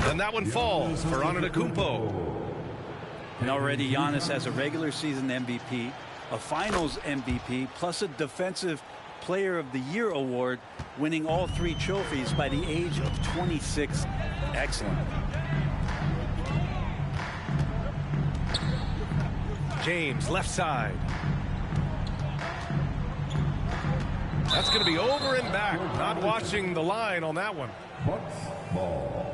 And that one falls for Antetokounmpo. And already Giannis has a regular season MVP, a finals MVP, plus a defensive player of the year award, winning all 3 trophies by the age of 26. Excellent. James, left side. That's going to be over and back. Not watching the line on that one. Bucks ball.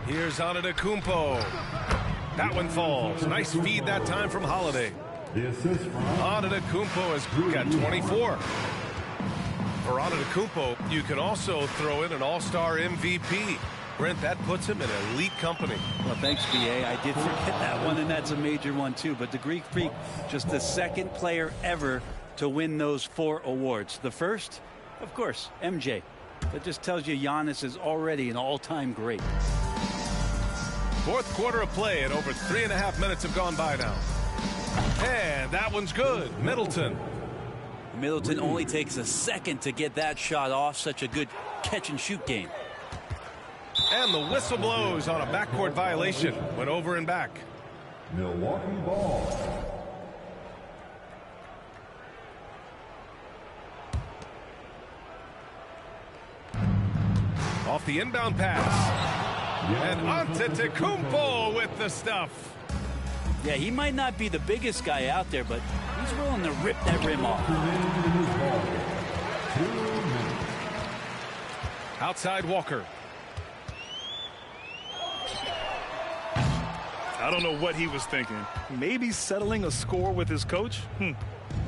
Here's Antetokounmpo. That one falls. Nice feed that time from Holiday. The assist from Antetokounmpo has got 24. For Antetokounmpo, you can also throw in an all-star MVP. Brent, that puts him in elite company. Well, thanks, B.A. I did forget that one, and that's a major one, too. But the Greek Freak, just the second player ever to win those 4 awards. The first, of course, MJ. That just tells you Giannis is already an all-time great. 4th quarter of play, and over 3.5 minutes have gone by now. And that one's good. Middleton. Middleton only takes a second to get that shot off. Such a good catch-and-shoot game. And the whistle blows on a backcourt violation. Went over and back. Milwaukee ball. Off the inbound pass. And Antetokounmpo with the stuff. Yeah, he might not be the biggest guy out there, but he's willing to rip that rim off. Outside Walker. I don't know what he was thinking. Maybe settling a score with his coach?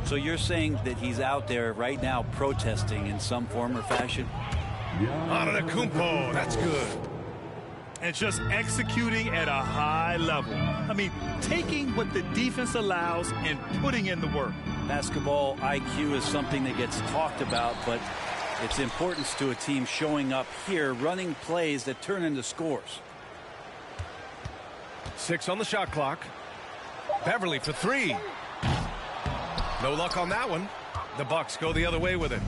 So you're saying that he's out there right now protesting in some form or fashion? Antetokounmpo, that's good. And just executing at a high level. I mean, taking what the defense allows and putting in the work. Basketball IQ is something that gets talked about, but its importance to a team showing up here, running plays that turn into scores. 6 on the shot clock. Beverly for 3. No luck on that one. The Bucks go the other way with it.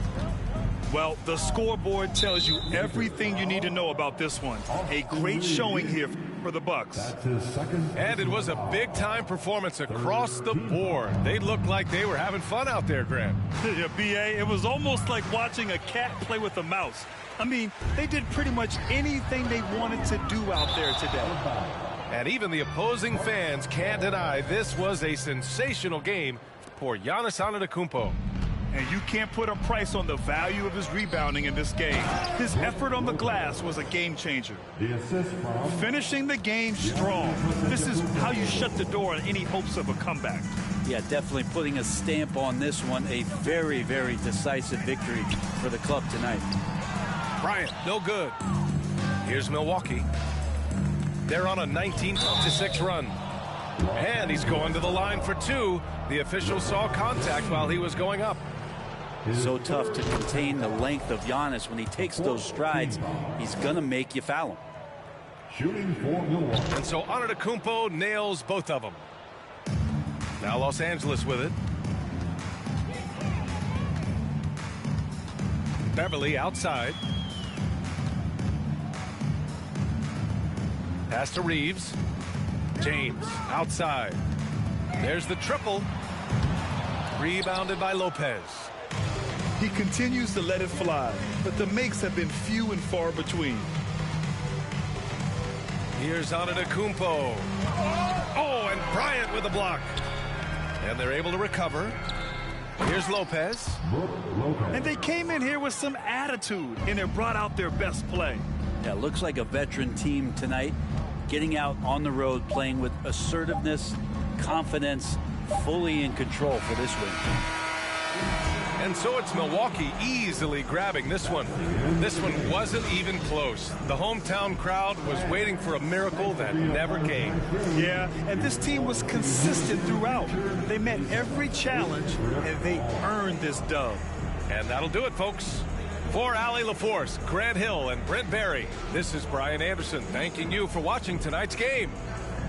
Well, the scoreboard tells you everything you need to know about this one. A great showing here for the Bucks. That's his second. And it was a big-time performance across the board. They looked like they were having fun out there, Grant. Yeah, B.A., it was almost like watching a cat play with a mouse. I mean, they did pretty much anything they wanted to do out there today. And even the opposing fans can't deny this was a sensational game for Giannis Antetokounmpo. And you can't put a price on the value of his rebounding in this game. His effort on the glass was a game changer. The assist from finishing the game strong. This is how you shut the door on any hopes of a comeback. Yeah, definitely putting a stamp on this one. A very, very decisive victory for the club tonight. Bryant, no good. Here's Milwaukee. They're on a 19-6 run. And he's going to the line for 2. The official saw contact while he was going up. So tough to contain the length of Giannis. When he takes those strides, he's going to make you foul him. Shooting for Milwaukee. And so Antetokounmpo nails both of them. Now Los Angeles with it. Beverly outside. Pass to Reeves. James outside. There's the triple. Rebounded by Lopez. He continues to let it fly, but the makes have been few and far between. Here's Antetokounmpo. Oh, and Bryant with the block. And they're able to recover. Here's Lopez. And they came in here with some attitude, and it brought out their best play. Yeah, looks like a veteran team tonight. Getting out on the road, playing with assertiveness, confidence, fully in control for this win. And so it's Milwaukee easily grabbing this one. This one wasn't even close. The hometown crowd was waiting for a miracle that never came. Yeah, and this team was consistent throughout. They met every challenge, and they earned this dub. And that'll do it, folks. For Allie LaForce, Grant Hill, and Brent Barry, this is Brian Anderson thanking you for watching tonight's game.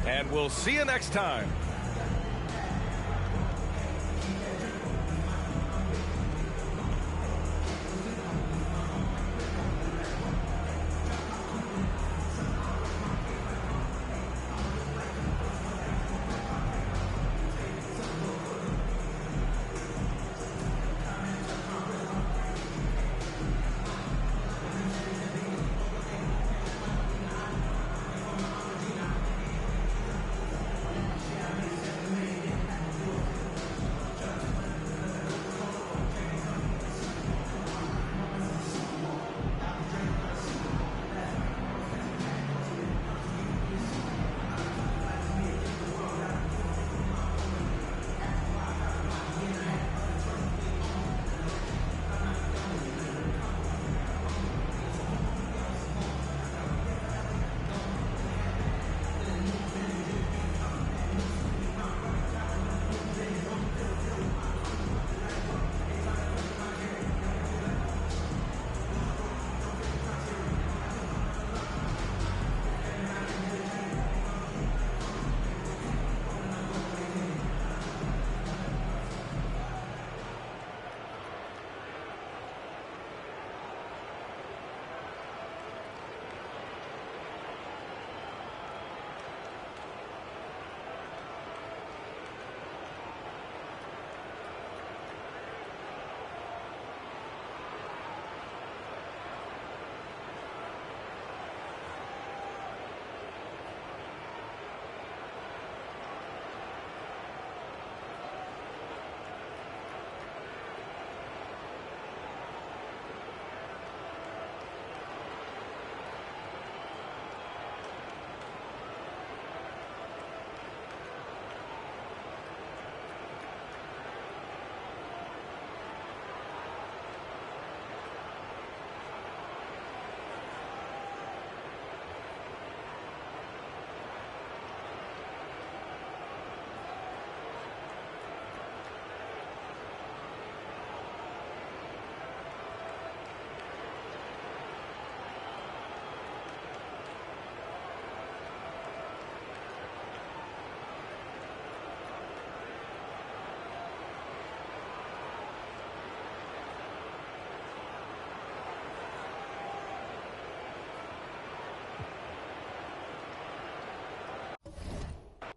And we'll see you next time.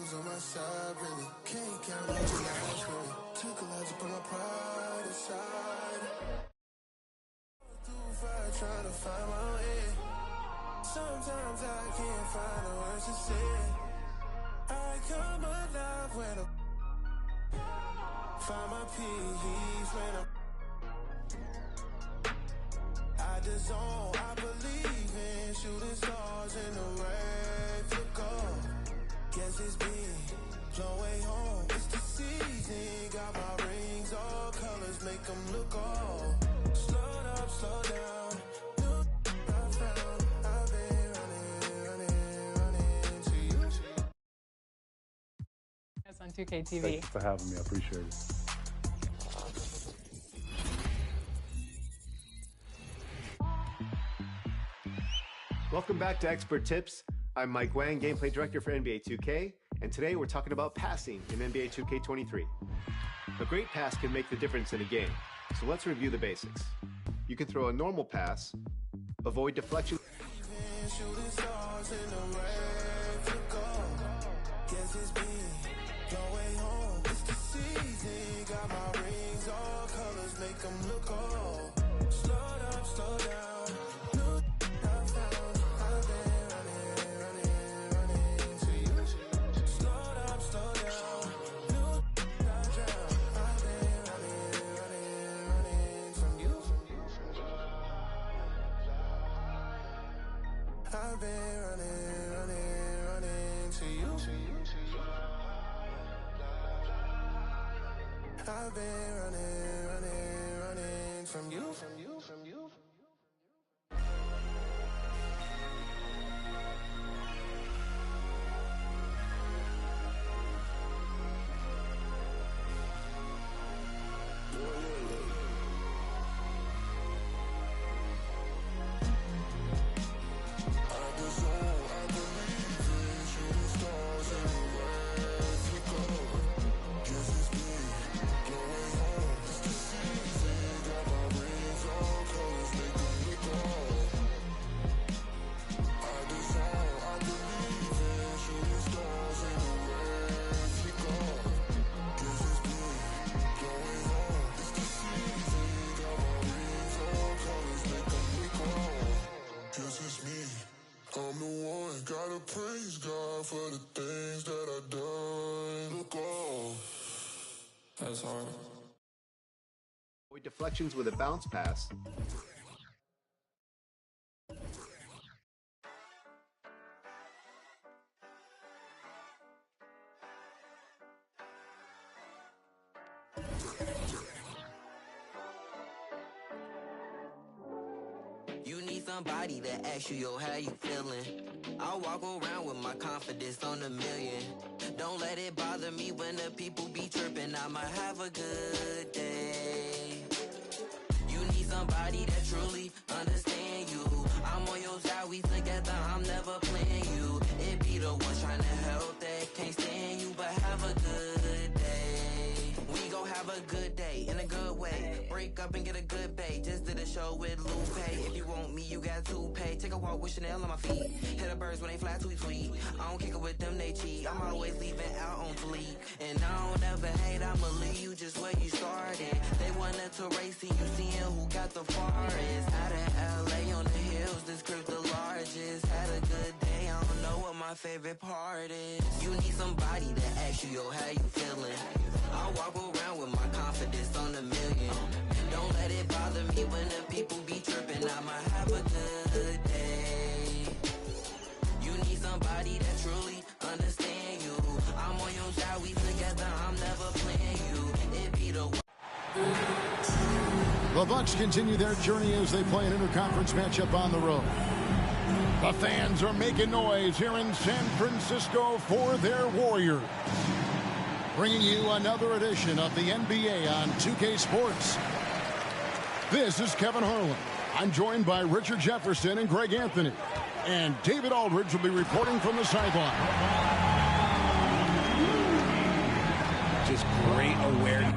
On my side, really can't count on your life, really. Took a lot to put my pride aside. Through fire, trying to find my way. Sometimes I can't find the words to say. I come alive when I find my peace when I dissolve. I believe in shooting stars in the way to go. Guess it's been long way home. It's the season. Got my rings, all colors, make them look all. Slow up, slow down. New I found. I've been running to you. Yes, on 2K TV. Thank you for having me. I appreciate it. Welcome back to Expert Tips. I'm Mike Wang, Gameplay Director for NBA 2K, and today we're talking about passing in NBA 2K23. A great pass can make the difference in a game, so let's review the basics. You can throw a normal pass, avoid deflection. I've been running to you. I've been running from you. things that I done. Look on. That's hard. Avoid deflections with a bounce pass. You need somebody to ask you, yo, how you feeling? I walk around with my confidence on a million. Don't let it bother me when the people be tripping. I might have a good day. You need somebody that truly understand you. I'm on your side, we together, I'm never playing you. It be the ones trying to help that can't stand you, but have a good day. We gon' have a good day in a good way. Break up and get a good pay. Just did a show with Lupe. If you want me, you got to pay. Take a walk with Chanel on my feet. Hit the birds when they fly tweet tweet. I don't kick it with them, they cheat. I'm always leaving out on fleek. And I don't ever hate, I'ma leave you just where you started. They wanted to race and you seeing who got the farthest. Out of LA on the hills, this crib the largest. Had a good day, I don't know what my favorite part is. You need somebody to ask you, yo, how you feeling? I walk around with my confidence on a million. Don't let it bother me when the people be tripping. I might have a good day. You need somebody that truly understand you. I'm on your side, we together, I'm never playing you. It be the The Bucks continue their journey as they play an interconference matchup on the road. The fans are making noise here in San Francisco for their Warriors. Bringing you another edition of the NBA on 2K Sports. This is Kevin Harlan. I'm joined by Richard Jefferson and Greg Anthony. And David Aldridge will be reporting from the sideline. Just great awareness.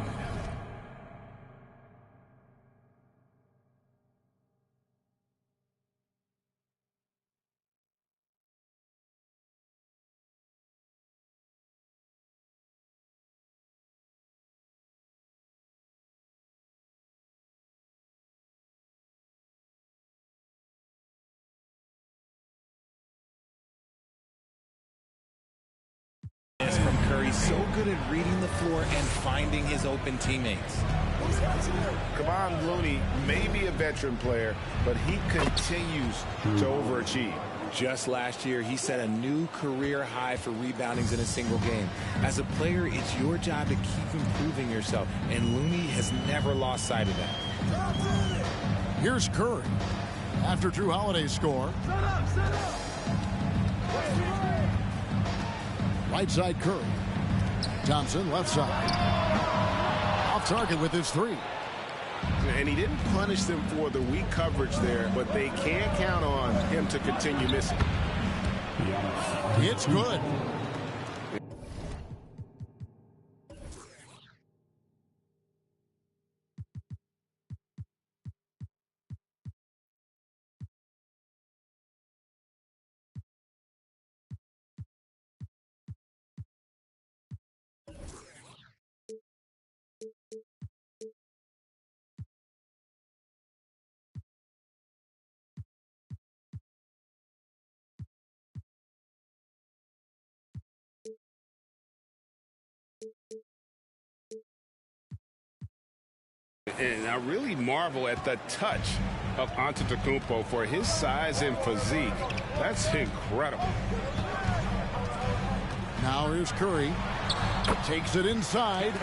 From Curry, so good at reading the floor and finding his open teammates. Kevon Looney may be a veteran player, but he continues to overachieve. Just last year, he set a new career high for reboundings in a single game. As a player, it's your job to keep improving yourself, and Looney has never lost sight of that. Here's Curry. After Drew Holiday's score. Right side Curry. Thompson left side. Off target with his three. And he didn't punish them for the weak coverage there, but they can't count on him to continue missing. It's good. And I really marvel at the touch of Antetokounmpo for his size and physique. That's incredible. Now here's Curry. Takes it inside.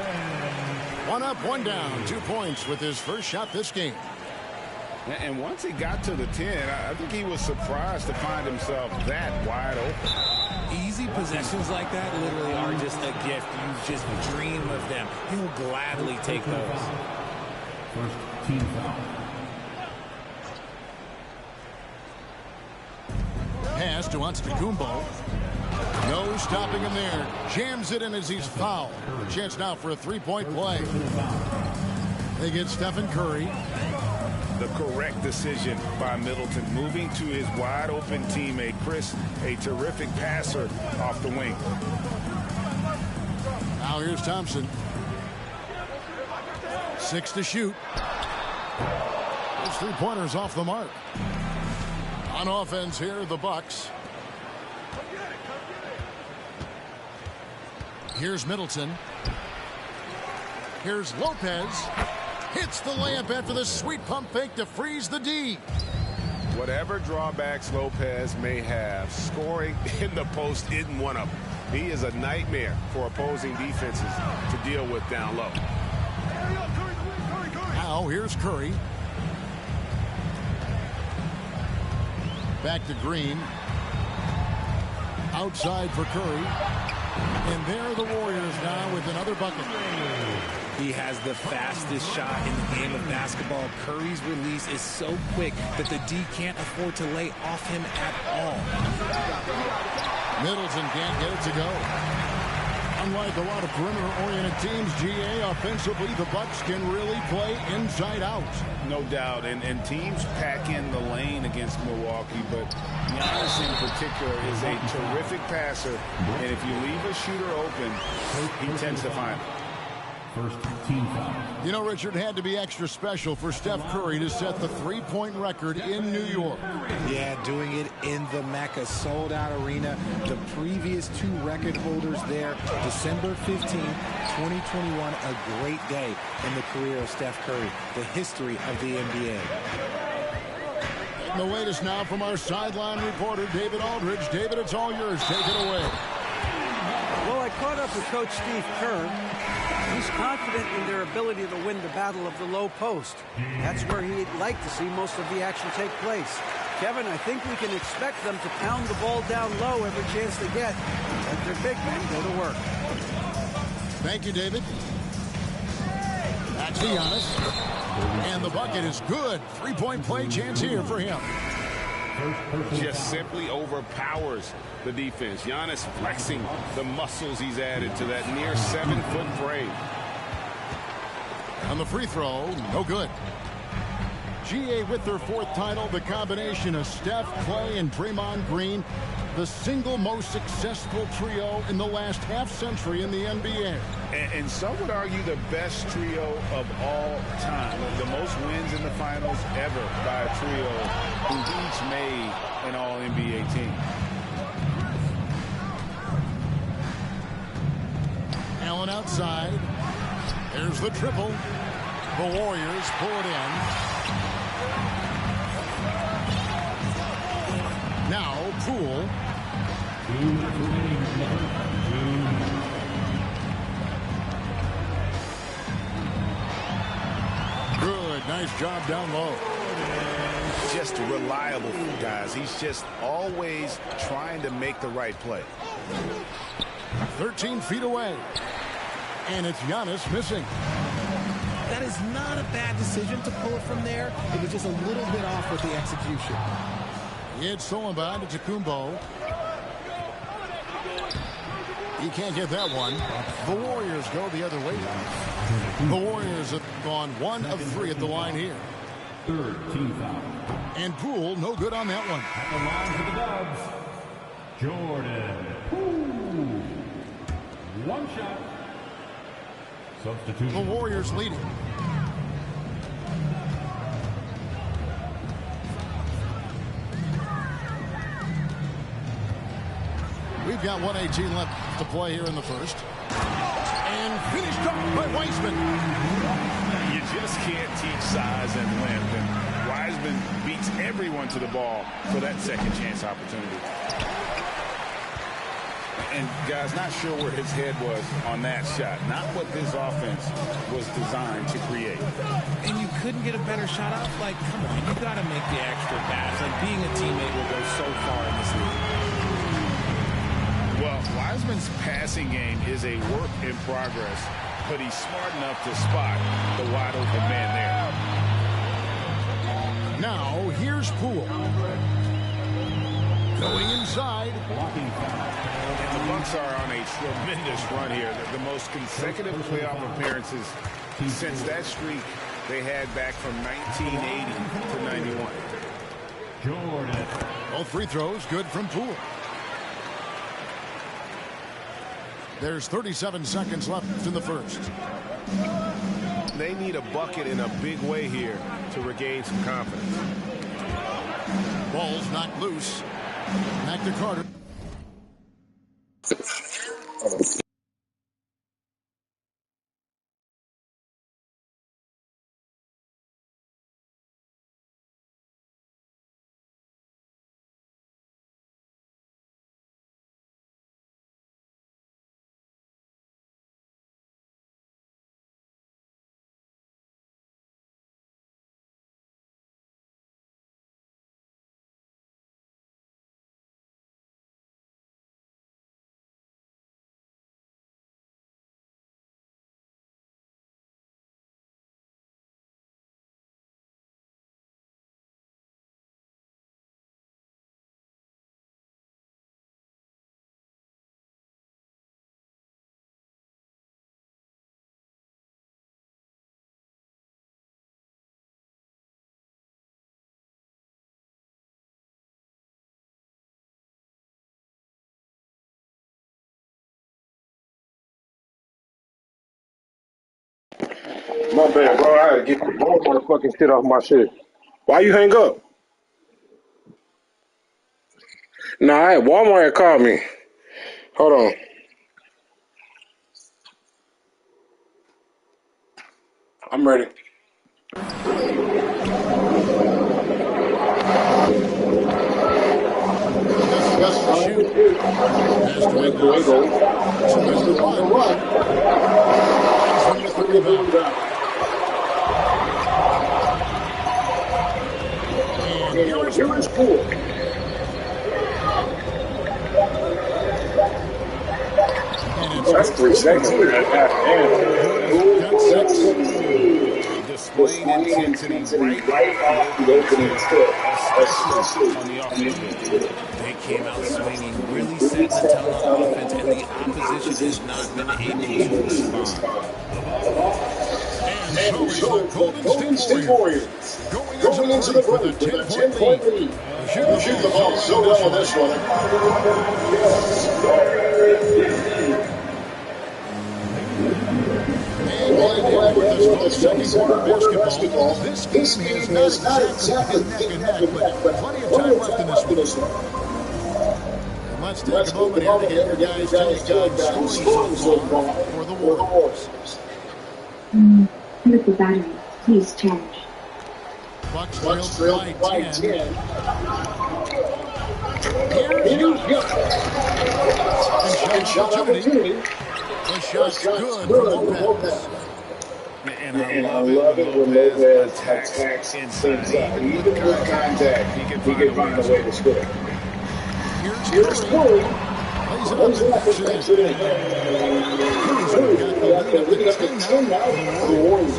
One up, one down. 2 points with his first shot this game. And once he got to the 10, I think he was surprised to find himself that wide open. Easy possessions like that literally are just a gift. You just dream of them. He'll gladly take those. First team foul. Pass to Antetokounmpo. No stopping him there. Jams it in as he's fouled. A chance now for a three-point play. They get Stephen Curry. The correct decision by Middleton, moving to his wide-open teammate, Chris, a terrific passer off the wing. Now here's Thompson. 6 to shoot. Those three-pointers off the mark. On offense here, the Bucks. Here's Middleton. Here's Lopez. Hits the layup after the sweet pump fake to freeze the D. Whatever drawbacks Lopez may have, scoring in the post isn't one of them. He is a nightmare for opposing defenses to deal with down low. Now here's Curry. Back to Green. Outside for Curry. And there are the Warriors now with another bucket. He has the fastest shot in the game of basketball. Curry's release is so quick that the D can't afford to lay off him at all. Middleton can't get it to go. Unlike a lot of perimeter-oriented teams, GA, offensively, the Bucks can really play inside out. No doubt, and teams pack in the lane against Milwaukee, but Giannis in particular is a terrific passer, and if you leave a shooter open, he tends to find it. First team foul. You know, Richard, had to be extra special for Steph Curry to set the three-point record in New York. Yeah, doing it in the Mecca sold-out arena. The previous two record holders there, December 15, 2021, a great day in the career of Steph Curry, the history of the NBA. And the latest now from our sideline reporter, David Aldridge. David, it's all yours. Take it away. Well, I caught up with Coach Steve Kerr. He's confident in their ability to win the battle of the low post. That's where he'd like to see most of the action take place. Kevin, I think we can expect them to pound the ball down low every chance they get. Let their big men go to work. Thank you, David. That's Giannis. And the bucket is good. Three-point play chance here for him. Just simply overpowers the defense. Giannis flexing the muscles he's added to that near 7-foot frame. On the free throw, no good. GA with their fourth title, the combination of Steph, Clay, and Draymond Green, the single most successful trio in the last half-century in the NBA. And some would argue the best trio of all time. The most wins in the finals ever by a trio who each made an All-NBA team. Allen outside. There's the triple. The Warriors pull it in. Now, Poole. Good, nice job down low. Just reliable, guys. He's just always trying to make the right play. 13 feet away. And it's Giannis missing. That is not a bad decision to pull it from there. It was just a little bit off with the execution. It's Solomon to Kumbo. He can't get that one. The Warriors go the other way. The Warriors have gone 1 of 3 at the line here. Third team foul. And Poole, no good on that one. The line for the Dubs, Jordan Poole. One shot. Substitution. The Warriors leading. We've got 1:18 left to play here in the first. And finished up by Wiseman. You just can't teach size and length. And Wiseman beats everyone to the ball for that second chance opportunity. And guys, not sure where his head was on that shot. Not what this offense was designed to create. And you couldn't get a better shot off? Like, come on, you got to make the extra pass. Like, being a teammate will go so far in this league. Well, Wiseman's passing game is a work in progress, but he's smart enough to spot the wide open man there. Now, here's Poole. Going inside. And the Bucks are on a tremendous run here. The most consecutive playoff appearances since that streak they had back from 1980 to 91. Jordan. Both free throws good from Poole. There's 37 seconds left in the first. They need a bucket in a big way here to regain some confidence. Ball's knocked loose. Back to Carter. My bad, bro. I had to get the motherfucking shit off my shit. Why you hang up? Nah, Walmart had called me. Hold on. I'm ready. Here is cool. That's 3 seconds. Displaying intensity right off the opening tip, especially on the offensive end. They came out swinging, really set the tone on offense, and the opposition has not been able to respond. And so the Golden State Warriors going into the break with a 10-point lead. You shoot the ball so well on this one. Second quarter basketball. This game has not exactly been neck and neck, but plenty of time left in this one. Let's take a moment here to get your guys' take on scoring so far for the Warriors. Chemical battery, please charge. Bucks trail by 10. Here's and shot opportunity. The shot's good for Lopez. And I love it when Lopez attacks inside. Even with contact, he can find a way to score. Here's Curry. Plays it up and backs it in. Curry's got the lead up to 10 now for the Warriors.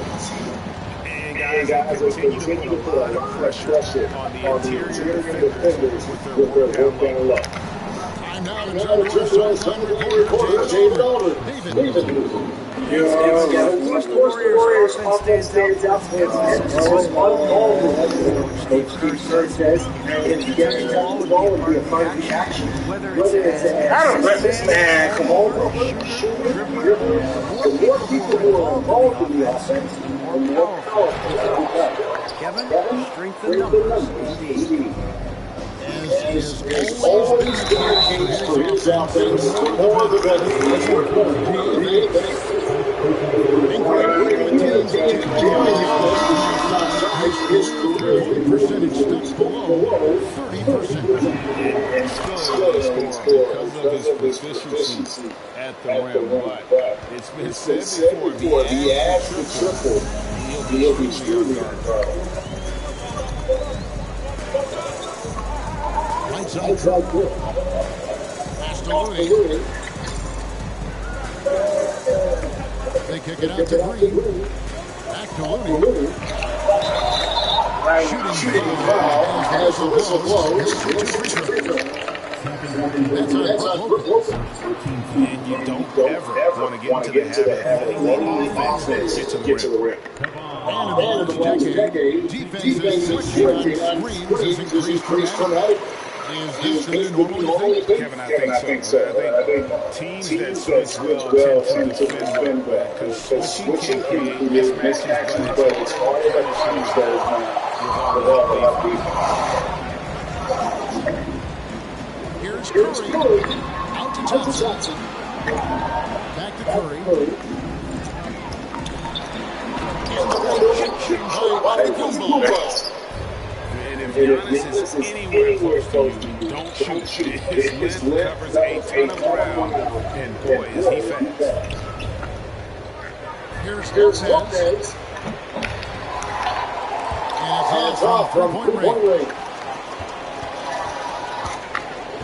And guys will continue to put a lot of pressure on the interior defenders with their work down low. And now the reporter, David Aldridge. David. Once the Warriors offense stands out, Steve Kerr says, if he gets the ball and be a part of the action, whether it's I don't let this man come over. The more people who are involved in the offense, the more powerful they become. Kevin, strength in numbers, indeed. As is always the case for his offense, more the better. His career percentage stuck below 30%. And still because of his proficiency at the rim. But it's been said before, if he adds the triple, he'll be extremely unguardable. Lights out. Pass to Looney. They kick it out to Green. Back to Looney. Shooting foul as the whistle blows. That's on Lopez. And you don't ever want to get into the habit of letting the offense get to the rim. And in the last decade, defense switching on screens has increased dramatically. Is this the new normal, you think? Kevin, I think so. I think teams that switch well tend to defend well. Because switching can create mismatches, but it's hard to punish those without defense. Here's Curry. Out to Johnson. Back to Curry. And if Giannis is anywhere close to you, don't shoot. His length covers a ton of ground, and boy, is he fast. Here's Lopez. And hands off from three-point range.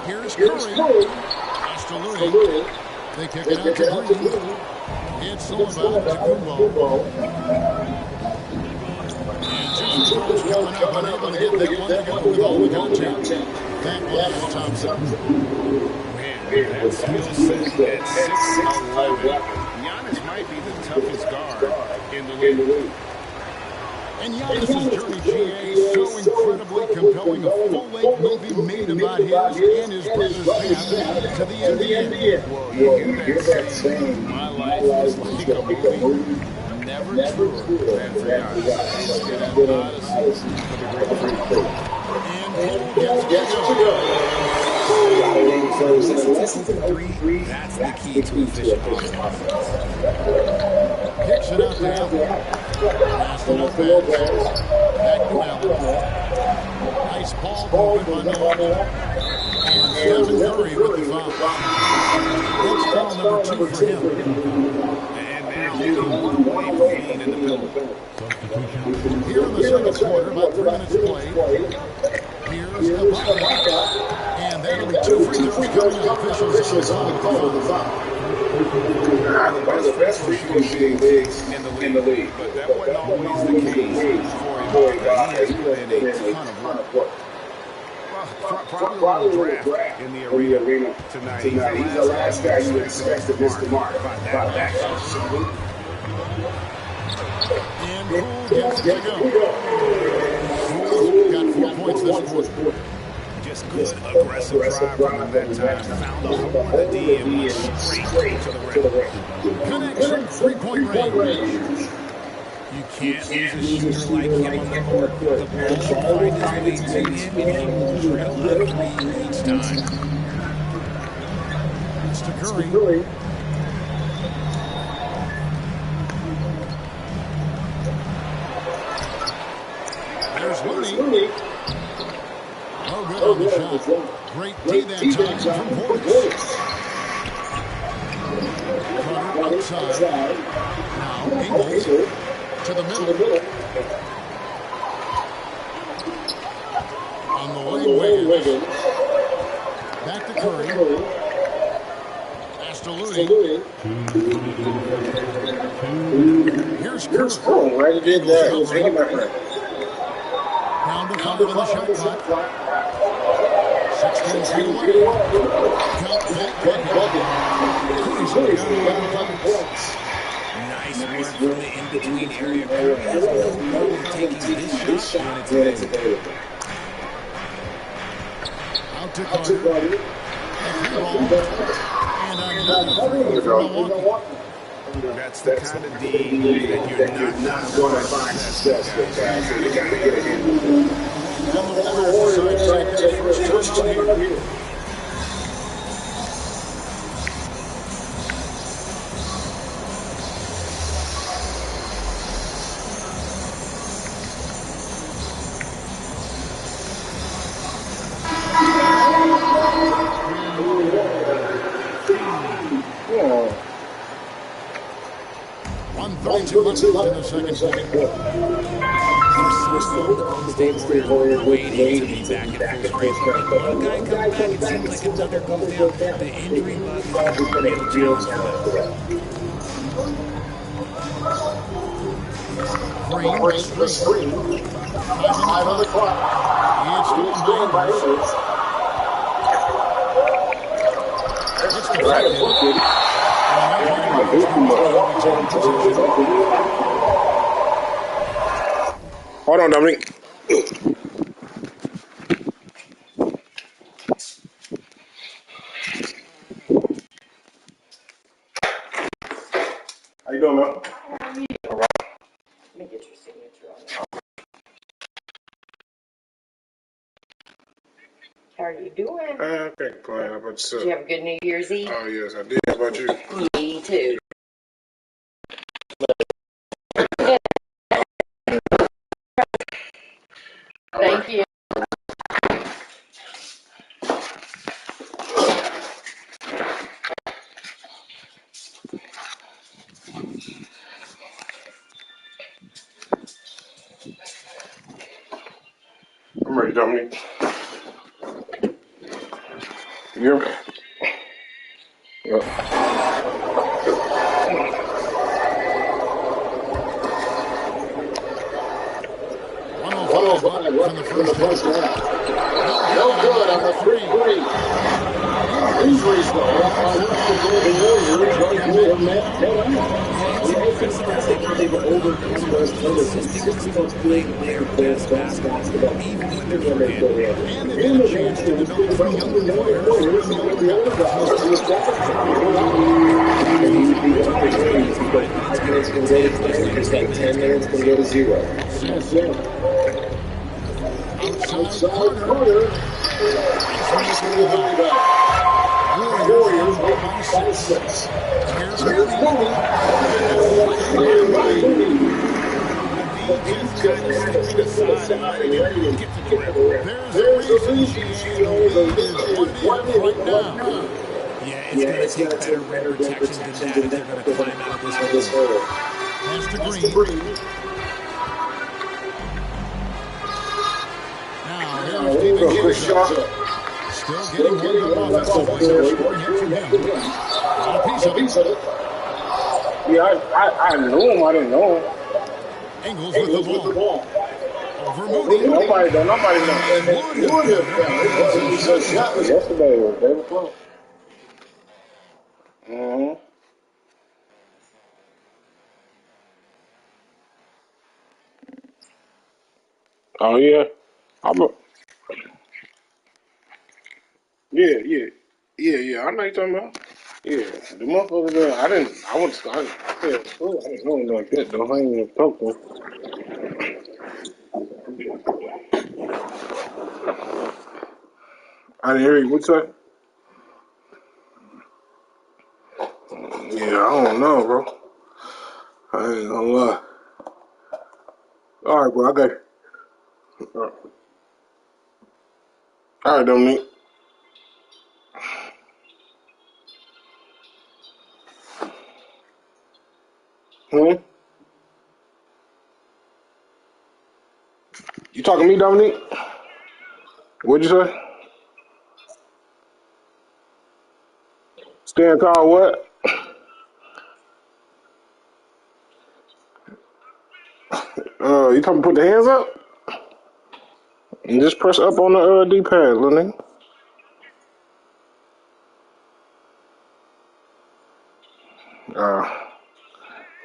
Here's Curry. Pass to Looney. They kick it out to Green. It's Sullivan to Kumbo. And Jimmy coming up and able to get that one to go with all the contact. That was Thompson. That skill set at 6'11". Giannis might be the toughest guard in the league. And Giannis' journey, GA, so incredibly compelling. A full-length movie made about his and his brother's path to the NBA. Well, you hear that saying, my life is like a movie. never tour than for Giannis. It's been an odyssey for the Greek Freak. That's the key to efficient offense. Kicks it out there. Pass to Lopez. Back to Allen. Nice ball movement by Miller. And Stephen Curry with the foul. That's foul number 2 for him. And now only one way from being in the middle. Here in the second quarter, about 3 minutes played. Here's Ibaka. And that'll be 2 free throws coming up. Officials on the foul. One of the best free throw shooting bigs in the league. But that wasn't always the case for Ibaka. He has put in a ton of work. Probably a little draft in the arena tonight. He's the last guy you expect to miss the mark. About that. And Poole gets it to go. Poole's got 4 points this quarter. Just good aggressive drive running that time. Found a hole in the D and went straight to the rim. Connection, 3-point range. You can't lose a shooter like him on the court. The ball finds its way to him, and he will drill a 3 each time. It's to Curry. There's Looney. No good on the shot. Great D that time from Portis. Cutter outside. Now Ingles to the middle. On the lane, Wiggins. Back to Curry. Pass to Looney. Here's Curry. Oh, right it in there. Take it, my friend. Down to 5 on the shot clock. 16 feet away. Count that bucket. Nice work from the in-between area. Curry has no problem taking this shot when it's available. Out to Carter. And another three for Milwaukee. That's the kind of D that you're not going to find success with, guys. So you got to get it in. And the Warriors take their first touchdown here. In the second quarter. State Street Warriors waiting to be back at full strength. One guy comes back, it seems like another goes down. The injury bug is a real challenge for them. Green, the screen. 5 on the clock. It's doing by It's deflected. Hold on, Dominic. How you doing, man? All right. Let me get your signature on it. How are you doing? I can't complain. How about yourself? Did you have a good New Year's Eve? Oh, yes, I did. How about you? Me too. Thank you. I'm ready, Dominic. You hear me? Yep. 105 from the first half. No good on the three. Injuries, though. They were overcome those statistics of playing their best basketball, even when they're forgetting. And they had a chance to develop some young players. Warriors got 10 minutes to go to 0. Outside Carter. Warriors wait by 6. Here's Mooney. There's a reason she knows the lead is 1 minute right now. Yeah, it's going to take better rim protection than that if they're going to climb out of this hole. Pass to Green. Now, here's David Still getting one offensive player. A piece of it. Yeah, I knew him. I didn't know him. Ingles with the ball. Over Moody. Nobody knows. Yesterday was very close. Oh yeah, yeah. I know you're talking about. Yeah, the motherfucker there. I didn't know him like that though. I ain't even talk to him. I didn't hear you. What's that? Yeah, I don't know, bro. I ain't gonna lie. All right, bro. I got you. All right, Dominique. You talking to me, Dominique? What'd you say? Stand tall, what? You talking put the hands up? And just press up on the D-pad, little nigga.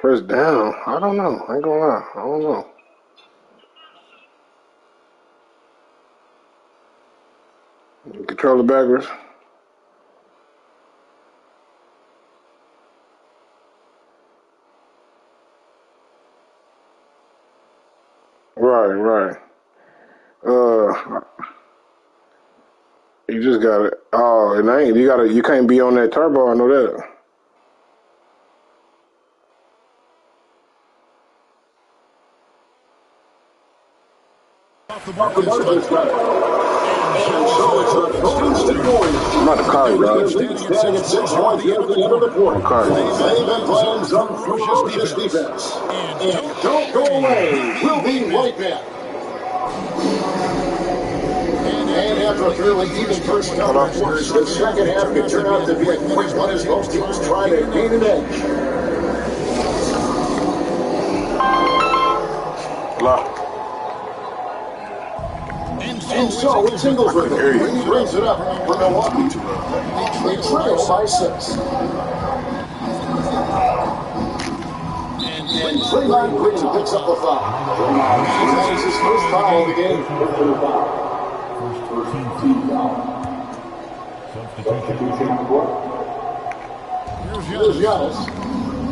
Press down. I don't know. I ain't gonna lie. I don't know. Control the backwards. Right. You just got it. Oh, and you can't be on that turbo, I know that. Off the mark this time. I'm about to call you, dog. Standing at 6 points here at the end of the quarter. They've been playing some ferocious defense. And don't go away. We'll be right back. And after a fairly even first half, the second half could turn out to be a quick one as both teams try to gain an edge. And so it's Ingles with it. He brings it up for Milwaukee. They trail by 6. And Draymond Green picks up a foul. That is his first foul of the game. Here's Giannis.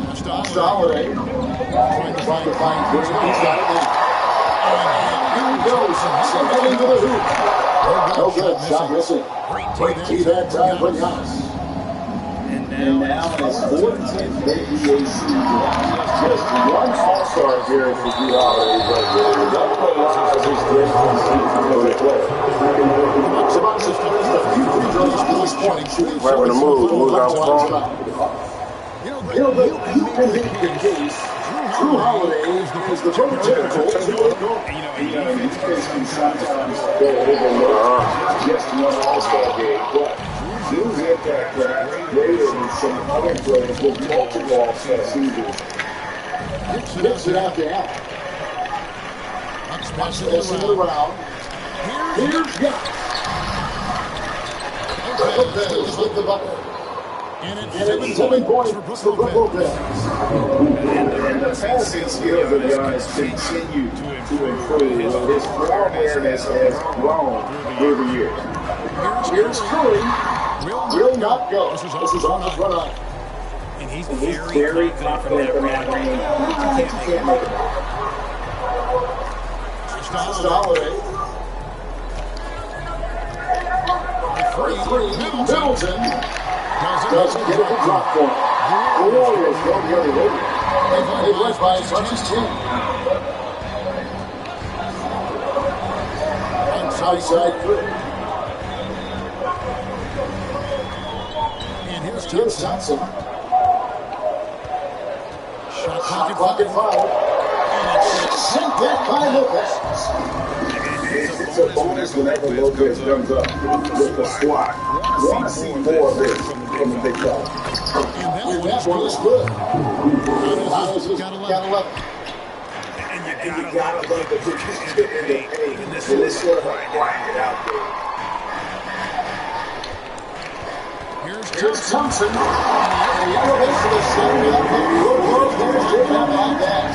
That's to Holiday. Trying to find Green. He's got it. Here he goes. Heading to the hoop. No good. Shot missing. Great tee that time for Giannis. And now in his 14th NBA season, just one All-Star appearance for Drew Holiday, but the double lies his great season as a player. Right when the move out front. You can make the case. Drew Holiday is the prototypical. Defense can sometimes go overlooked just one All-Star game, but Drew's impact is greater than some other players with multiple All-Star seasons. Gets it out to Allen. Passing it around. Here's Giannis. Lopez with the bucket. And it's 7 points for Brook Lopez. And the passing skills of Giannis continue to improve. His ball awareness has grown through the years. Here's Curry. Will not go. This is on the front line. he's very confident from that range. You can't make it. Just Holiday. Middleton doesn't get the drop for it. The Warriors go the other way. They led by as much as 10. Outside 3. And here's Thompson. Shot clock at 5. Sent back by Lopez. It's a bonus whenever Lopez comes up with the squad. You want to see more of this from the big guy. And that one is good. Got 11. And you gotta love the pitchers getting in the paint in this sort of a grind out there. Here's Thompson. And the elevation is setting up. Good work there. Good job on that.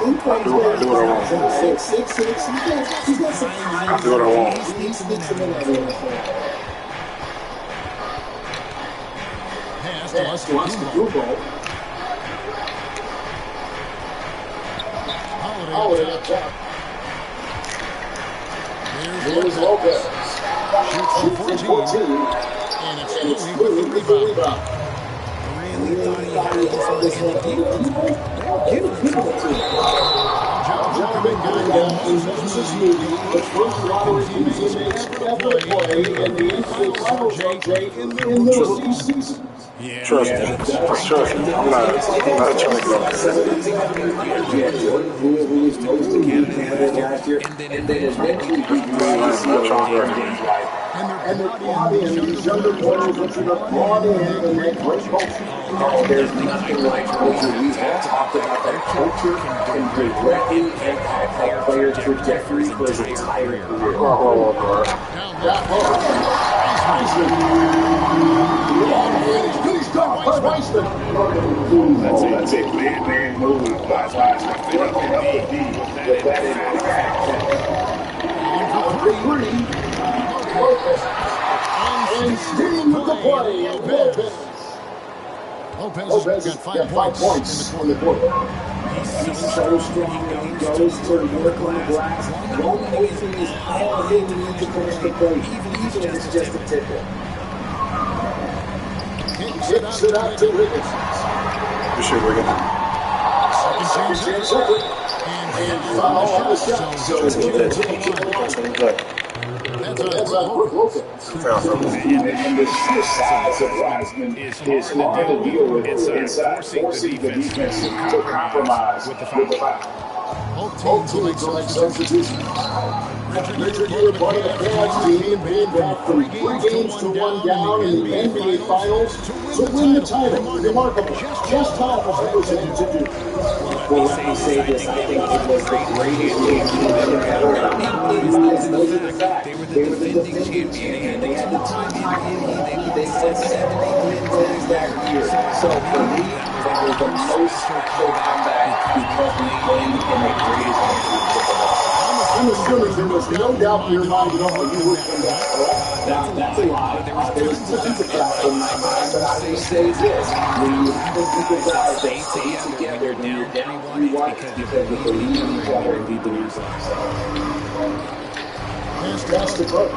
He plays well. I do what I want. 6'6". He's got some. I do what I want. He sneaks him in that area. Pass to Dubo. Holiday up top. Here's Lopez. Shoots from 14. And it's Louis with the rebound. Really thought he had this one in the deep. Give it to him. John McGuire is moving. The first lottery teammates ever play in the NBA Finals in the rookie season. Yeah. Trust me. Just trust me. I'm not trying to get on that. Who was most of Canada last year, and then eventually beat and they're brought in these younger players, which are brought in and make great culture. There's nothing like culture. We have talked about that culture can direct and impact that player's trajectory for his entire career. That's it, man move. That's why it's like get up the D with that impact. And staying with the play, Lopez got 5 points in the quarter. He's so strong when he goes to work on the glass. The only thing is how he needs to finish the play, even if it's just a tip-in. Kicks it out to Wiggins. You should, Wiggins. Second. And foul on the shot. So it's going to take that's a quick Lopez. And the sheer size of Wiseman is hard to deal with inside, forcing the defense to compromise with the foul. Both teams will make substitutions. Richard, you're part of the Cavs team being back from 3 games to 1 down in the NBA Finals to win the title. Remarkable. Just how it was able to do. Well, let me say this. I think it was the greatest game we've ever had. They were the defending champion, and they had the time in they said 70 wins that year. So for me, that was the most comeback because we played in the greatest game of football. I'm assuming there was no doubt in your mind at all you would come back, correct? That's a lie. There was nothing to doubt in my mind, but I will say this. When you have a group of guys that stay together when you're down 3-1 because you believe in each other and lead the results. That's the play.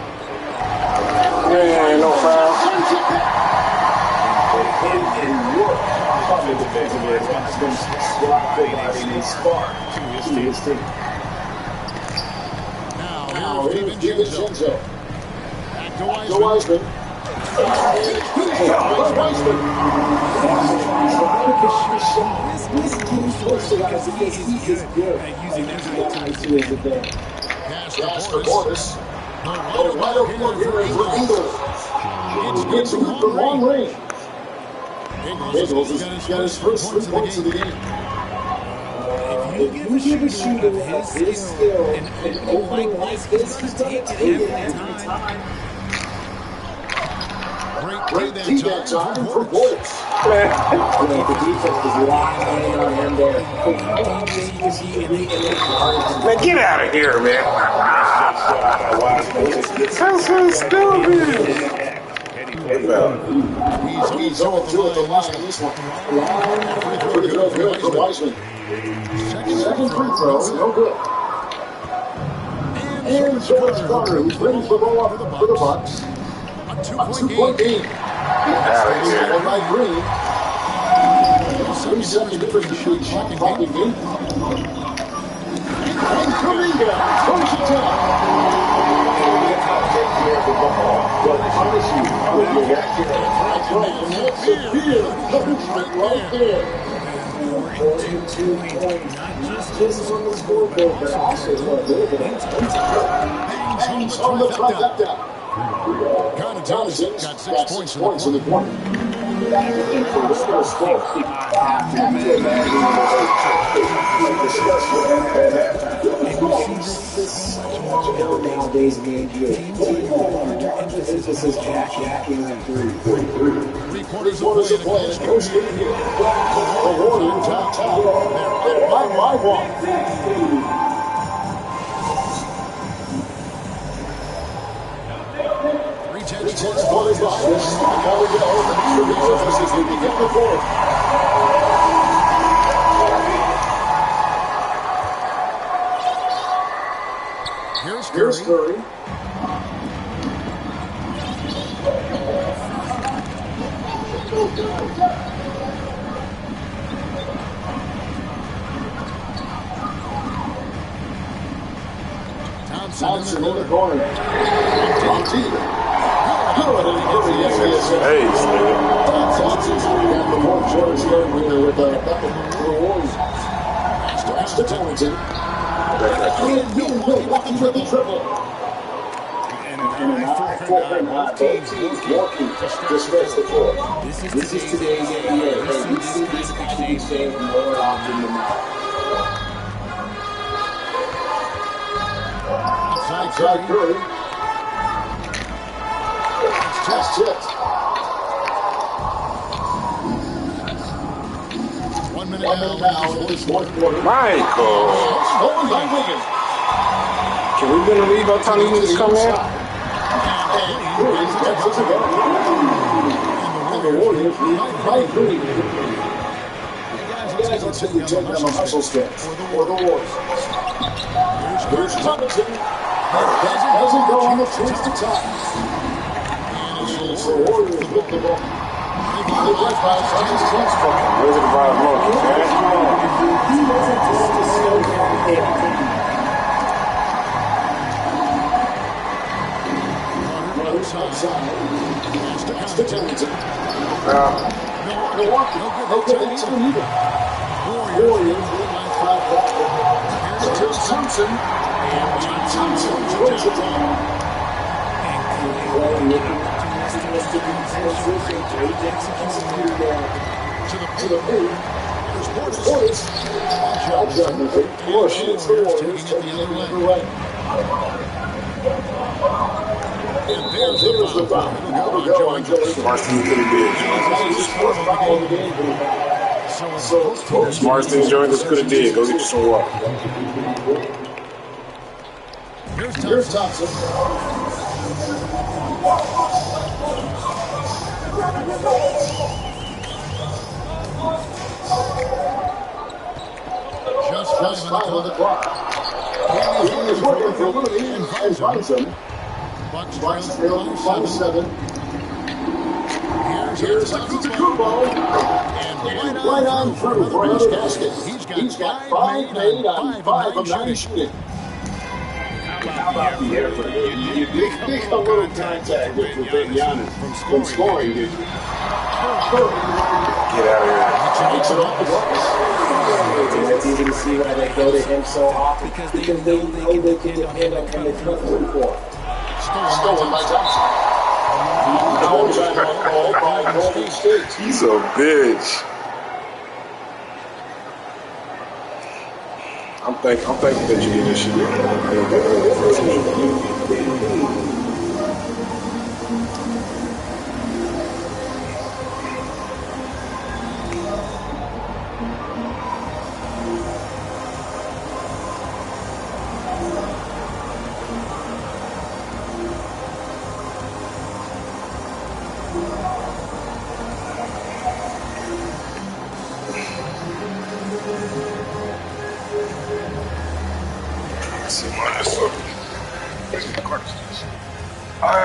Yeah, no foul. And work on the defensive end has been providing a spark to his team. Now here's DiVincenzo. Back to Wiseman. This team's versatile because he is good at using that to his advantage. Pass for Portis. Wide open here for Ingles. Gets him from long range. Ingles has got his first 3 points of the game. If you give a shooter of his skill and opening like this, he's going to take every time. Great tee that time for Portis. The defense was locked in on him there. Man, get out of here, man. That's so stupid. He's 0-2 at the line in this one. Free throw good for Wiseman. Second free throw, no good. And George Carter, who brings the ball up for the Bucks. A two-point game. Stolen by Green. 30-second difference between shot clock and game. And Kaminga goes to top. But I promise you, when you get here, that's right, and that's severe coverage right there. 42 points, not just on the scoreboard, but also a little bit hangs on the trifecta. Jonathan's got 6 points in the quarter. Everything from the first score. Nowadays in the NBA, emphasis is jacking on three. 3/4 of play, and Coach Lee here. The Warriors on top. They're by 1. Returns ball is lost. Now we go over to the surfaces. We can get the board. Here's Curry. Thompson in the corner. Thompson's got the more Jordan starting with the Warriors. Pass to Townsend. Looking for the triple. And an eye for an eye. Both teams working to stretch the floor. This is today's NBA. We see this exchange more often than not. Outside Curry. That's tipped. 1 minute now in this fourth quarter. Michael. Stolen by Wiggins. Can we believe how time he just come in? And the Warriors lead by 3. Guys, let's see you take them a hustle sketch for the Warriors. Here's Thompson. Doesn't go on the twist to top. So Warriors with the ball. Where's the bottom look, That's to Townsend. Milwaukee. No good. That's either. Warriors. Here's Thompson. Thompson brings it down. To the paint. There's Portis. Oh, she hits the Warriors. Taking it the other way. And there's the foul. Marston could have did. Marston enjoying this could have did. Go get you some water. Here's Thompson. Just 5 on the clock. He is working for Looney and finds him. Bucks trail 5-7. Here's Antetokounmpo. And right on through for another basket. He's got 5 made on 5 of 9 shooting. How about the effort? You did a little contact with Giannis from scoring, did you? Get out of here. Takes it off the Bucks. It's easy to see why they go to him so often. Because they know they can depend on him to come through for him. Stolen by Thompson. He's a bitch. I'm thankful that you did this shit.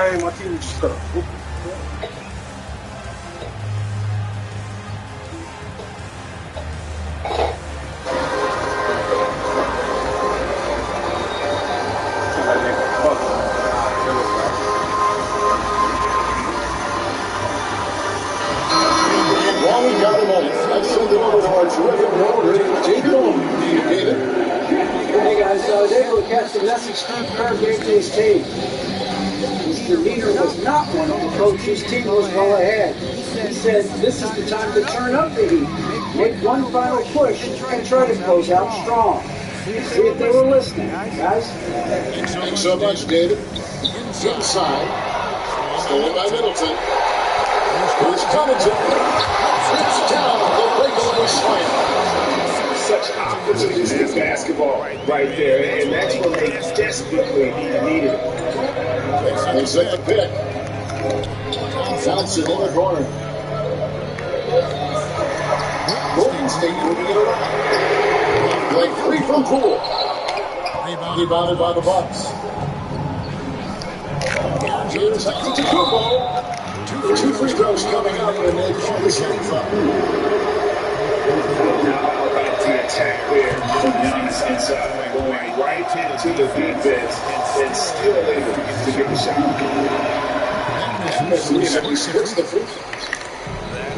Hey, my team just got While we got him on it, let's send it over to our terrific reporter, David Owen. David. Hey guys, David will catch the message Steve Kerr gave to his team. Mr. Leader was not one of the coaches' team was well ahead. He said, this is the time to turn up the heat, make one final push, and try to close out strong. See if they were listening, guys. Thanks so much, David. Inside. Stolen by Middleton. Here's Connaughton. It's down. The breakaway slam. such opportunities in basketball right there, and that's what they desperately needed. They set the pick. Johnson in the corner. Golden State moving it around. Like three from Poole. Rebounded by the Bucks. Here's Antetokounmpo. Two free throws coming up, and they call the shooting foul. The attack there from Giannis inside, going right into the defense and still able to get the shot.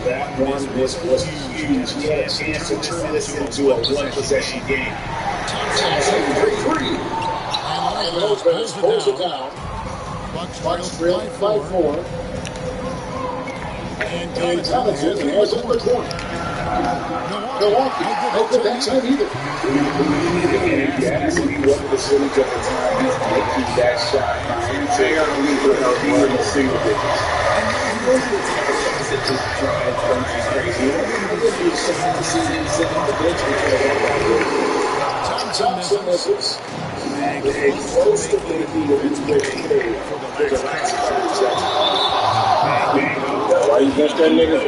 That one was huge. He had a chance to turn this into a one-possession game. And Lopez pulls it down. Bucks trail 5-4. And Connaughton has it in the corner. Milwaukee, no good that time either. Yes, he was the city at the time. He's making that shot. They are going to single digits. Thompson misses. The explosive ability for the last why you bench that nigga?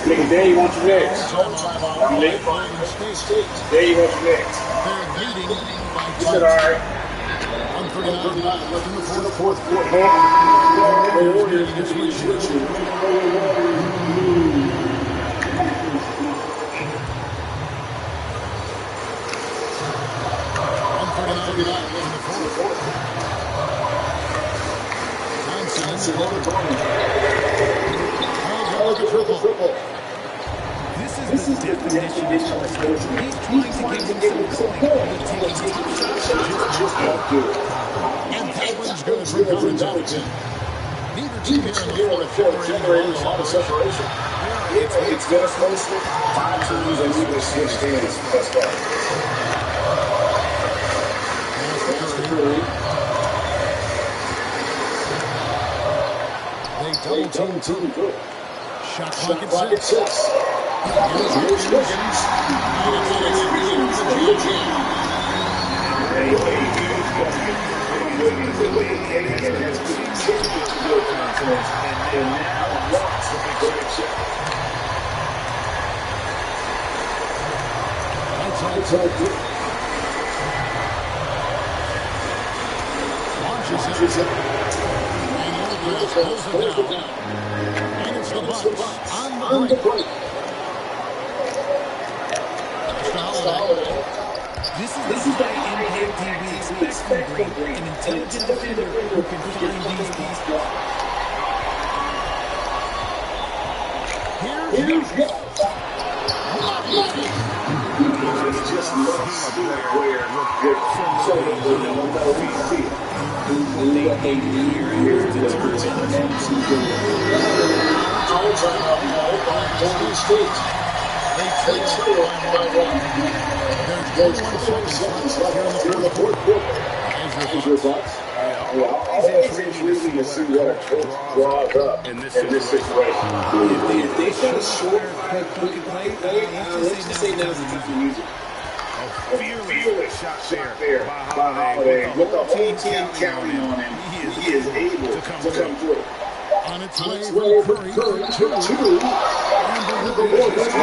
Nigga, there you want you next. There you want you next. You said, all right. 139 left in the fourth quarter. The Warriors get switching. Johnson on the corner. Triple. This is the definition of exposure. He's trying to give himself a goal, but taking just won't do it. And that one's going to bring Connaughton. Neither team here on the court generating a lot of separation. It's been a close 5 teams and we will switch hands thus far. They double team good. Shot clock at 6. Here's Wiggins. Launches it. Pulls it down. And it's the Bucks on the break. This is the high impact we expect from Green, an intelligent defender who can find these balls. Here's just loves where what they do here is Golden State. They trail by 1. There's 4 seconds left here in the fourth quarter. Is your thoughts? Always intriguing to see what a coach draws up in this situation. If they shot a short, quick play, let's just say now's the time to use it. Fearless shot there by Holiday. With the whole team counting on him, he is able to come through. On its way, Curry 2. And the Warriors.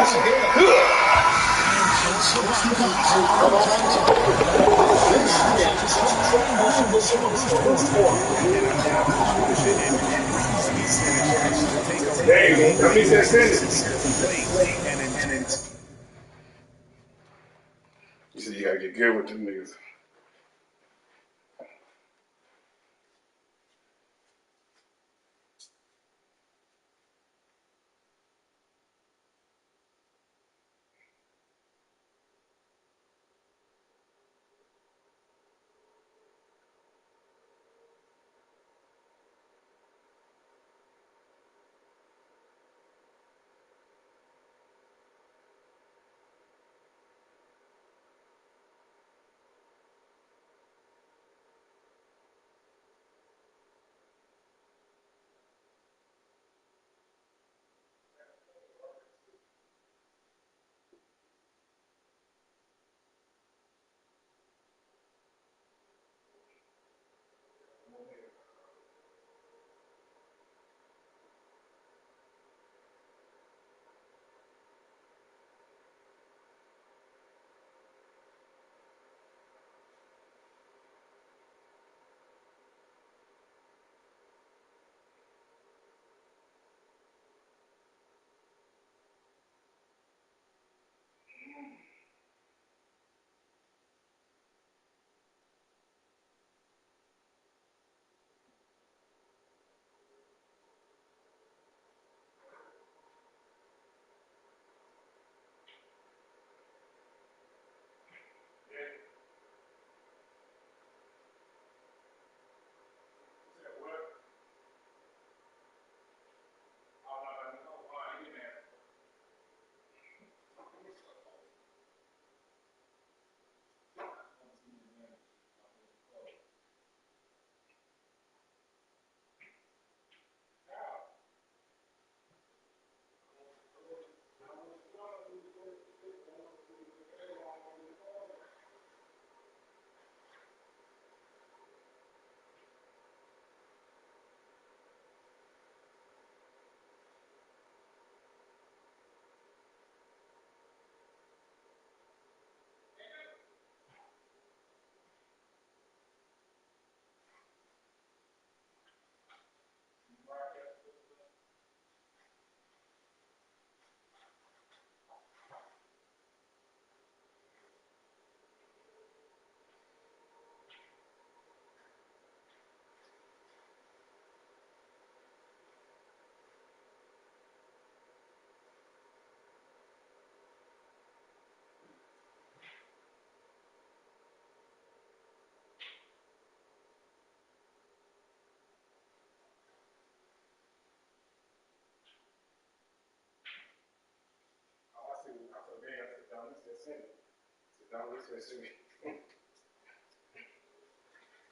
There you go. That means that's it. You said you gotta get good with them niggas.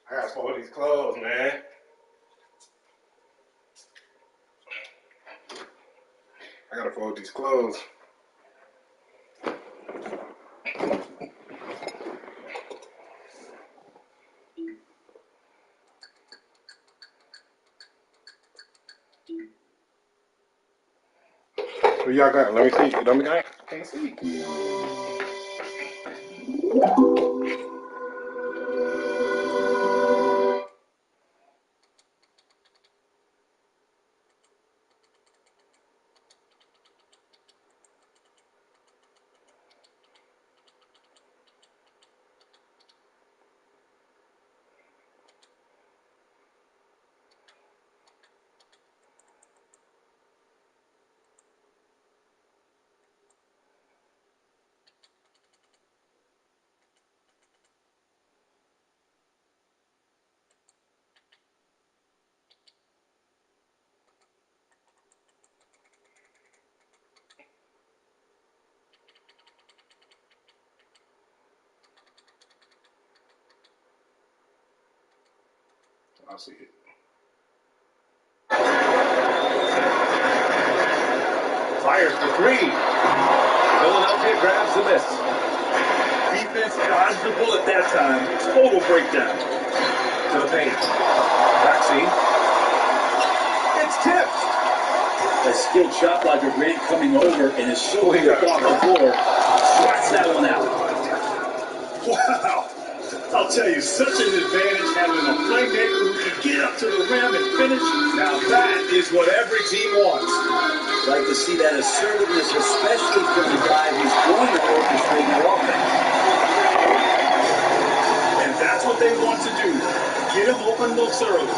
I gotta fold these clothes, man. I gotta fold these clothes. What y'all got? Let me see. Let me. I can't see. I'll see it. Fires the three. Philadelphia grabs the miss. Defense dodged the bullet that time. Total breakdown. To the paint. Maxey. It's tipped. A skilled shot blocker, Grant, coming over and is so quick off the floor. Swats that one out. Wow. I'll tell you, such an advantage having a playmaker who can get up to the rim and finish. Now that is what every team wants. Like to see that assertiveness, especially from the guy who's going to orchestrate the offense. And that's what they want to do. Get him open looks early.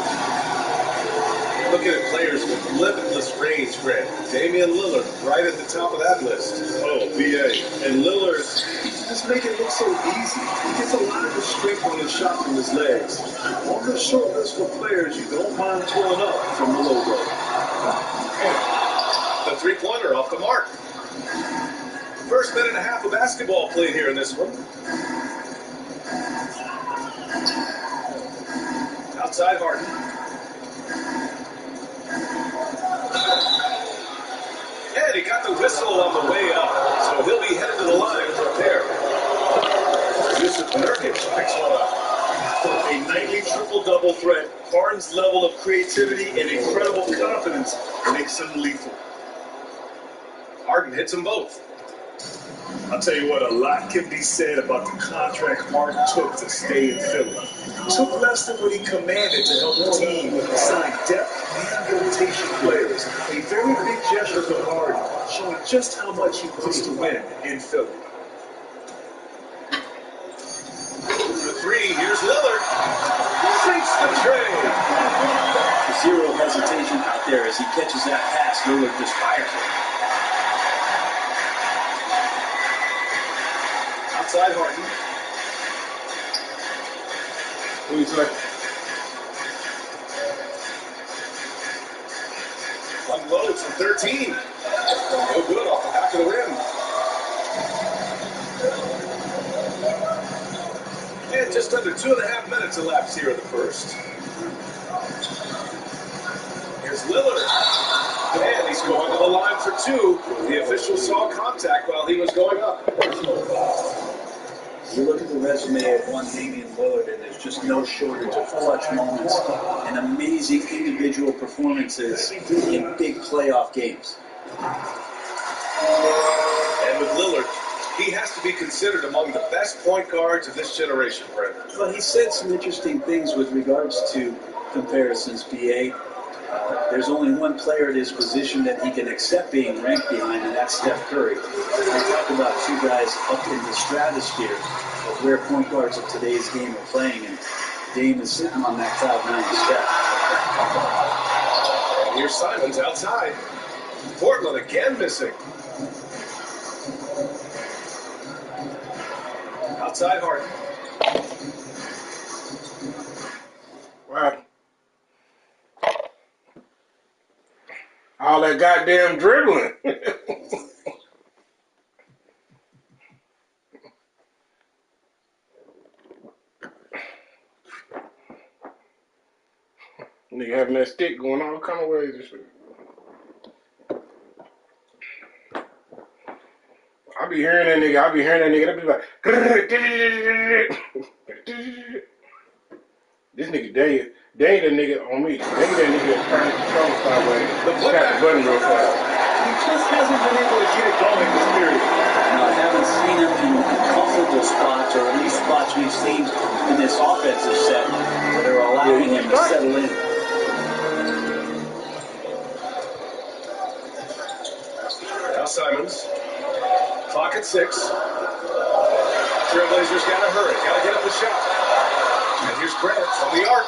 Looking at players with limitless range, Grant. Damian Lillard right at the top of that list. Oh, BA. And Lillard, he just make it look so easy. He gets a lot of the strength on his shot from his legs. On the short list for players you don't mind pulling up from the low blow. The three-pointer off the mark. First minute and a half of basketball played here in this one. Outside Harden. And he got the whistle on the way up, so he'll be headed to the line for a pair. Yusuf Nurkic picks one up. A nightly triple-double threat. Harden's level of creativity and incredible confidence makes him lethal. Harden hits them both. I'll tell you what, a lot can be said about the contract Harden took to stay in Philly. Took less than what he commanded to help the team sign depth and rotation players. A very big gesture for Harden, showing just how much he wants to win in Philly. The three, here's Lillard. Sinks the trade. Zero hesitation out there as he catches that pass. Lillard just fires it. Outside Harden. What do you say? Unloads from 13. No good off the back of the rim. And just under 2.5 minutes elapsed here in the first. Here's Lillard. And he's going to the line for two. The official saw contact while he was going up. You look at the resume of one Damian Lillard, and there's just no shortage of clutch moments and amazing individual performances in big playoff games. And with Lillard, he has to be considered among the best point guards of this generation, Brent. Well, he said some interesting things with regards to comparisons, BA. There's only one player at his position that he can accept being ranked behind, and that's Steph Curry. They talk about two guys up in the stratosphere of where point guards of today's game are playing, and Dame is sitting on that cloud 9 step. And here's Simons outside. Portland again missing. Outside Harden. Wow. All that goddamn dribbling. Nigga having that stick going all kind of ways and shit. I be hearing that nigga. That be like, this nigga Dave that nigga on me. Dave that nigga trying to control sideways. Tap the button real fast. He just hasn't been able to get it going this period. Now, I haven't seen him in comfortable spots, or at least spots we've seen in this offensive set that are allowing him to settle in. Now Simons. Clock at 6. Trailblazers gotta hurry. Gotta get up the shot. And here's Grant from the arc.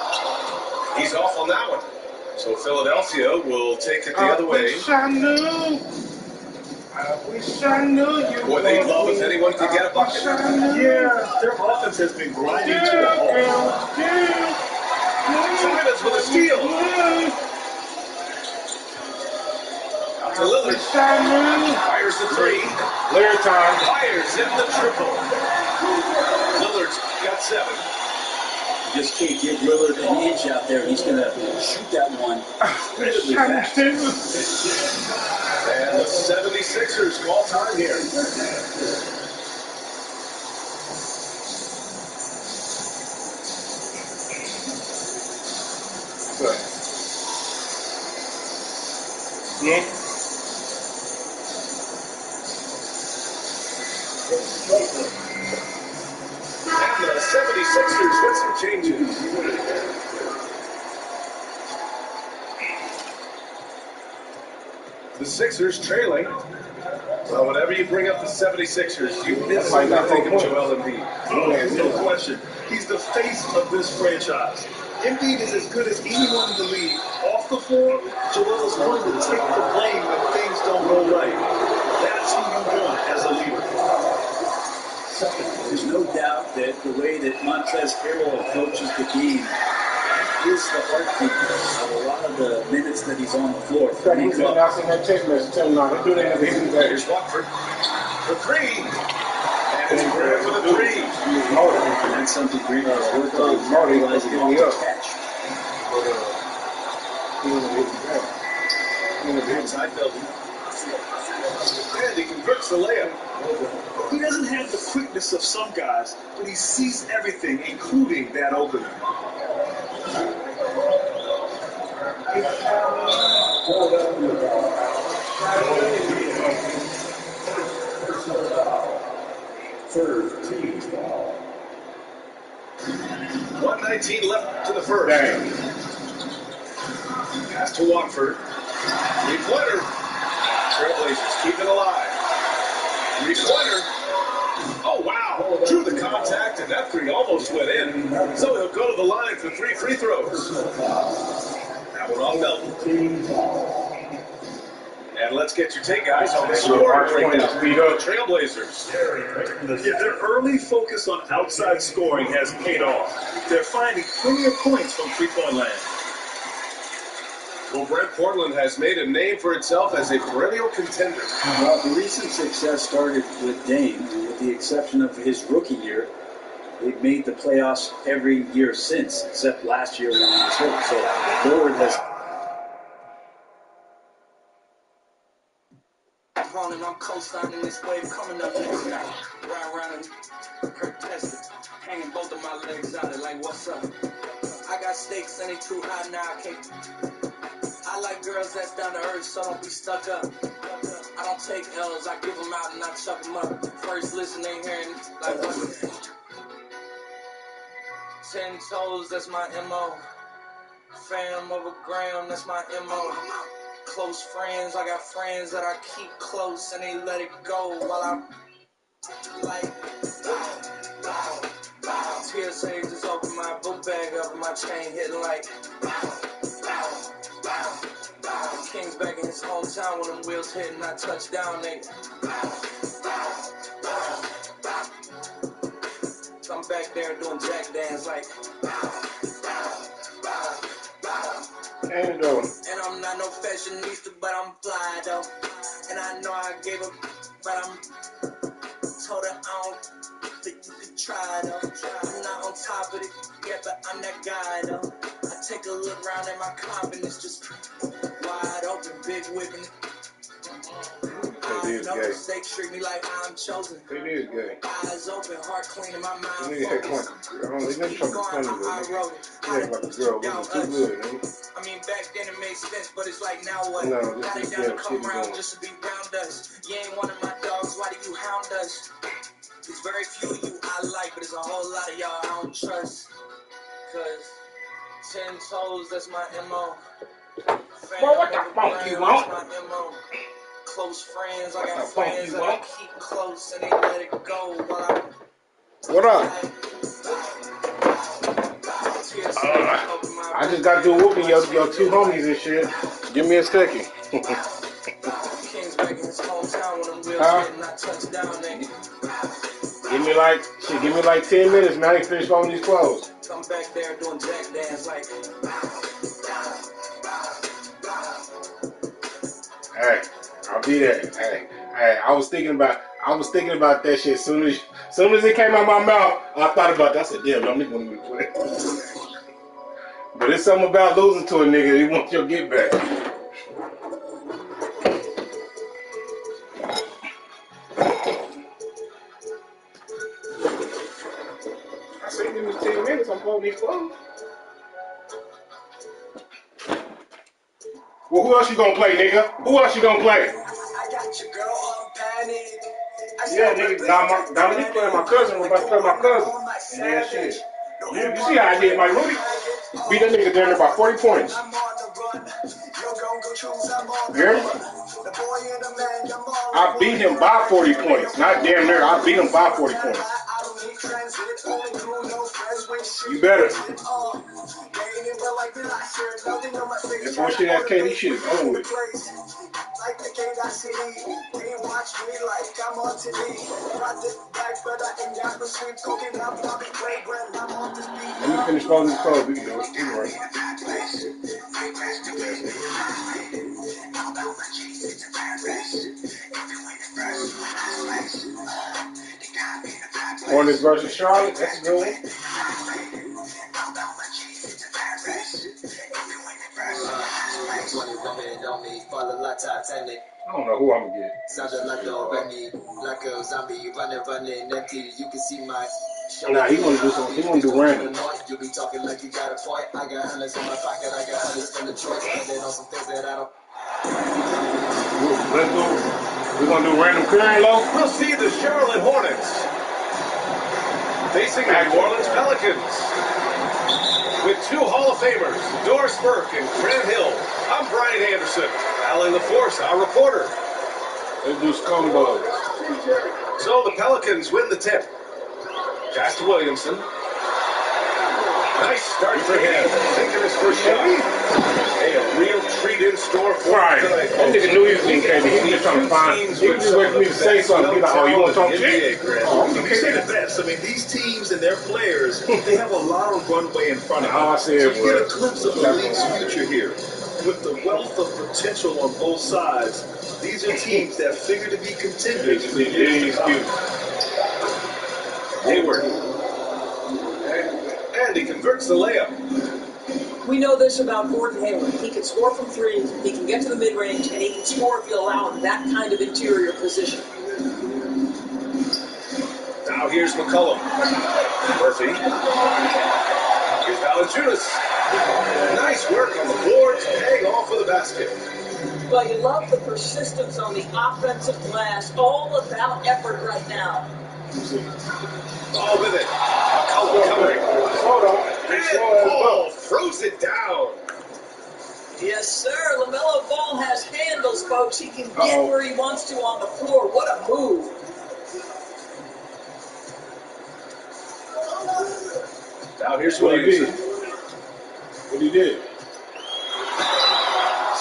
He's off on that one. So Philadelphia will take it the other way. I wish I knew you. Boy, they'd love if anyone could get a bucket. Yeah, their offense has been grinding to a halt. Simons with a steal. Out to Lillard. Fires the three. Lillard time. Fires in the triple. Lillard's got 7. You just can't give Lillard an inch out there. He's going to shoot that one incredibly fast. And the 76ers call time here. Yeah. And the 76ers with some changes. The Sixers trailing. Well, whenever you bring up the 76ers, you instantly think of Joel Embiid. Oh, no question. He's the face of this franchise. Embiid is as good as anyone in the league. Off the floor, Joel is willing to take the blame when things don't go right. That's who you want as a leader. There's no doubt that the way that Montrezl Harrell approaches the game is the heartbeat of a lot of the minutes that he's on the floor. He's announcing that text message. Tell him not to do that. Here's Watford. The three. And it's Grant for the three. And that's something Green has worked on. Realizing how to catch. Inside building. And he converts the layup. He doesn't have the quickness of some guys, but he sees everything, including that opening. Third team foul. 1:19 left to the first. Pass to Watford. Three-pointer. Trailblazers keep it alive. Three-pointer. Oh, wow. Drew the contact, and that three almost went in. So he'll go to the line for 3 free throws. That one off Melton. And let's get your take, guys, on the scoring breakdown. Trailblazers. Yeah, their early focus on outside scoring has paid off. They're finding plenty of points from three-point land. Well, Brent, Portland has made a name for itself as a perennial contender. Well, the recent success started with Dame, with the exception of his rookie year. They've made the playoffs every year since, except last year when he was hurt. So Lillard has. I'm co-signing this wave coming up next night. Round and Kirk tested, hanging both of my legs out it like what's up? I got stakes and they too high now. I can't. I like girls that's down to earth, so don't be stuck up. I don't take L's, I give them out and I chuck them up. First listen, ain't hearing like what? 10 toes, that's my MO. Fam over gram, that's my MO. Close friends, I got friends that I keep close and they let it go while I'm like TSA just opened my book bag up and my chain hitting like King's back in his hometown when them wheels hit and I touch down, nigga. So I'm back there doing jack dance like And I'm not no fashionista, but I'm fly though. And I know I gave up, but I'm told her I don't think you could try though. I'm not on top of it yet, but I'm that guy though. I take a look around at my confidence just wide open, big whipping. No mistakes, treat me like I'm chosen. It is gay. Eyes open, heart clean, and my mind Nigga act like a girl. They never trying to be funny, but nigga act like a girl. But it's too good, nigga. I mean, back then it made sense, but it's like now what? No, Now they this is down to damn come shit around going. just to be round us. You ain't one of my dogs, why do you hound us? There's very few of you I like, but there's a whole lot of y'all I don't trust. Cause 10 toes, that's my MO. Boy, what the fuck you want? That's my MO. Close friends, I got friends that I keep close and they let it go while I What up? I just got through whooping your two homies and shit. Give me a second. King's back in his hometown when them wheels Huh? hit and I touch down, nigga. Give me like 10 minutes, man. I ain't finished folding these clothes. Come back there doing jack dance like. Hey, I'll be there. Hey, I was thinking about that shit as soon as it came out my mouth. I thought about that. I said, damn, I'm gonna be quick. But it's something about losing to a nigga. You want your get back. I said, give me 10 minutes. I'm folding these clothes. Well, who else you gonna play, nigga? Who else you gonna play? I got your girl on panic. I Yeah, nigga, Dominique playing my cousin. I'm about to play my cousin. And then shit. You see how I did Mike Rudy? Beat that nigga down there by 40 points. You hear me? I beat him by 40 points. Not damn near. I beat him by 40 points. You better. That bullshit ass KD shit is over with. Let me finish all this code. We can do it. Right. Hornets versus Charlotte. That's a good one. I don't know who I'm gonna get. Nah, he wanna do something. He wanna do random. You be talking like you got a point. I got hundreds in my pocket. I got hundreds from the choice. And then on some things that I don't. Let's go. We're gonna do random clearing low. We'll see the Charlotte Hornets facing the New Orleans Pelicans. With two Hall of Famers, Doris Burke and Grant Hill, I'm Brian Anderson. Alan LaForce, our reporter. Let's do scumbags. So the Pelicans win the tip. Pass to Williamson. Nice start for him. Taking his first shot. Hey, a real treat in store for him tonight. That nigga knew he was being crazy. He was just trying to find. He was just waiting for me to say something. He's like, oh, you want to talk shit? You say the best. I mean, these teams and their players, they have a lot of runway in front of them. So you get a glimpse of the league's future here. With the wealth of potential on both sides, these are teams that figure to be contenders for years to come. Hayward. And he converts the layup. We know this about Gordon Hayward. He can score from three, he can get to the mid-range, and he can score if you allow him that kind of interior position. Now here's McCollum. Murphy. Here's Valanciunas. Nice work on the boards, paying off with a basket. Well, you love the persistence on the offensive glass. All about effort right now. Ball with it. McCollum coming. And Ball throws it down. Yes, sir. LaMelo Ball has handles, folks. He can get where he wants to on the floor. What a move. Now here's Williamson. What he did?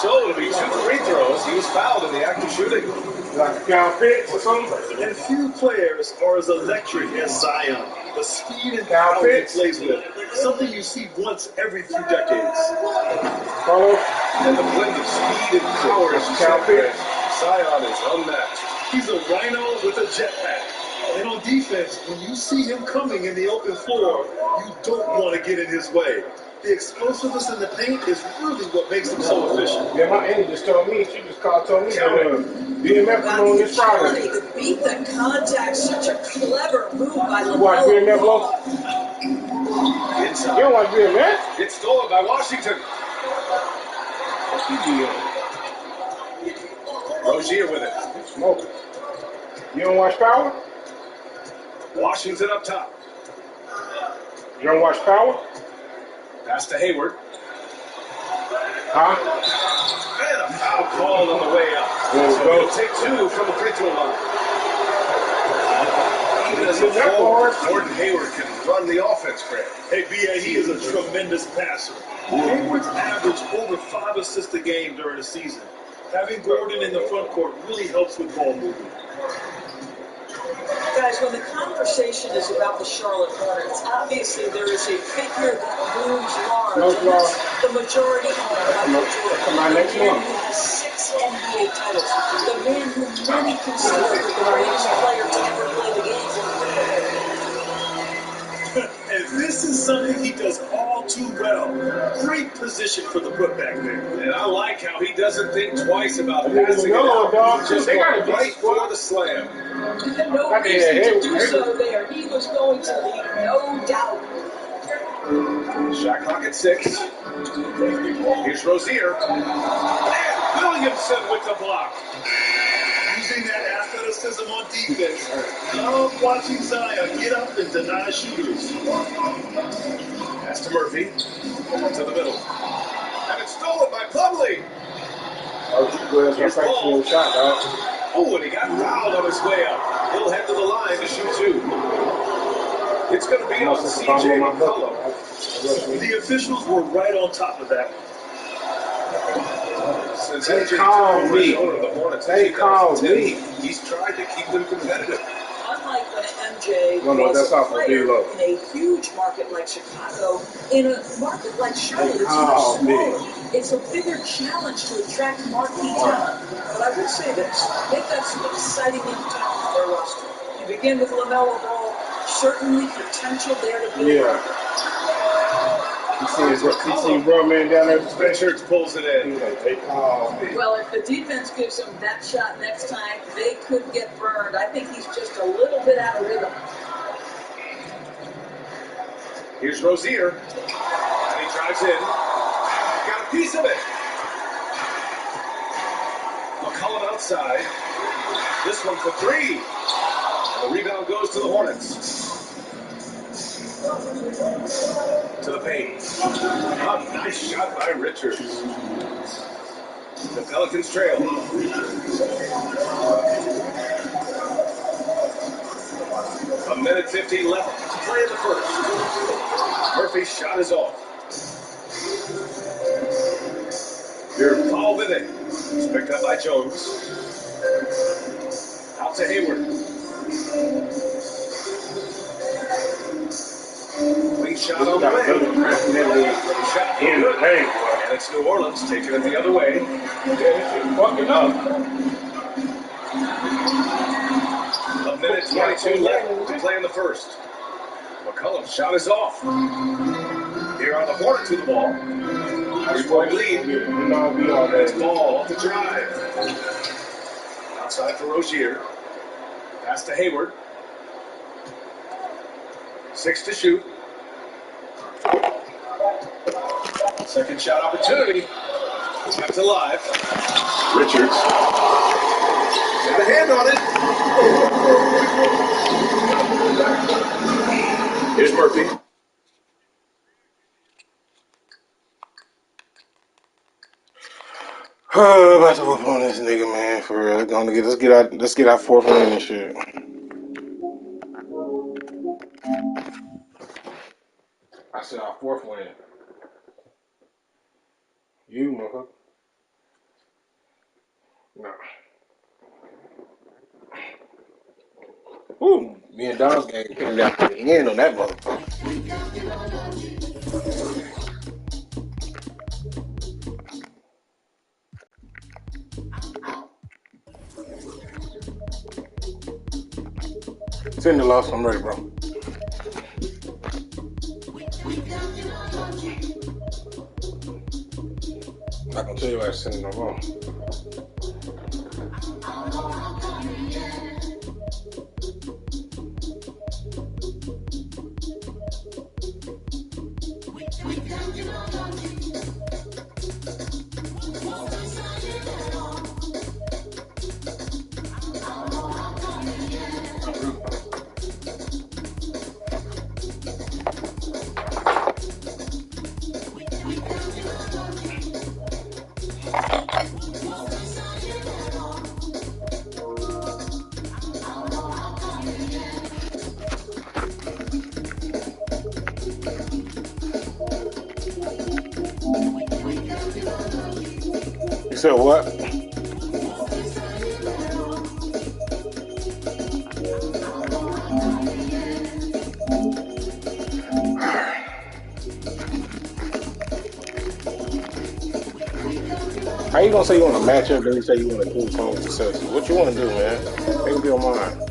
So it'll be 2 free throws. He was fouled in the act of shooting. Like a Cal Pitts or something? And few players are as electric as Zion. The speed and power he plays with, something you see once every few decades. And the blend of speed and power is Cal Pitts. Zion is unmatched. He's a rhino with a jetpack. And on defense, when you see him coming in the open floor, you don't want to get in his way. The explosiveness in the paint is really what makes him so efficient. Yeah, my auntie just told me, she just told me that BMF come on this Friday. To beat the contact, such a clever move by LaMelo. You watch BMF, Lo? Inside. You don't watch BMF? It's stolen by Washington. What's he doing? Rozier with it. Smoking. You don't watch Power? Washington up top. You don't watch Power? Pass to Hayward. Huh? And a foul call on the way up. So we'll take 2 from the free throw line. Even as a forward, Gordon Hayward can run the offense, Fred. Hey, B.A., he is a tremendous passer. Hayward's averaged over 5 assists a game during the season. Having Gordon in the front court really helps with ball movement. Guys, when the conversation is about the Charlotte Hornets, obviously there is a figure that looms large. The majority owner, Michael Jordan. The man who has 6 NBA titles. The man who many consider the greatest player to ever play the game. And this is something he does all too well. Great position for the putback there. And I like how he doesn't think twice about passing it out. Just going right for the slam. No reason to do so there. He was going to lead, no doubt. Shot clock at 6. Here's Rozier. And Williamson with the block. Using that athleticism on defense. Love watching Zion get up and deny shooters. Pass to Murphy. To the middle. And it's stolen by Plumlee. Here's Paul. Oh, and he got fouled on his way up. He'll head to the line to shoot two. It's going to be on C.J. McCollum. The officials were right on top of that. Since They called me. They called me. He's tried to keep them competitive. Unlike when MJ was a player in a huge market like Chicago, in a market like Charlotte, it's much smaller. It's a bigger challenge to attract marquee talent. But I would say this, they've got some exciting young talent on their roster. You begin with LaMelo Ball, certainly potential there to build. Yeah. You see bro man down there. Spencer pulls it in. Well, if the defense gives him that shot next time, they could get burned. I think he's just a little bit out of rhythm. Here's Rozier. And he drives in. Got a piece of it. McCollum outside. This one for three. And the rebound goes to the Hornets. To the paint. A nice shot by Richards. The Pelicans trail. A minute 15 left to play in the first. Murphy's shot is off. Here's Paul with it. It's picked up by Jones. Out to Hayward. Wing shot on the way. Shot in the paint. And it's New Orleans taking it the other way. Fucking up. A minute 22 left to play in the first. McCollum's shot is off. Here are the Hornets with the ball. 3-point lead. It's Ball off the drive. Outside for Rozier. Pass to Hayward. 6 to shoot. Second shot opportunity. Kept alive. Richards. Got a hand on it. Here's Murphy. About to whoop on this nigga, man. For real. Let's get our fourth win and shit. I said our fourth win. You, motherfucker. No. Ooh, me and Don's game came down to the end on that motherfucker. Send the loss. I'm ready, bro. I'm not gonna tell you why I send it no more. So what? How you gonna say you want to match up and you say you want to do something successful? What you want to do, man? Make up your mind.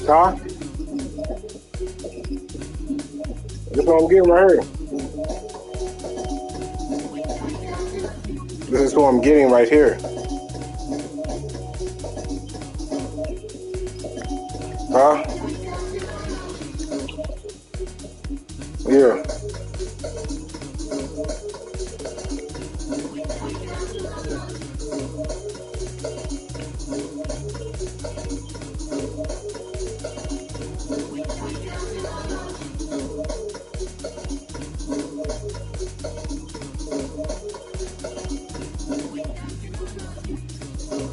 Huh? That's what I'm getting right here. This is what I'm getting right here.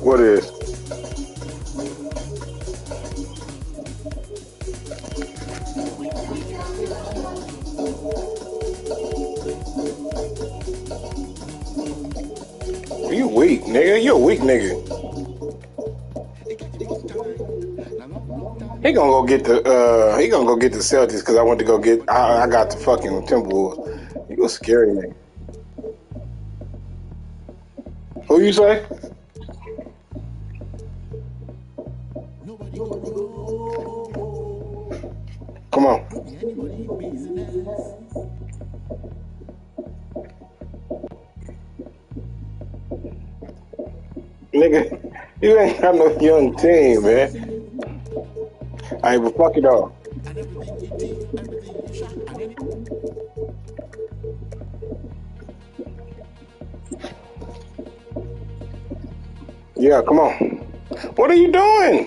What is? You weak, nigga. You a weak nigga. He gonna go get the Celtics because I went to go get I got the fucking Timberwolves. You a scary nigga. Who you say? Come on. Nigga, you ain't got no young team, man. I ain't but fuck it all. Yeah, come on. What are you doing?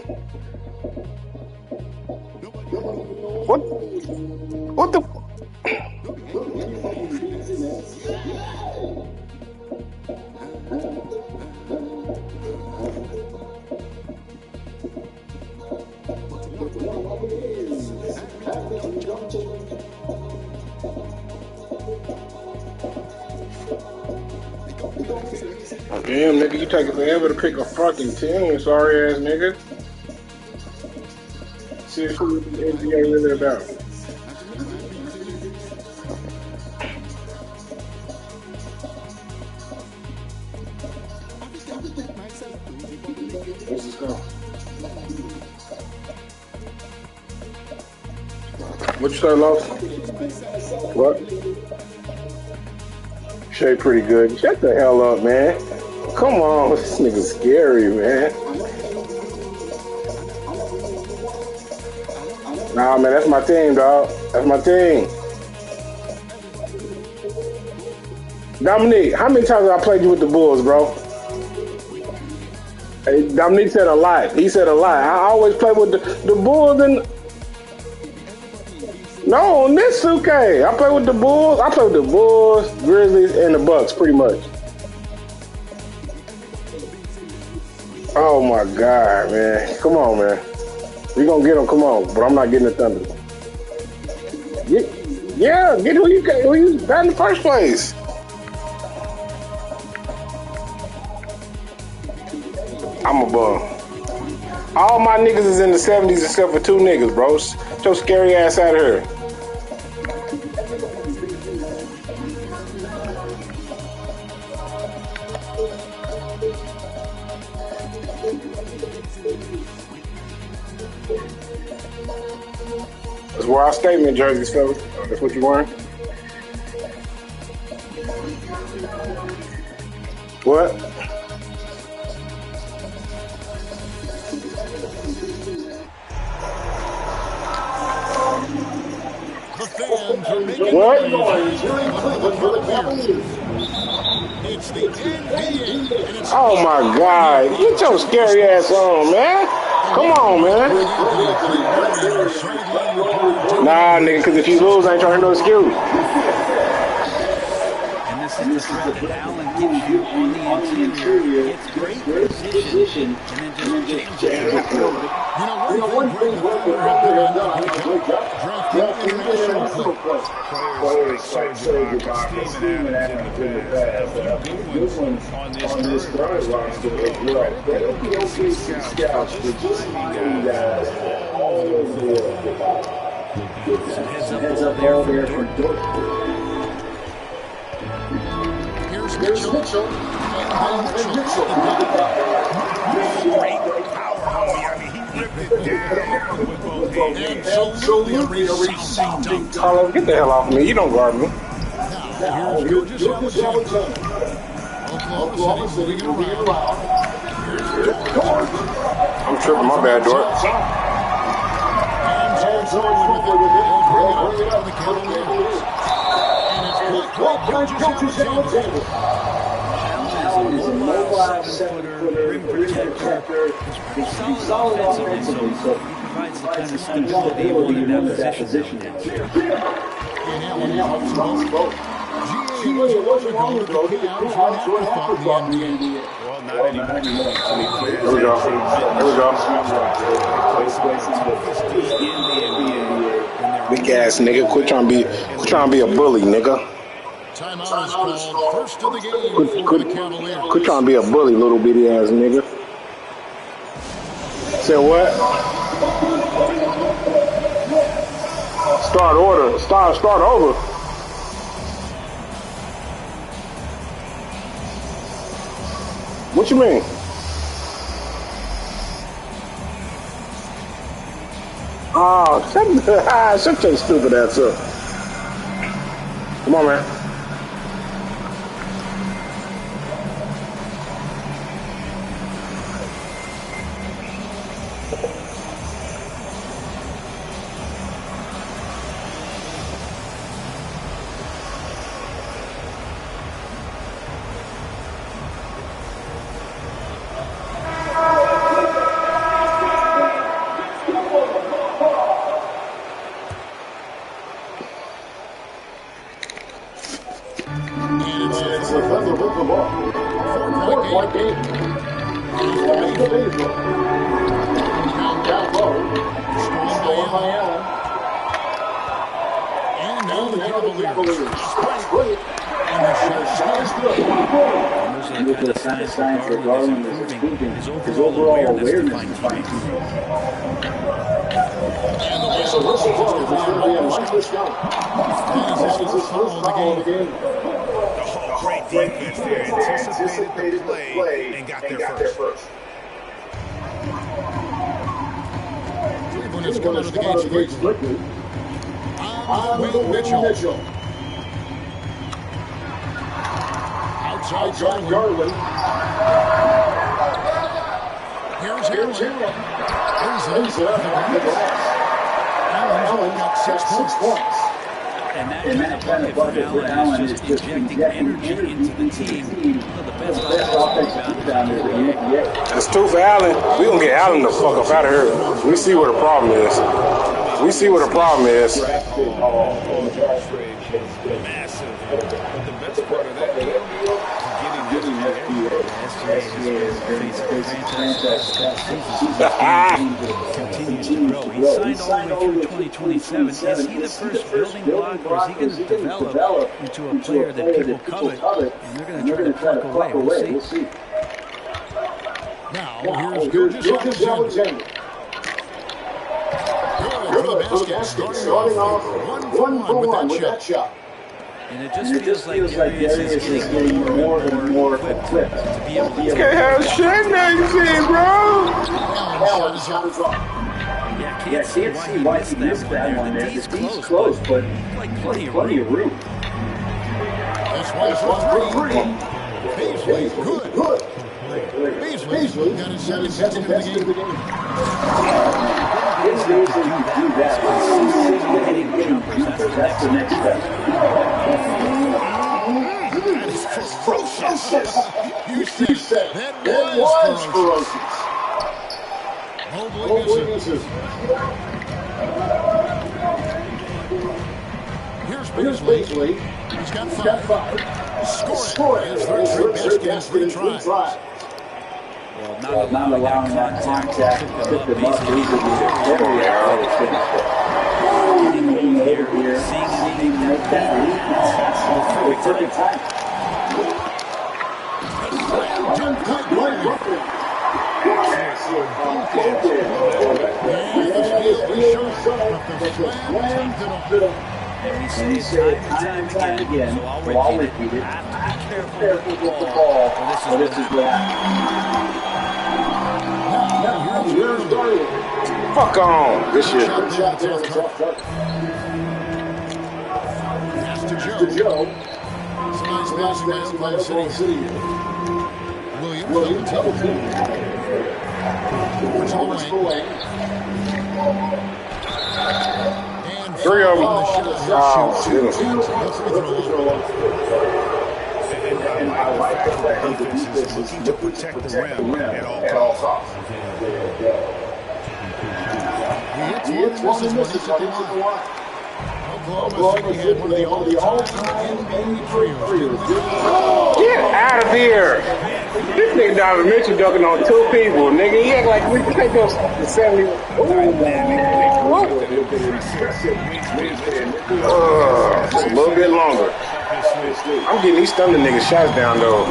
What the? Damn, nigga, you taking forever to pick a fucking team, sorry ass nigga. See who the NBA really about. Let's just go. What you say, Los? What? Shay pretty good. Shut the hell up, man. Come on, this nigga's scary, man. Nah, man, that's my team, dog. That's my team. Dominique, how many times have I played you with the Bulls, bro? Hey, Dominique said a lot. He said a lot. I always play with the Bulls and... No, on this 2K. I play with the Bulls. I play with the Bulls, Grizzlies, and the Bucks, pretty much. Oh my God, man! Come on, man. We gonna get them. Come on, but I'm not getting the Thunder. Yeah, get who you got in the first place. I'm a bum. All my niggas is in the 70s except for 2 niggas, bro. Get your scary ass out of here. That's where our statement jerseys, fellas. That's what you wearing? What? What? Oh my God! Get your scary ass on, man. Come on, man. Nah, nigga, because if you lose, I ain't trying to no excuse. And this is the threat that Allen gives you on the interior. It's great position, and then just change it. You know, one thing we're has done a great job. Drafting international players. Players like Serge Ibaka, Steven Adams in the past. This one on this current roster as well. They don't be OKC scouts, but just finding guys all over the world. Heads up there for Dortmund. Here's Mitchell. And Mitchell. Great power, homie. I mean, he ripped it down with both hands. Absolutely a resounding. Carlos, get the hell off me. You don't guard me. Now, here's Gilgeous Alexander. Oklahoma City moving it around. I'm tripping. My bad, Dort. And so it's with it. They'll bring it up to the Cavaliers. And it's Well-played coaches Alexander. Allen is a mobile 7-footer, rim protector. He's solid offensively, so he provides the kind of stability you want in that position. And Allen runs both. Gee, what's wrong with those? Well, not anymore. Here we go. Big ass nigga, quit trying to be a bully, nigga. Timeout is called. First of the game Quit trying to be a bully, little bitty ass nigga. Say what? Start over. What you mean? Oh, shut your stupid ass up. Come on, man. His overall awareness to find teammates. And the whistle blows. It's going to be a lifeless count. That is his first foul of the game. Great defense there. Anticipated the play and got there first. Cleveland has come out of the gates quickly. On Will Mitchell. Outside Garland. Here's Allen. He's up off the glass. Allen got 6 points. And that kind of bucket for Allen is just injecting energy into the team. One of the best offensive rebounders in the NBA. That's 2 for Allen. We're going to get Allen the fuck up out of here. We see what the problem is. Massive. But the best part of that game, getting continues to grow. He signed all the way through 2027. Is he the first building block, or is he going to develop into a player that people covet, and they're going to try to pluck away? We'll see. Now, here's Gilgeous Alexander. Good for the basket, starting off 1-for-1 with that shot. And it just feels like Darius is getting more and more equipped to be able to Can't have shit next team, bro. Allen's shot is off. Yeah, can't see why he missed that one there. The D's close, but plenty of room. This one's for 3. Beasley, good. Beasley got his 7th of the game. His reason to do that is hitting jumpers. That's the next step. That is ferocious. You said that was ferocious. Mobley misses. Here's Beasley. He's got 5. Score it. His third basket in 3 tries. Well, not allowing that contact to pick them up easily. Very getting in here, seeing anything to make that lead. It's perfect time. And we say it time and time again, so I'll repeat it. Careful with the ball, but this is what happens. Fuck on. Good shit. Pass to Joe. Somebody's passing by Oklahoma City. Williams double team. Puts it away. And Three of them. And I like the fact that the defense is looking to protect the rim at all costs. He hits one and misses at the line. Oklahoma City had one of the all-time NBA trios. Get out of here. This nigga Donovan Mitchell dunking on two people, nigga. He act like we can take those 70. Just a little bit longer. I'm getting these thunder niggas shots down though.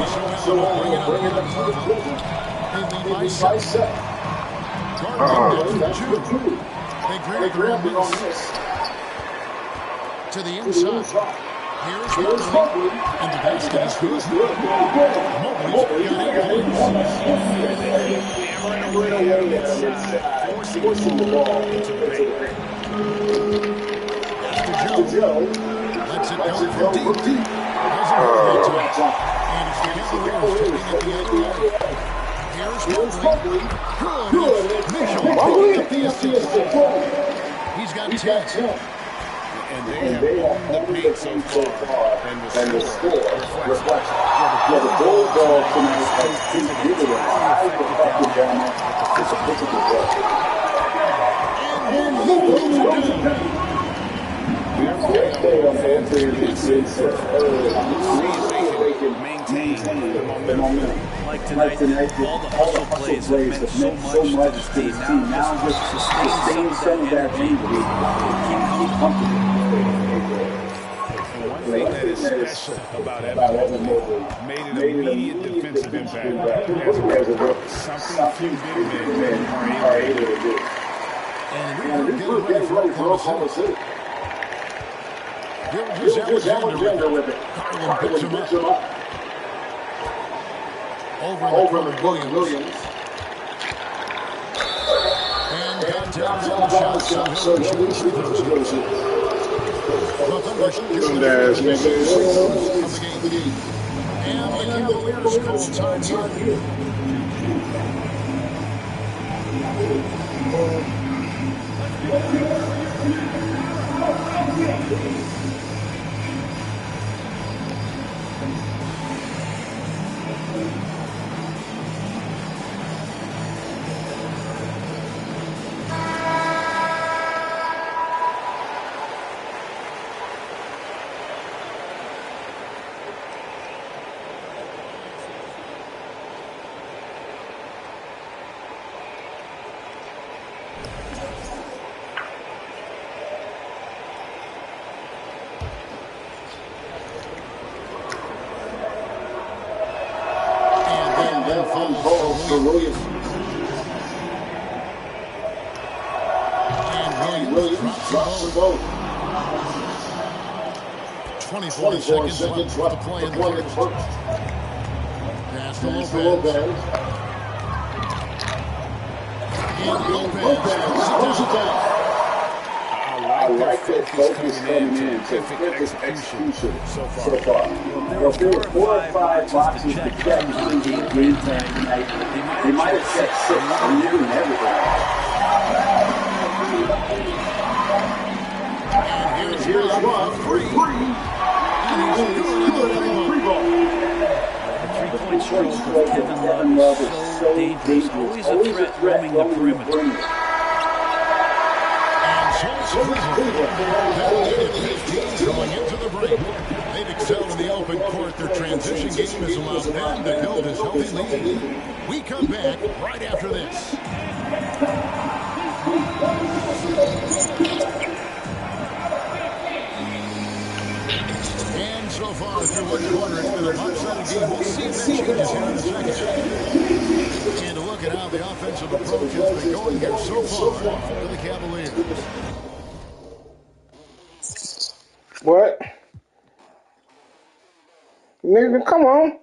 They grab it on this. To the inside. Here's Mobley. And the basket is good. Mobley's got forcing the ball into the paint. After Joe. Lets it go from deep. Doesn't hurt that time. And it's the Cavaliers taking it the other way. Here's Mobley. Good. Mitchell picking up the assist. He's got 10. And they have owned the paint so far, and the score reflects the Bulldog tonight has given a high effective down there. It's a physical play. Maintain the momentum. Like tonight, all the hustle plays have meant so much to this team. Now just sustain some of that energy to keep comfortable. One thing that is special about Evan Mobley made an immediate defensive impact as something few big men are able to do. And we're getting ready for Oklahoma City. Here's Alexander with it. Garland picks him up. Over the Williams. And contact on the shot. So he'll shoot the Cavaliers call time here. For Williams. And Williams drops the ball. 24 seconds left to play in the first. Pass to Lopez. And Lopez throws it down. I like that focus coming in. Perfect execution so far. There were 4 or 5 boxes to check in game plan tonight. They might have set 6. I'm doing everything. And here's Love. Free. And he's good at the free ball. The three-point stroke of Kevin Love is so dangerous. Always a threat roaming the perimeter. Going into the break. They've excelled in the open court. Their transition game has allowed them to build this healthy lead. We come back right after this. And so far through one quarter, it's been a lopsided game. We'll see if that changes here in the second half. And to look at how the offensive approach has been going here so far for the Cavaliers. What? Nigga, come on.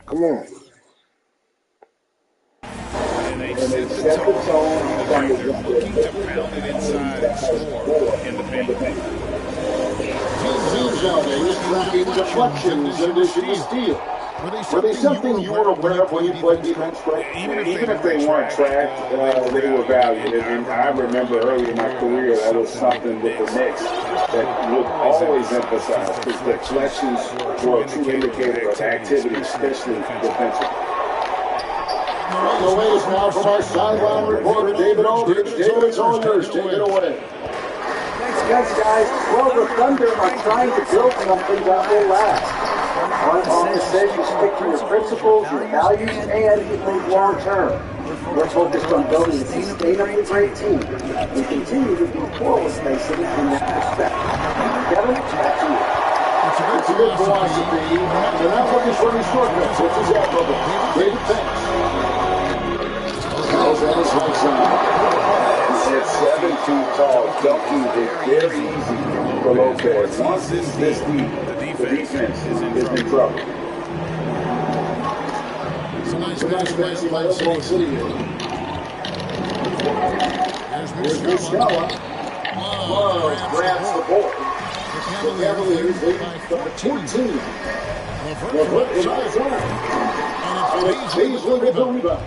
Come on. And they set the tone. They're looking to pound it inside and score in the paint. Deflections in addition to steal. Were they something you were aware of when you played defense, bro? Even if they weren't tracked, they were valued. And I remember early in my career, that was something with the Knicks that would always emphasize, because deflections were a true indicator of activity, especially defensively. The latest now from our sideline reporter, David Aldridge. David, it's all yours. Take it away. Thanks, guys. Well, the Thunder are trying to build something that will last. On the says you stick to your principles, your values, and you think long term. We're focused on building a sustainably great team and continue to be forward-facing in that respect. Kevin, back to you. It's a good philosophy. They're not looking for any shortcuts. What's his that, brother? David, thanks. How's that his right side? At 7'2" tall, dunking is very easy for Lopez. Once he's this deep, the defense is in trouble. It's a nice pass by Oklahoma City here. Here's Muscala. Love grabs the ball. The Cavaliers lead by 14. LeVert inside zone. And it's Beasley with the rebound.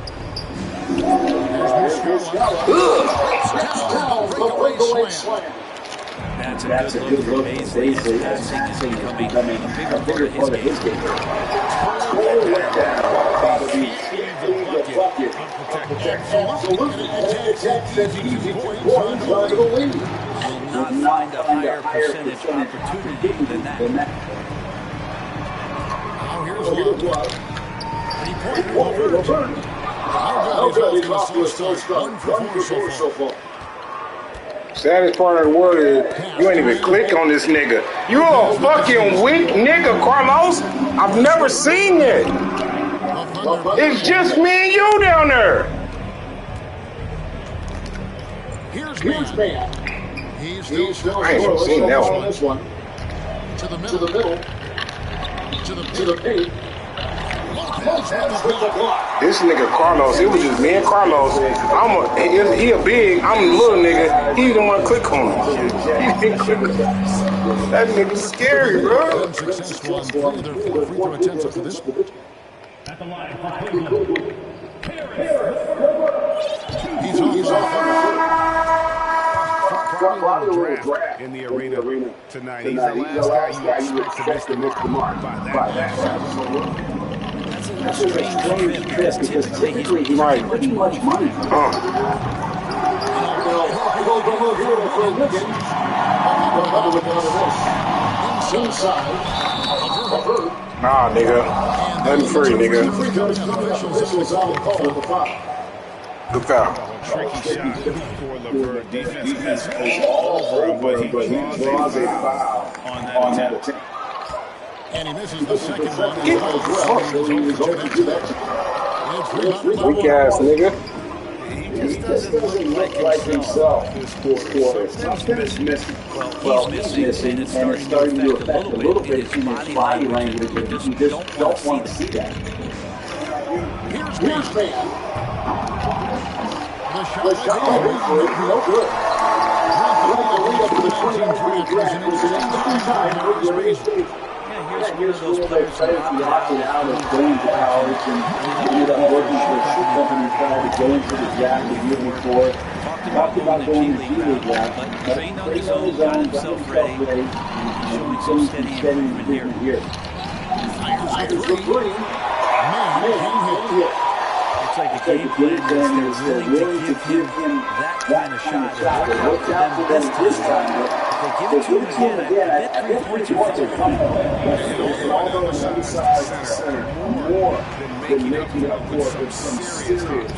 That's a good look. Beasley as passing is becoming a bigger part of his game. Absolutely. That's easy to score to the lead. Not find a higher percentage opportunity than that. Now here's Love. 3-pointer LeVert. Oh, good. He's off to a slow start. 1 for 4 so far. Saddest part of the world is you ain't even click on this nigga. You a fucking weak nigga, Carlos. I've never seen it. It's just me and you down there. Here's man. He's still I ain't seen that one. This one. To the middle. To the paint. This nigga Carlos, it was just me and Carlos. He a big, I'm a little nigga. He didn't want to click on him. He didn't click on him. That nigga's scary, bro. Successful on 3 of their 4 free throw attempts up to this point. At the line for Cleveland, He's off. Draft in the arena tonight. He's the last guy you expect to miss the mark by that. That's a strange trip because typically he's pretty much money. Nah, nigga. Nothing free, nigga. Look out. Tricky shot for LeVert. Defense is all over him, but he draws a foul on that attempt. And he misses the second one. Weak ass nigga. He just doesn't look like himself this quarter. Something is missing. Well, he's missing, and it's starting to affect a little bit in his body language, and you just don't want to see that. Here's man. The shot no good. Here's one of those players who opted out of going to college and ended up working for a shoe company and tried to go into the draft the year before. Talked about going to the G-League draft, but trained on his own, got himself ready, showing some steady improvement here. Tigers for 3. Looks like the game plan is they're willing to give him that kind of shot. It worked out for them this time, but if they give it to him again, I bet 3 points are coming. Although some size center more than making up for it with some serious.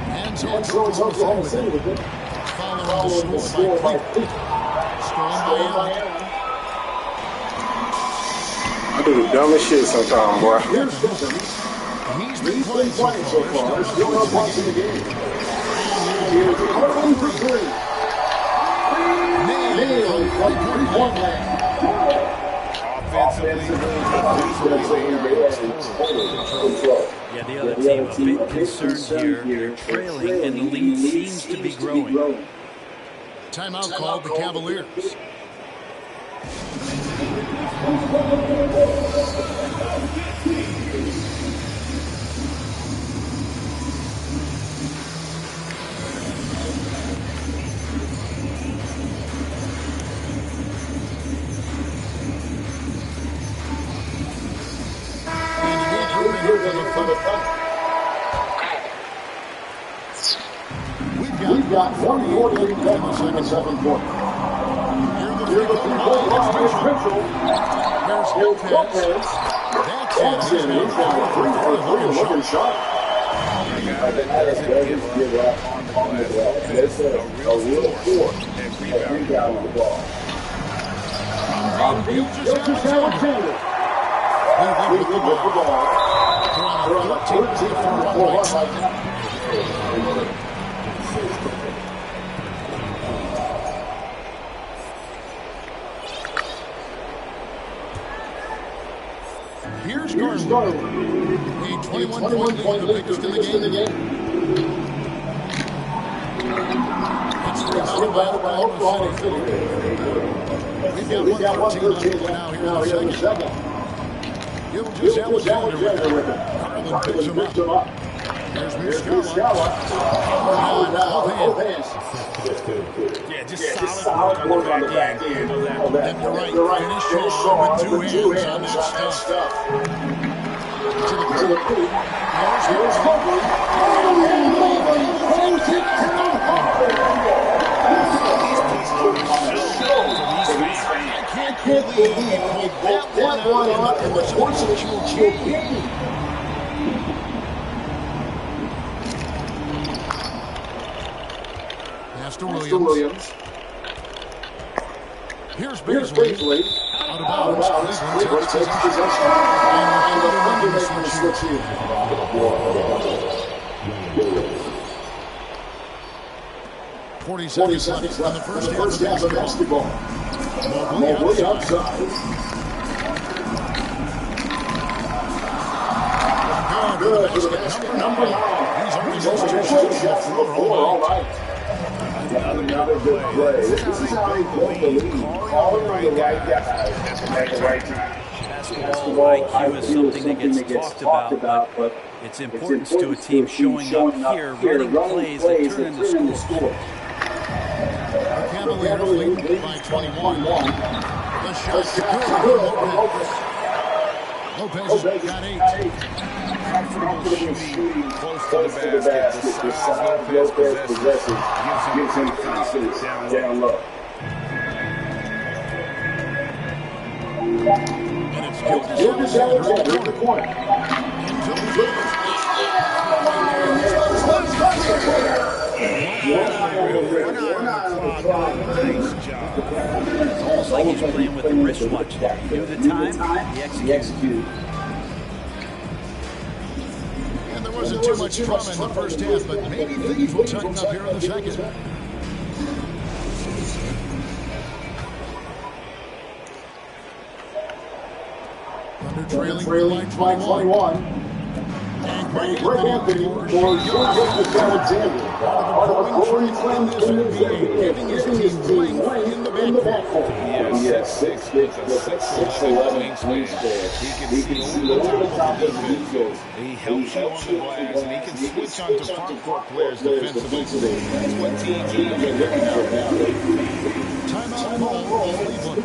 And so it's Oklahoma City with it. Following the score by 3. Scoring by Allen. I do the dumbest shit sometimes, boy. Here's Simmons. He's been playing so far. Still up once in the game. Here's Harden for 3. Nailed from 3-point land. Yeah, the other team a bit concerned here. They're trailing, and the lead seems to be growing. Timeout called the Cavaliers. We've got 1:48 left in the second quarter. Here the three-point line is Mitchell. Here's Lopez. That's in. He's got a 3-for-3 looking shot. Give up on the glass. It's a real force at rebounding the ball. Alexander. We with the ball. They're on a 13-4 right now. Here's Garland. A 21-point lead, the biggest in the game. It's rebounded by Oklahoma City. We've got 1:13 left now here in the second. Gilgeous Alexander with it. Garland picks him up. There's Muscala. Both hands. Yeah, just solid work on the back end. And you're right. Finish strong with two hands on that stuff. To the feet. Here's Copeland. I can't believe he pulled that one out in the course of the game. Master Williams. Here's Beasley. Out of bounds. Cleveland takes possession. And the Thunder making the switch here. 40 seconds left in the first half of basketball. Mobley outside. Good for the basket. Number 9. He's already shooting the floor all night. Another good play. This is how they build the lead. Calling on the right guys at the right time. Basketball IQ is something that gets talked about, but its importance to a team showing up here, running plays that turn into scores. Cavaliers lead by 21. The shot secured by Lopez got 8. Comfortable shooting close to the basket. The size Lopez possesses gives him confidence down low. And it's Gilgeous Alexander in the corner. It's almost like he's playing with the wristwatch there. He knew the time, he executed. And there wasn't too much drama in the first half, but maybe things will tighten up here in the second. Thunder trailing by 21. And Greg Anthony for Gilgeous Alexander. Part of a growing trend in this NBA, giving his team length in the backcourt. He has 6'11" wingspan. He can see over the top of the defense. He helps you on the glass, and he can switch on to front court players defensively. That's what teams are looking for now. Timeout ball, Cleveland.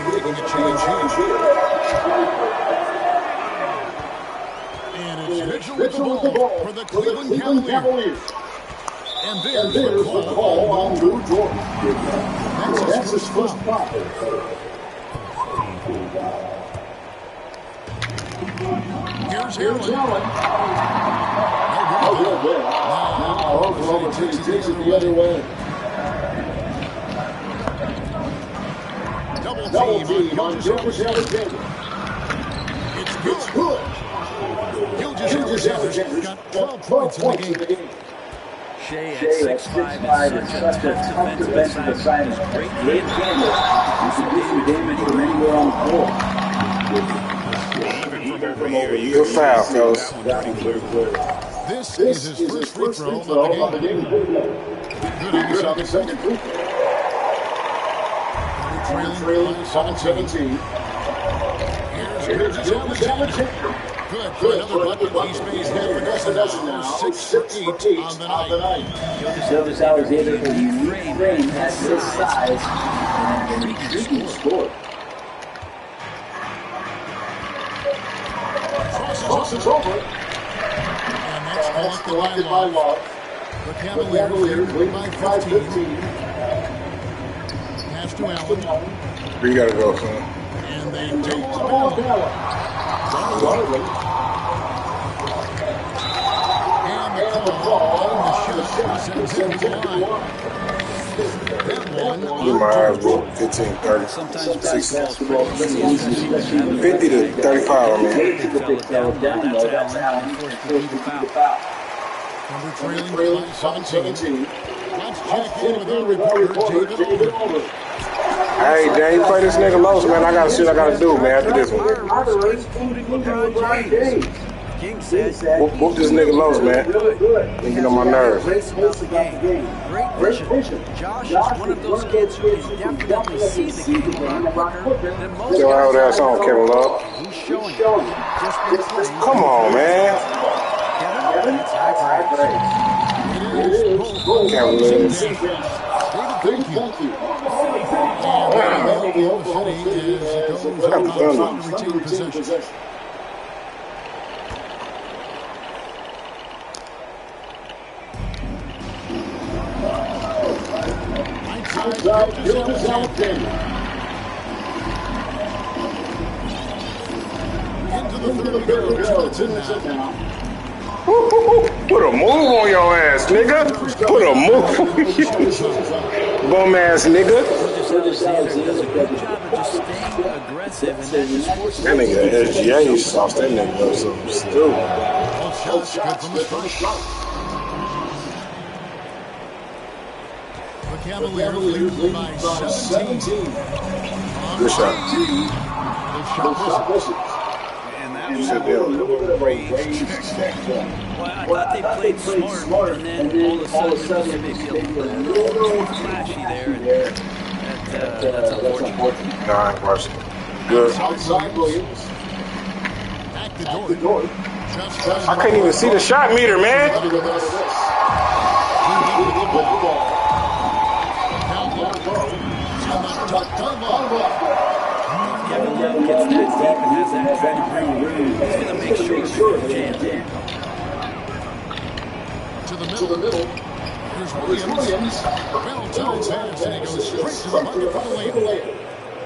Making a change here. And it's Mitchell with the ball for the Cleveland Cavaliers. And there's the call on Lou Jordan. That's his first foul. Here's Allen. No good there. Now Oklahoma City takes it the other way. Double team on Gilgeous Alexander. It's good. Gilgeous Alexander got 12 points in the game. Shea at 6'5" is such a tough defensive assignment. Great handle. You can do some damage from anywhere on the floor. Good foul, fellas. This is his first free throw of the game. Good on the second free throw. Trailing 7-17. Here's Gilgeous Alexander. Good for another bucket. He's made half a dozen now. 6 for 8 on the night. Notice how he's able to reframe at his size and intriguing score. Crosses over. And that's collected by Love. The Cavaliers lead by 15. Pass to Allen. Where you gotta go, son? And they take the ball down. And the call on the shot sends him to the line. Get my eyes, bro. 15, 30, 60, 50 to 35, man. Number trailing by 17. Let's check in with our reporter, David Older. Hey, Dan, you play this nigga Los, man. I got shit I gotta do, man, after this one. King said, Whoop this nigga Los, man. They get on my nerves. great vision. Josh is one of those kids who can definitely see the game a lot quicker than most Yo, how that song, Kevin Love? He's showing it. Just been playing. Come on, man. Kevin, it's high grade. Kevin Love. Thank you. And Oklahoma City goes to retain possession. Gildas Alexander. Into the third now. Put a move on your ass, nigga. Put a move on you. Bum ass nigga. That nigga SGA sauce that nigga up something stupid. The Cavaliers lead by 17. Good shot. The shot misses. You said they were a little bit of a rage. Well, I thought they played smart, and then all of a sudden they maybe a little flashy there. That's unfortunate. Nah, I ain't watching. Good. Outside Williams. Back to Dort. I couldn't even see the shot meter, man. Kevin Love gets that deep and has that kind of room. He's going to make sure to jam. To the middle. Here's Williams. Bell turns hands and he goes straight to the bucket for the layup.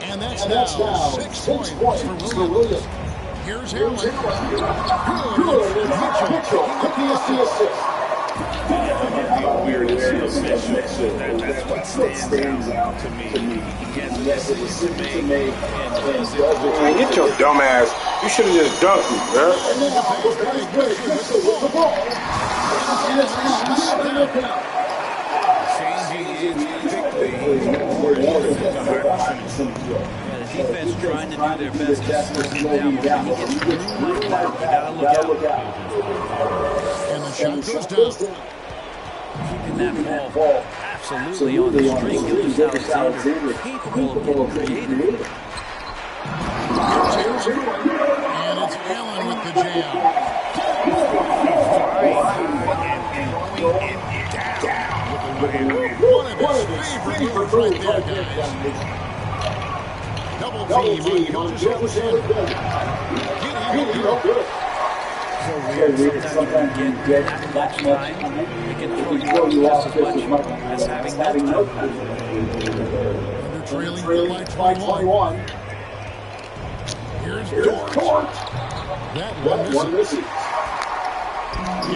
And that's now 6 points for Williams. Here's Allen. Good. Mitchell picking up the assist. Weirdest submission. That's what stands out to me. He gets decisions to make Man, get your dumb ass. You should have just dunked me, bro. The defense trying to do their best to slow him down. When he gets through like that, you gotta look out. And the shot goes down. Keeping that ball absolutely on the string. Gildas Alexander capable of getting creative. And it's Allen with the jam. One of his favorite moves right there, guys. Double team on Gildas Alexander. Sometimes you get that much time, it can throw you off just as much as having no time. Under trailing by 21. Here's Dort. That one misses.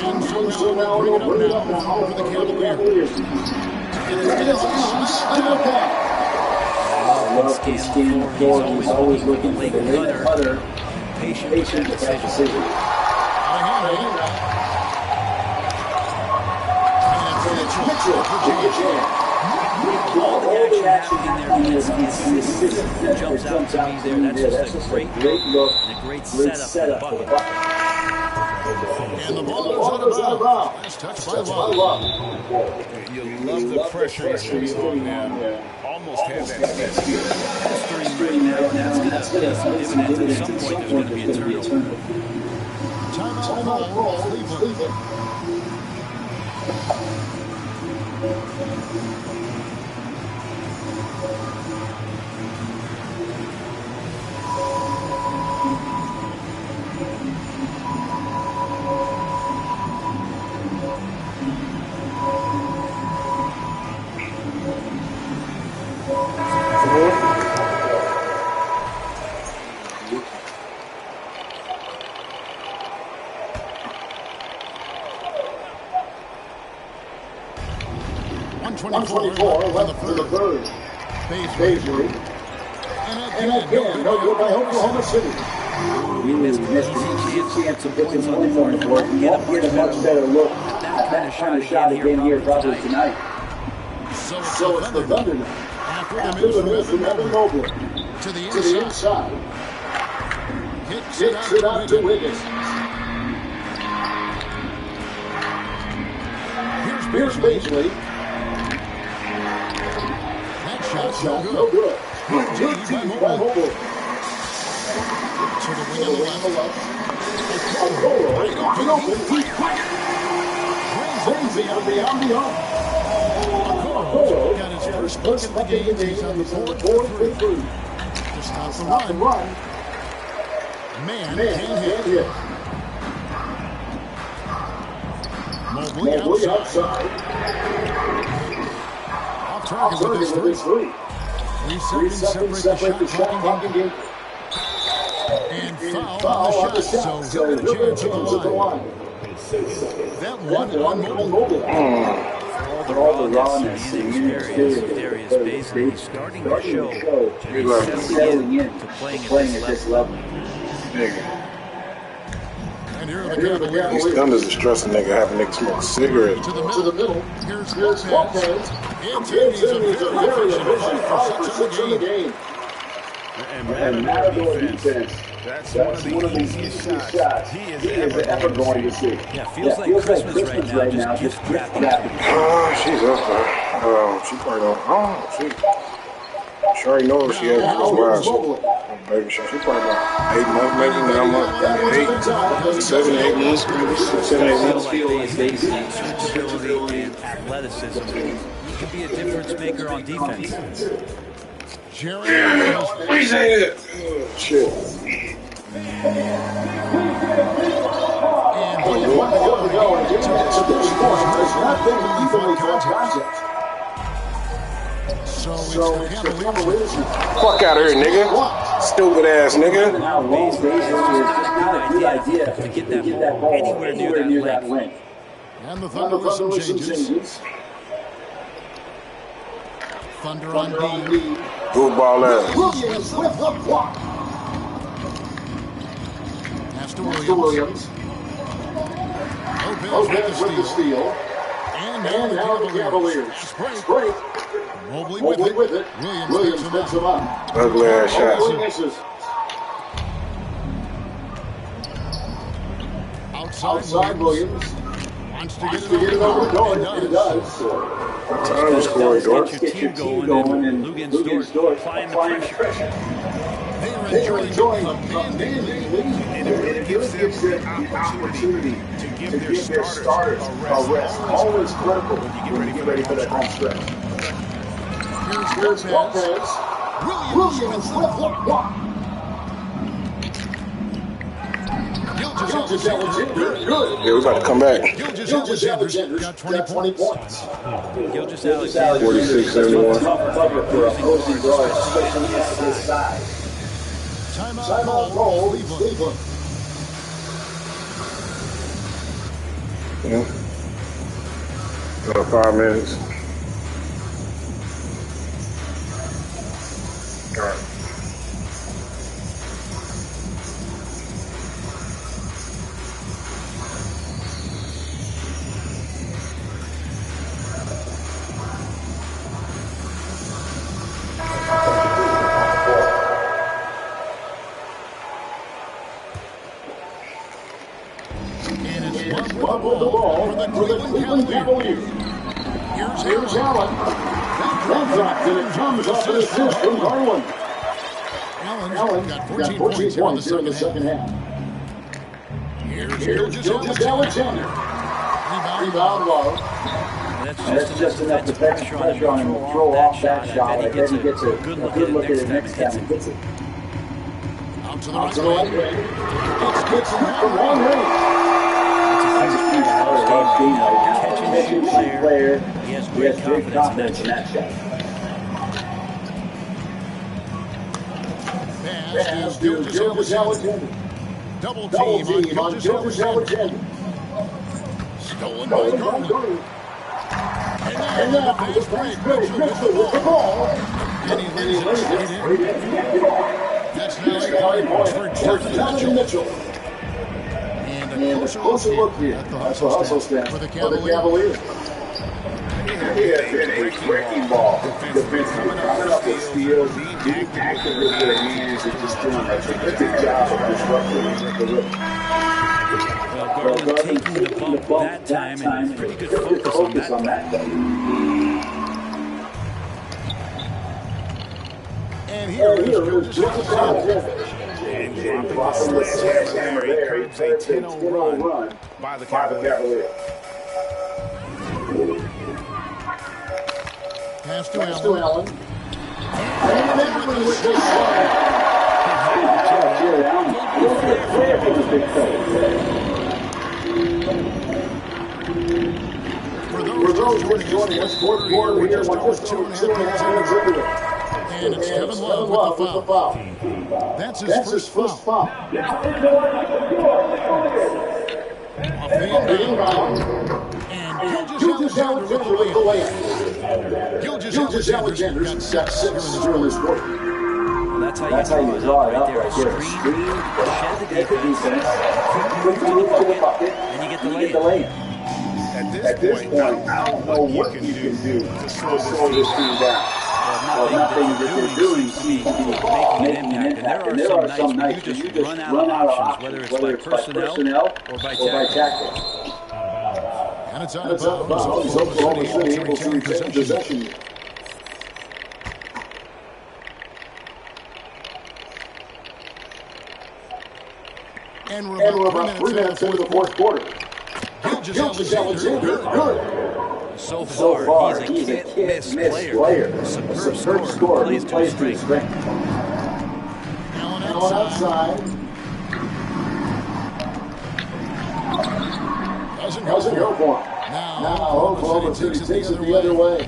And so now bring it up now for the Cavaliers. It is still back. He's always looking for the late cutter. Patient at that decision. All the action happening in this system jumps out to me there. That's just a great look and a great setup for the bucket. And the ball is out of bounds. Last touch by Love. You love the pressure he's putting on now. Almost had that steal. That's going to pay some dividends at some point. There's going to be a turnover. Timeout call, Cleveland. On the third. Baisley. And again, no good by Oklahoma City. We missed an easy chance to put some on the board. Get a much better look at that kind of shot again here probably tonight. So it's the Thunder now. After the move from Evan Mobley to the inside. Hits it out to Wiggins. Here's Baisley. That shot no good. Good team by Mobley. To the wing on the left. Okoro, open, deep quick. Brings it beyond the arc. Okoro got his first bucket in the game. He's on the board for three. To stop the run. Man can't hit. Mobley outside. Off target with his three. 3 seconds separate the shot clock again. And foul on the shot. So he'll get a chance at the line. That one on Mobley. For all the rawness and experience of Darius Baisley, he's starting to show that he's settling in to playing at this level. These Thunders are stressing nigga, having niggas smoke cigarettes. To the middle. Here's Lopez. It's a very efficient for 6 in the game. And Matador defense. That's one of the easiest shots he is ever going to see. Yeah, feels like Christmas right now, just wrapping up. She's up there. She probably don't. She already knows she has this wild. Baby, she probably about 8 months, maybe 9 months, 7 to 8 months, maybe 7 to 8 months. Feel like Baisley, switchability and athleticism. He could be a difference maker on defense. Jerry, we say it. Shit. So it's the Cavaliers. Fuck out of here, nigga. Stupid ass nigga. It's not a good idea to get that ball anywhere near that length. And the Thunder with some changes. Thunder on D. Good ball ass. Williams with the block. Pass to Williams. Lopez with the steal. And now the Cavaliers. Break. Mobley with it. Williams picks him up. Ugly ass shot. Outside Williams. Wants to get it over Dort. It does. Time is Corey Dort. Get your team going and Lugens Dort applying the pressure. They are enjoying the And it really gives them the opportunity to give their starters a rest. Always critical when you get ready for that home stretch. Here's Lopez. Williams with the block. Gilgeous Alexander. Good. Yeah, we about to come back. Gilgeous Alexander got 20 points. Gilgeous Alexander. 46-71. Timeout call, Cleveland. Yeah. 5 minutes. All right. With the ball for the Cleveland Cavaliers. Here's Allen. That dropped and it comes off an assist from Garland. Allen got 14 points here in the second half. Here's Gilgeous Alexander. Rebound Love. That's just enough to put pressure on him to throw off that shot. I bet he gets a good look at it next time he hits it. Out to the right wing. It's from long range. That's a huge catch-and-shoot player. He has great confidence in that shot. Pass to Gilgeous Alexander. Double team on Gilgeous Alexander. Stolen by Garland. And now the fast break. Mitchell with the ball. And he lays it straight in. That's now 8 points for Jonathan Mitchell. And a closer look here at the hustle step for the Cavaliers. He has been a breaking ball defensively, coming up with steals, being active with their hands, and just doing a terrific job of disrupting the rim. Well, Garland taking the bump that time, and pretty good focus on that. And here is Gilgeous Alexander. And dropping the sledgehammer there, he takes a 10-0 run by the Cavaliers. Pass to Allen. And Allen with the For those who are joining us, fourth quarter, we just over 2.5 minutes into it. And it's Kevin Love with the foul. That's his first foul. Off the inbound. And Gilgeous Alexander with the layup. Gilgeous Alexander's got 6 during this quarter. Well, that's how you draw it up right there. Screen, shed the defense, quickly look to the bucket, and you get the layup. At this point, I don't know what you can do to slow this team down. Well, nothing that they're doing seems to be making an impact. And there are some nights where you just run out of options, whether it's by personnel or by tactics. And it's out of bounds. Oklahoma City able to retain possession. And we're about 3 minutes into the fourth quarter. Gilgeous Alexander, good. So far, he's a can't-miss player. Superb scorer. Plays to his strength. Allen outside. Doesn't go for him. Now Oklahoma City takes it the other way.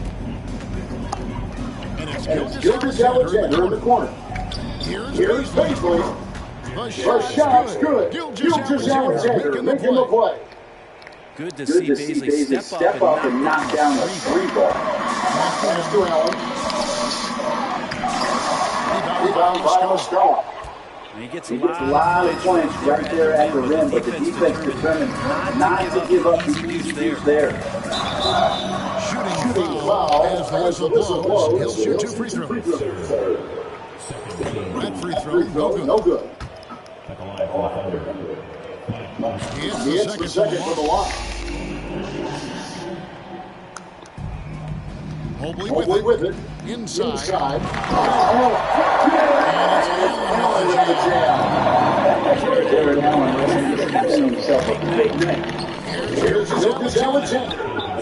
And it's Gilgeous Alexander in the corner. Here's Paisley. The shot's good. Gilgeous Alexander making the play. Good to see Paisley step up and knock down a 3-ball. Pass to Allen. Rebound by Muscala. He gets a lot of points right there at the rim, but the defense determined not to give up the use there. Shooting foul as the whistle blows. He'll shoot 2 free throws. That free throw, no good. He hits the second for the line. Mobley with it. Inside. Jared Allen setting himself up a big man. Here's Gilgeous Alexander.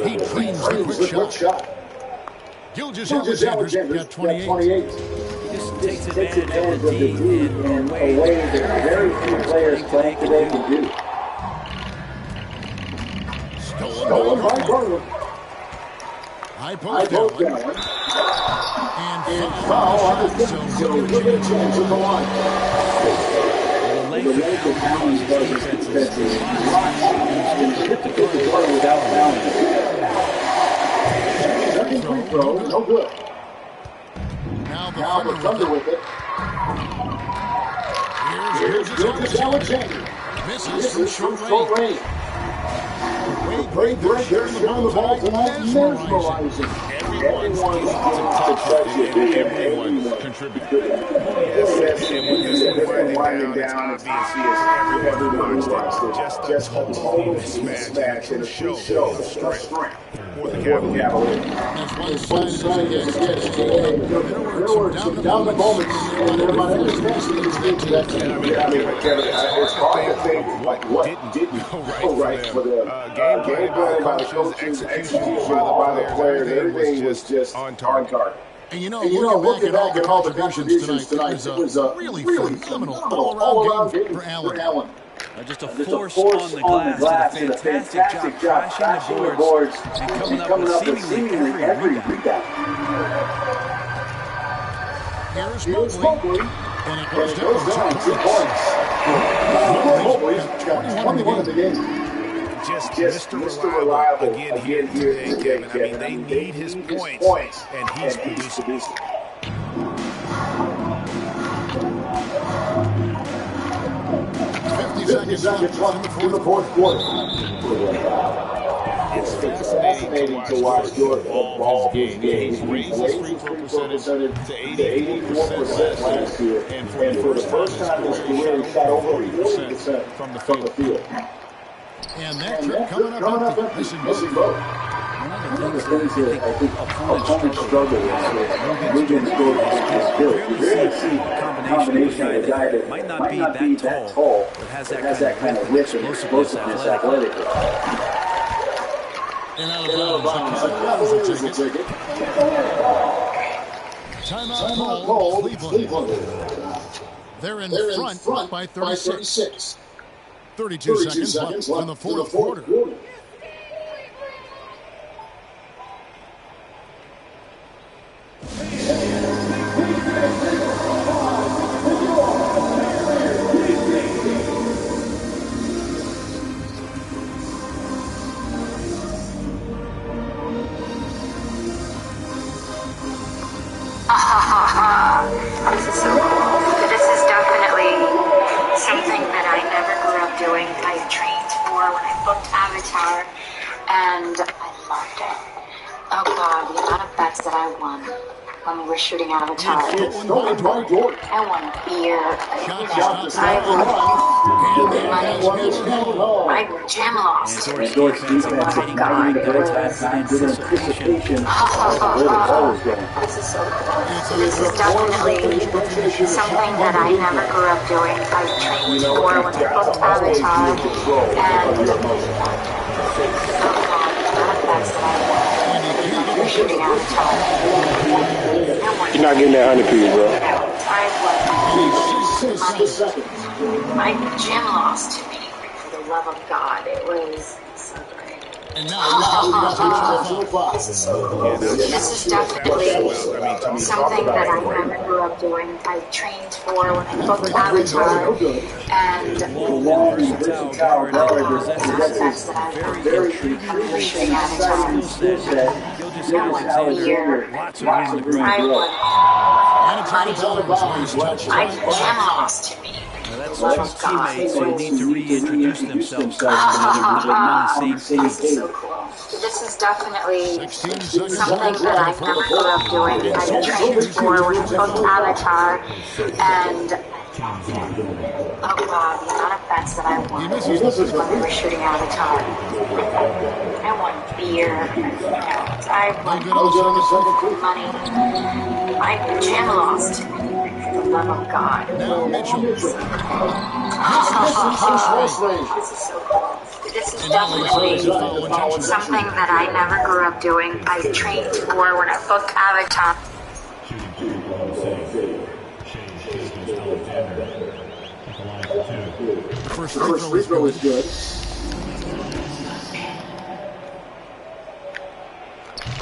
He cleans the quick shot. Gilgeous Alexander's got 28. Just takes advantage of the D in a way that very few players playing today can do. Stolen by Garland. High post Allen. And foul on the defense. So he'll get a chance at the line. The length of Allen's defense is hit the quarter without fouling. Second free throw, no good. Now the Thunder with it. Here's Gilgeous Alexander. Misses from short range. Great pressure on the ball tonight, mesmerizing. Everyone's contributing. Winding down as everyone watched it. Just a total mismatch and a show of strength. for the Cavaliers. As one-sided as it gets, there were some down the moments, and there might have been that team. Yeah, I mean, Kevin, it's hard to think what didn't go right for them. Game plan by the coaches, execution by the players, everything was just on target. And looking back at all the contributions tonight, it was a really phenomenal all-around game for Allen. Just a force on the glass and a fantastic job crashing the boards and coming up with seemingly every rebound. Here's Mobley, and it goes down 2 points. Mobley's got 21 in the game. Just Mr. Reliable again here today, Kevin. I mean, they need his points, and he's producing. 50 seconds left in the fourth quarter. It's fascinating to watch Jordan evolve his game. He's raised his free throw percentage to 84% last year. And for the first time in his career, he shot over 40% from the field. And that trip coming up empty. Missing both. One of the things that I think opponents struggle with moving score is built. You rarely see a combination of a guy that might not be that tall, but has that kind of width and explosiveness athletically. And out of bounds, the Cavaliers will take it. Timeout called, Cleveland. They're in front by 36. 32 seconds left in the fourth quarter. This is so cool. This is definitely something that I never grew up doing. I trained for when I booked Avatar, and I loved it. Oh God, the amount of bets that I won when we were shooting Avatar. I won beer. I won money. My gym lost. Oh God, it was this is so cool. This is definitely something that I never grew up doing. I trained for when I booked Avatar, and oh God, the amount of bets that I won. You're shooting Avatar. You're not getting that 100 piece, bro. My gym lost to me. For the love of God, it was so great. And now this is so cool. This is definitely something that I never grew up doing. I trained for when I booked Avatar, and Versatile guard that possesses very intriguing shooting Avatar. Lots of room to grow. My gym lost to me. That's two teammates who need to reintroduce themselves to one another on the same page. This is definitely something that I never grew up doing. I trained for when I booked Avatar, and oh God, the amount of bets that I won when we were shooting Avatar. I won beer. I won money. My gym lost. For the love of God. Now Mitchell. This is so cool. This is definitely something that I never grew up doing. I trained for when I booked Avatar. First free throw is good.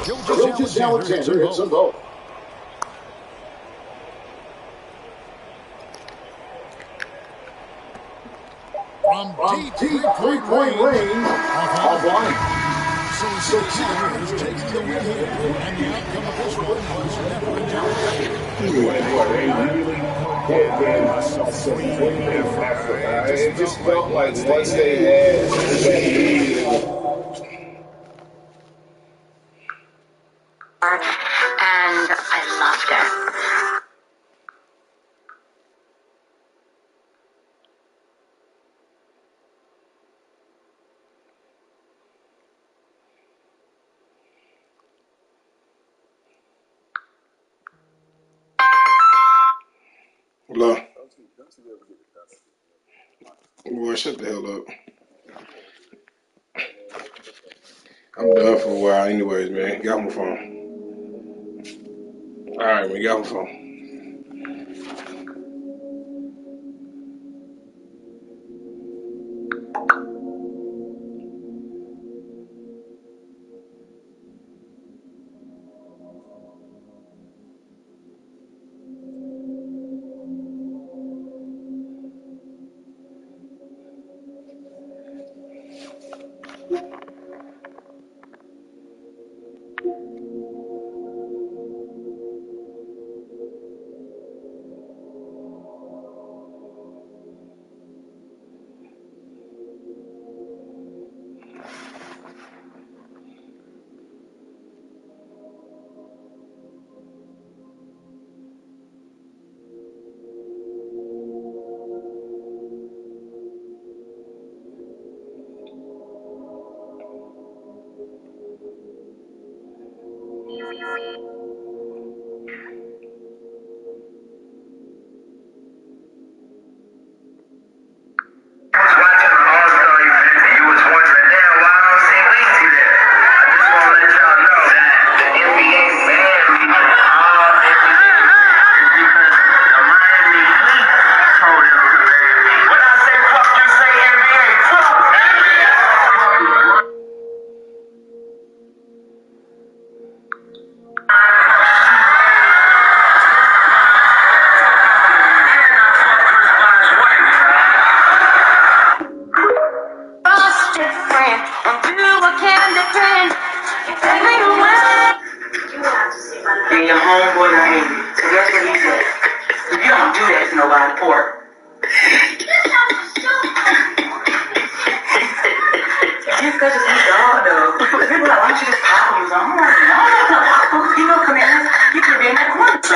Gilgeous Alexander hits them both. From deep three-point range, offline. So Cavaliers taking the win here, and the outcome of this one was never in doubt. It just felt like once they had and I loved it. Hello? Boy, shut the hell up. I'm done for a while anyways, man. Get off my phone. Alright, man, get off my phone.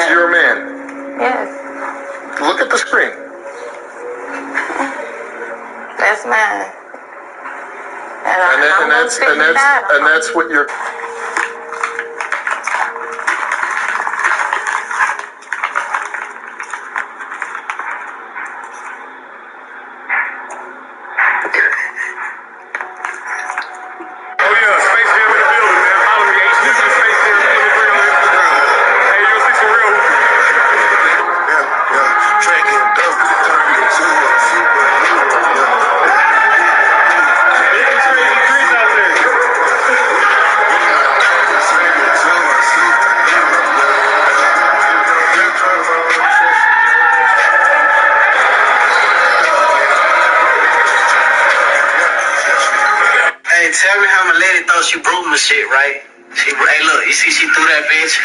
You're a man. Yes. Look at the screen. That's mine. And that's what you're. Tell me how my lady thought she broke my shit, right? Hey, look, you see she threw that bitch?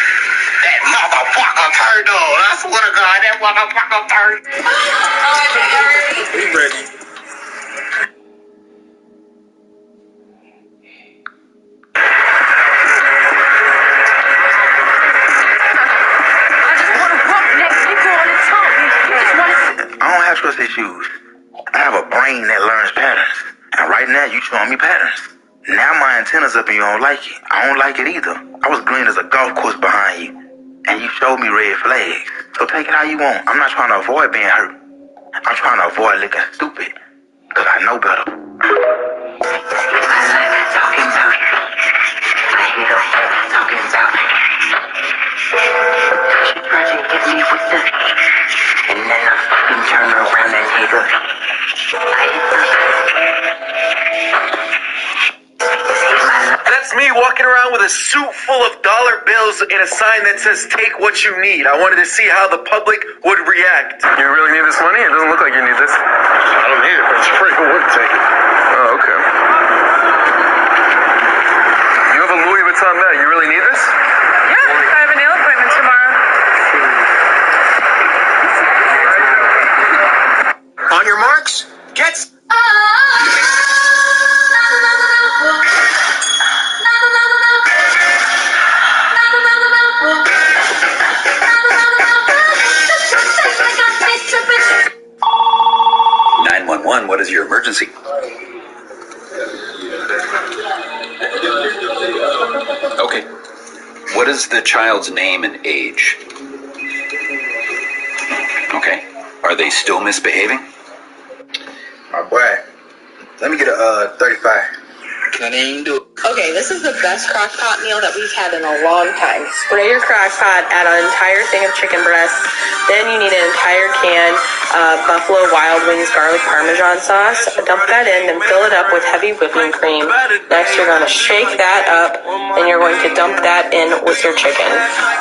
That motherfucker turned on. I swear to God, that motherfucker turned. We ready. I don't have trust issues. I have a brain that learns patterns. And right now, you showing me patterns. Now my antenna's up and you don't like it. I don't like it either. I was green as a golf course behind you. And you showed me red flags. So take it how you want. I'm not trying to avoid being hurt. I'm trying to avoid looking stupid. Because I know better. I like talking about it. I hear the talking about it. She tried to hit me with the... And then I fucking turned around and hit her. I hit her. That's me walking around with a suit full of dollar bills and a sign that says, take what you need. I wanted to see how the public would react. You really need this money? It doesn't look like you need this. I don't need it, but it's free. I would take it. Oh, okay. You have a Louis Vuitton bag. You really need this? Yeah, I have a nail appointment tomorrow. On your marks, get... What is your emergency? Okay. What is the child's name and age? Okay. Are they still misbehaving? My boy, let me get a 35. Can't even do it. Okay, this is the best crock pot meal that we've had in a long time. Spray your crock pot, add an entire thing of chicken breasts. Then you need an entire can of Buffalo Wild Wings garlic parmesan sauce. Dump that in, then fill it up with heavy whipping cream. Next, you're going to shake that up, and you're going to dump that in with your chicken.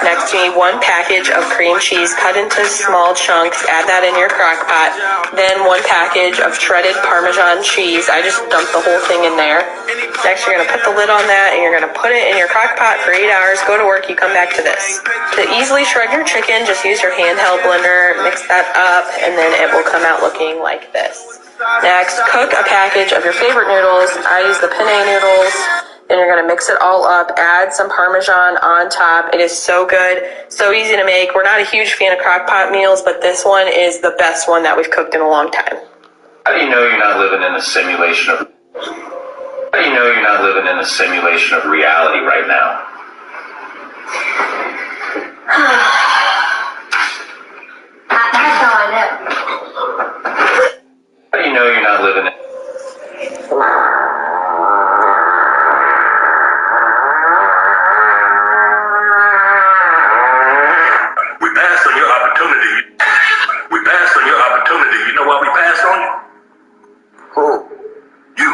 Next, you need 1 package of cream cheese cut into small chunks. Add that in your crock pot. Then 1 package of shredded Parmesan cheese. I just dumped the whole thing in there. Next, you're going to put the lid on that, and you're going to put it in your crock pot for 8 hours. Go to work, you come back to this. To easily shred your chicken, just use your handheld blender, mix that up, and then it will come out looking like this. Next, cook a package of your favorite noodles. I use the penne noodles. Then you're going to mix it all up, add some Parmesan on top. It is so good, so easy to make. We're not a huge fan of crock pot meals, but this one is the best one that we've cooked in a long time. How do you know you're not living in a simulation of... How do you know you're not living in a simulation of reality right now? That's all I know. How do you know you're not living in... We passed on your opportunity. We passed on your opportunity. You know why we passed on you? Who? You.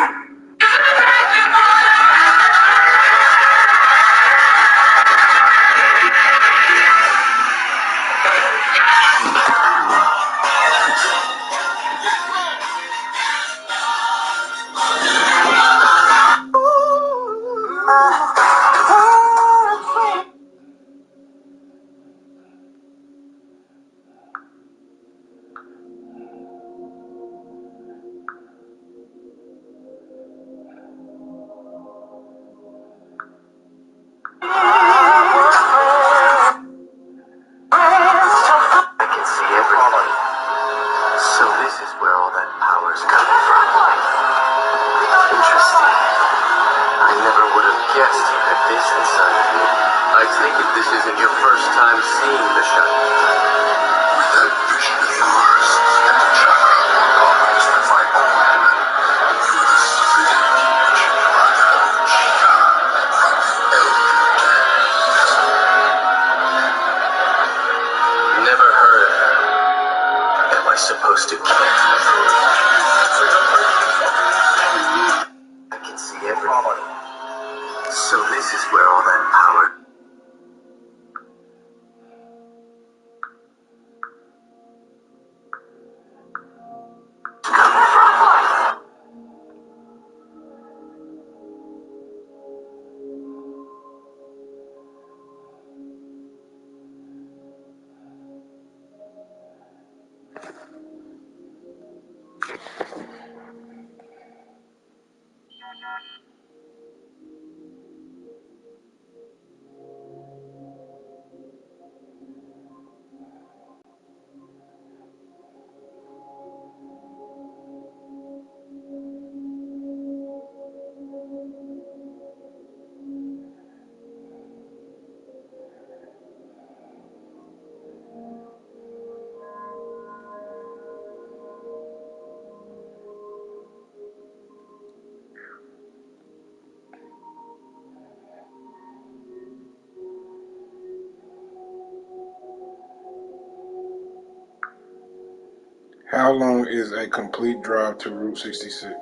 How long is a complete drive to Route 66?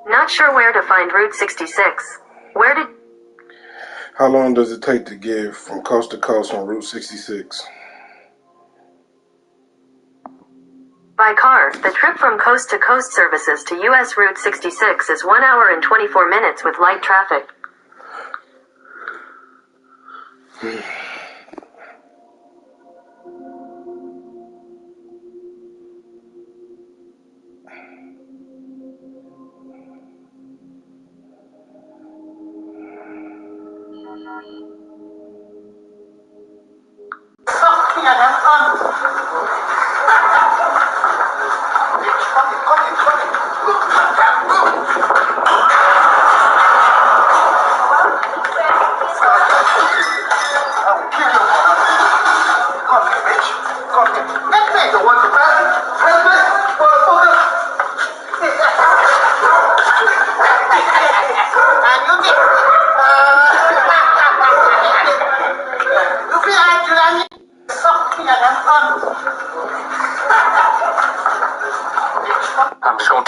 Not sure where to find Route 66. How long does it take to get from coast to coast on Route 66? By car, the trip from coast to coast services to U.S. Route 66 is 1 hour and 24 minutes with light traffic.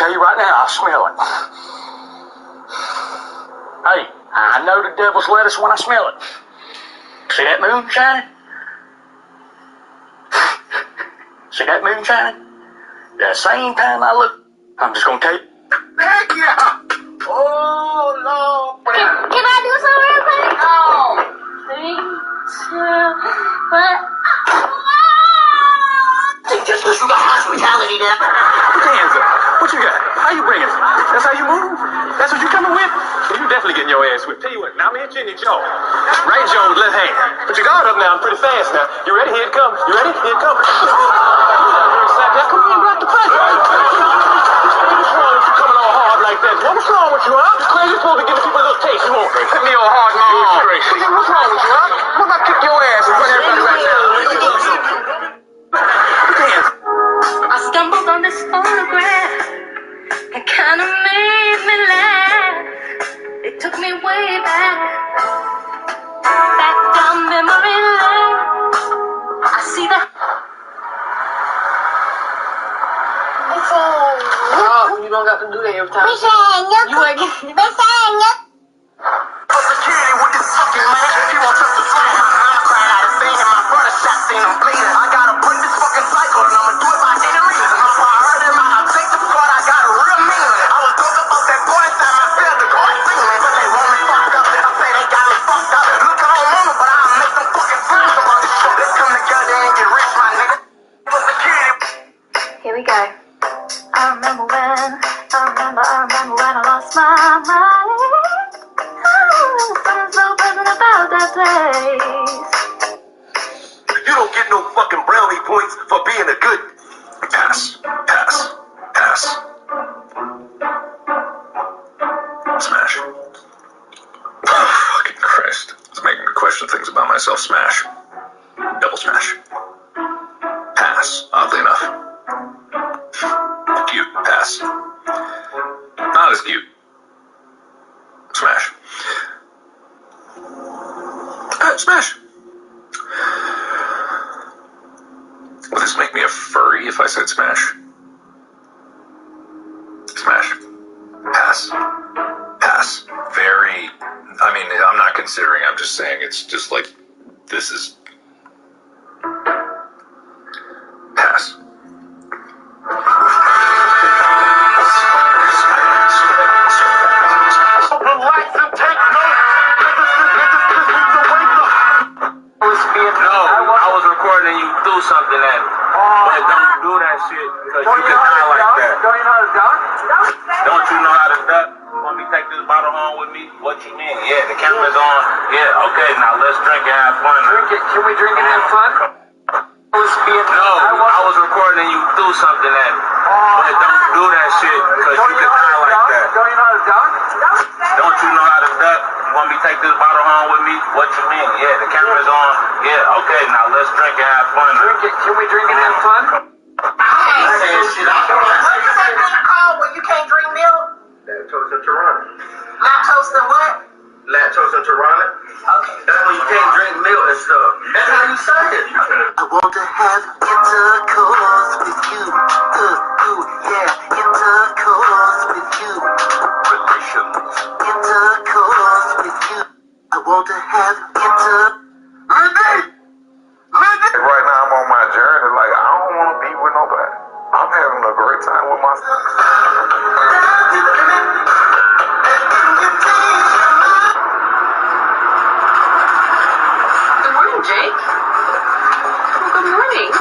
tell you right now, I smell it. Hey, I know the devil's lettuce when I smell it. See that moon shining? See that moon shining? The same time I look, I'm just gonna tell you. Heck yeah! Oh, Lord. Can I do something real quick? No. 3, 2, 1. Just because you got hospitality there. Put your hands up. What you got? How you bringing it? That's how you move? That's what you coming with? Well, you definitely getting your ass whipped. Tell you what, now I'm gonna hit you in your jaw. Right jaw with left hand. Put your guard up now. I'm pretty fast now. You ready? Here it comes. You ready? Here it comes. Come on, rock the fight. What's wrong with you coming all hard like that? What's wrong with you, huh? It's crazy. You're supposed to give people a little taste. You won't. Hit me all hard, my arm. What's wrong with you, huh? What if I kick your ass in front of everybody right now? I stumbled on this photograph. It kind of made me laugh. It took me way back down memory lane. I see the. Oh, you don't got to do that every time. You ain't getting. For security with this fucking man. He won't trust the phone. My mom cried out of pain and my brother shot, seen him bleeding. I gotta break this fucking cycle and I'ma do it by any reason. My heart hurt in my objective squad. I got a real meaning. I was broke up off that boy inside my cell to go and see me. But they want me fucked up. I say they got me fucked up. Look, I don't want them, but I'll make them fucking friends about this shit. Let's come together and get rich, my nigga. For security. Here we go. I remember when I lost my mind. Something so pleasant about that place. You don't get no fucking brownie points for being a good pass. Smash. Oh, fucking Christ. It's making me question things about myself. Smash. Double smash. Pass. Oddly enough. Cute. Pass. Not as cute. Smash. Smash. Would this make me a furry if I said smash? Smash. Pass. Very, I mean, I'm not considering, I'm just saying it's just like, this is... Pass. Relax and take notes. This needs to wake up. No, I was recording and you threw something at me. But don't do that shit because you can die like that. Don't you know how to duck? Don't you know how to duck? Want me to take this bottle home with me? What you mean? Yeah, the camera's on. Yeah, okay, now let's drink and have fun. Can we drink and have fun? No, I was recording and you threw something at me. But don't do that shit because you can die like that. Don't you know how to duck? Don't you know how to duck? You want me to take this bottle home with me? What you mean? Yeah, the camera's on. Yeah, okay, now let's drink and have fun. Can we drink and have fun? You can't drink milk? Lactose intolerant. Lactose and what? Lactose intolerant. Okay. That's when you can't drink milk and stuff. That's how you say it. I want to have intercourse with you. Yeah, intercourse with you. Relations. Intercourse with you. I want to have Right now I'm on my journey, like I don't want to be with nobody. I'm having a great time with myself. Good morning, Jake. Well, good morning.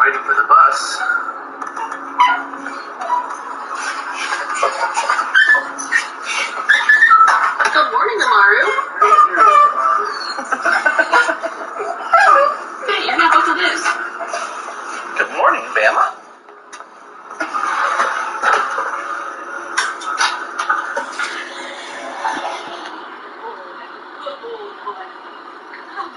waiting for the bus. Good morning, Amaru. Hey, you're not both of this. Good morning, Bama. I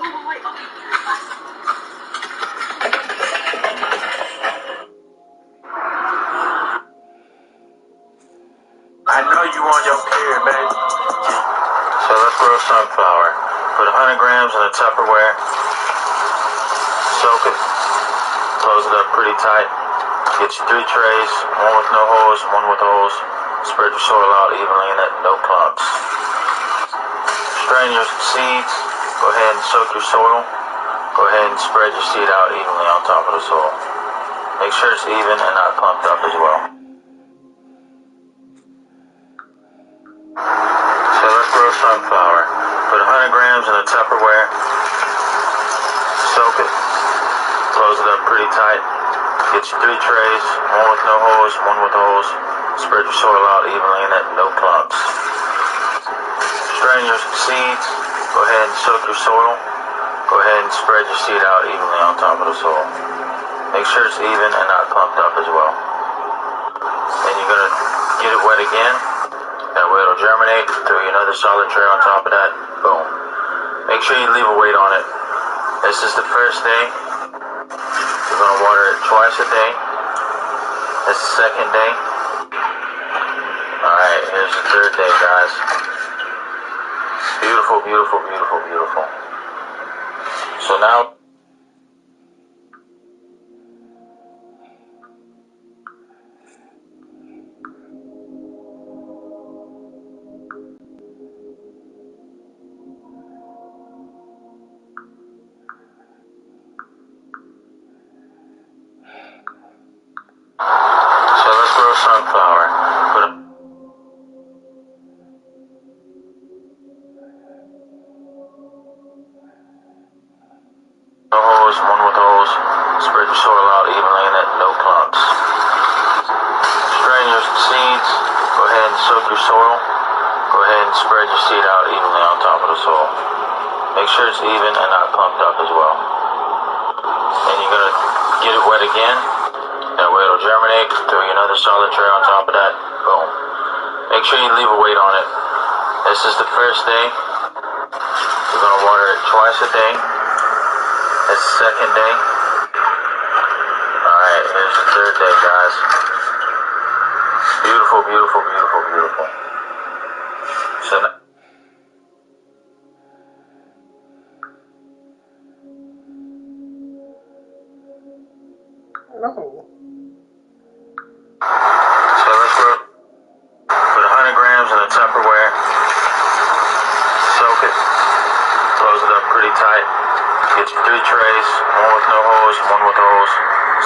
know you on your period, baby. So let's grow sunflower. Put 100 grams in a Tupperware. Soak it. Close it up pretty tight. Get you 3 trays, one with no holes, one with holes. Spread your soil out evenly in it, no clumps. Strain your seeds. Go ahead and soak your soil. Go ahead and spread your seed out evenly on top of the soil. Make sure it's even and not clumped up as well. So let's grow sunflower. Put 100 grams in a Tupperware. Soak it. Close it up pretty tight. Get you 3 trays, one with no holes, one with holes. Spread your soil out evenly in it, no clumps. Strain your seeds. Go ahead and soak your soil. Go ahead and spread your seed out evenly on top of the soil. Make sure it's even and not clumped up as well. Then you're going to get it wet again. That way it'll germinate. Throw another solid tray on top of that. Boom. Make sure you leave a weight on it. This is the first day. You're going to water it twice a day. This is the second day. Alright, here's the third day, guys. Beautiful, beautiful, beautiful, beautiful. So now... So let's grow sunflower. Put no holes, one with holes. Spread your soil out evenly in it, no clumps. Strain your seeds. Go ahead and soak your soil. Go ahead and spread your seed out evenly on top of the soil. Make sure it's even and not clumped up as well. And you're going to get it wet again. That way it'll germinate. Throw another solid tray on top of that. Boom. Make sure you leave a weight on it. This is the first day. You're going to water it twice a day. This is the second day. Alright, here's the third day, guys. Beautiful, beautiful, beautiful, beautiful. So now... No. So let's grow. Put 100 grams in a Tupperware. Soak it. Close it up pretty tight. Get you 3 trays, one with no holes, one with holes.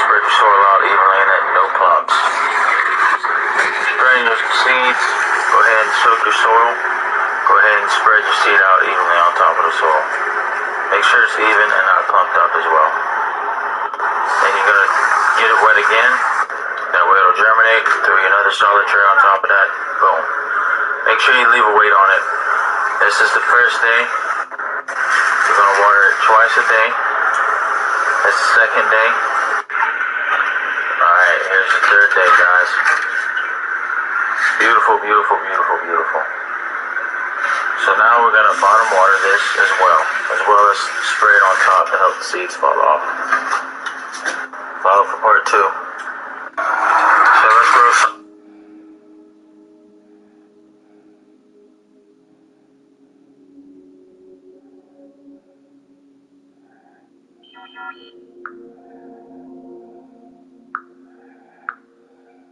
Spread your soil out evenly in it, no clumps. Strain your seeds. Go ahead and soak your soil. Go ahead and spread your seed out evenly on top of the soil. Make sure it's even and not clumped up as well. Then you're going to get it wet again. That way it'll germinate. Throw another solid tray on top of that. Boom. Make sure you leave a weight on it. This is the first day. You're going to water it twice a day. This is the second day. Alright, here's the third day, guys. Beautiful, beautiful, beautiful, beautiful. So now we're going to bottom water this as well as spray it on top to help the seeds fall off. Follow for part 2. So let's grow some.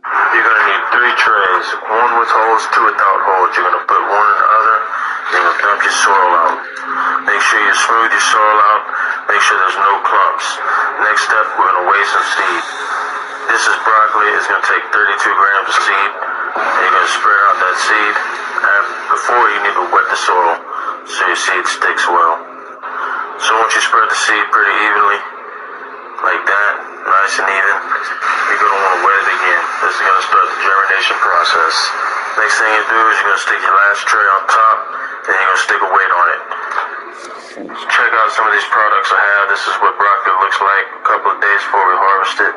You're going to need 3 trays, one with holes, 2 without holes. You're going to put one in the other. You're going to dump your soil out. Make sure you smooth your soil out. Make sure there's no clumps. Next step, we're going to weigh some seed. This is broccoli. It's going to take 32 grams of seed. And you're going to spread out that seed. Before, you need to wet the soil so your seed sticks well. So once you spread the seed pretty evenly, like that, nice and even, you're going to want to wet it again. This is going to start the germination process. Next thing you do is you're going to stick your last tray on top, and you're going to stick a weight on it. Check out some of these products I have. This is what broccoli looks like a couple of days before we harvest it.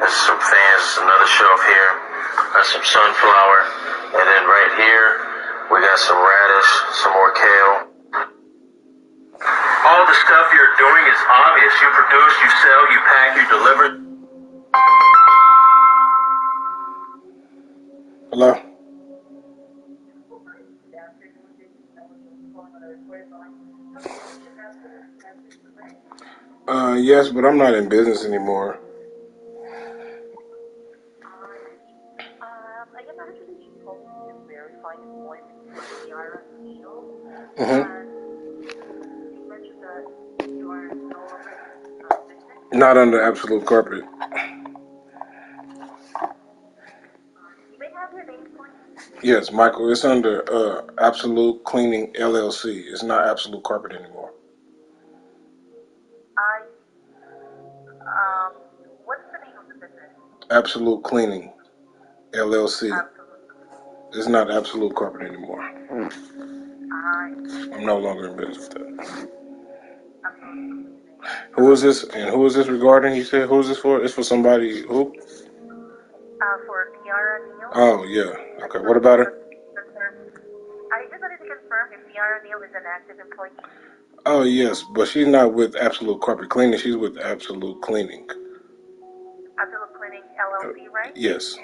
This is some fans, another shelf here. That's some sunflower. And then right here, we got some radish, some more kale. All the obvious. You produce, you sell, you pack, you deliver. Hello? Yes, but I'm not in business anymore. Not under Absolute Carpet. Yes, Michael, it's under Absolute Cleaning LLC. It's not Absolute Carpet anymore. What's the name of the business? Absolute Cleaning LLC. It's not Absolute Carpet anymore. I'm no longer in business with that. Who is this, and who is this regarding? You said, who is this for? It's for somebody, who? For Kiara Neal. Oh, yeah. Okay, what about her? I just wanted to confirm if Kiara Neal is an active employee. Oh, yes, but she's not with Absolute Carpet Cleaning. She's with Absolute Cleaning. Absolute Cleaning LLC, right? Yes.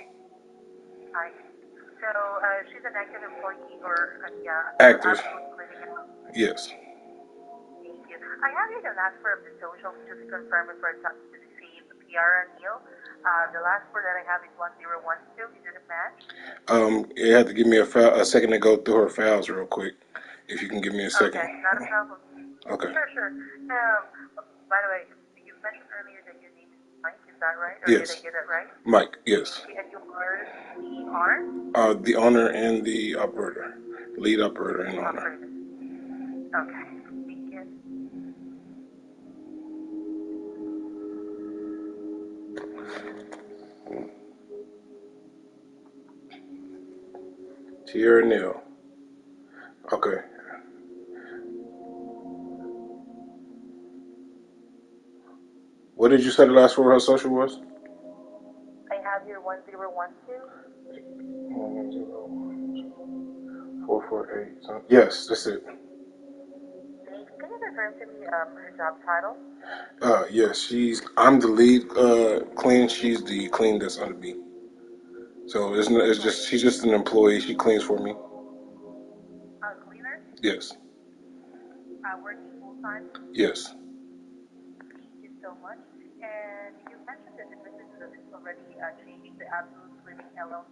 Hi. So she's an active employee or Active. Absolute Cleaning LLC. Yes. Thank you. I have here the last four of the social just to confirm if we're talking to the same Kiara Neal. The last four that I have is 1012. Is it a match? You have to give me a second to go through her files real quick. If you can give me a second. Okay, not a problem. Okay. Sure. By the way, you mentioned earlier that your name is Mike, is that right? Or Yes. did I get it right? Mike, yes. And you are the The owner and the operator. Lead operator and owner. operator. Okay, thank you. Kiara Neal. Okay. What did you say the last four of her social was? I have your 1012. 448. Yes, that's it. Can you confirm to me her job title? Yes, I'm the lead clean. She's the clean that's under me. So she's just an employee. She cleans for me. Cleaner? Yes. Working full time? Yes. Thank you so much. And you mentioned that the business has already changed the Absolute Cleaning LLC.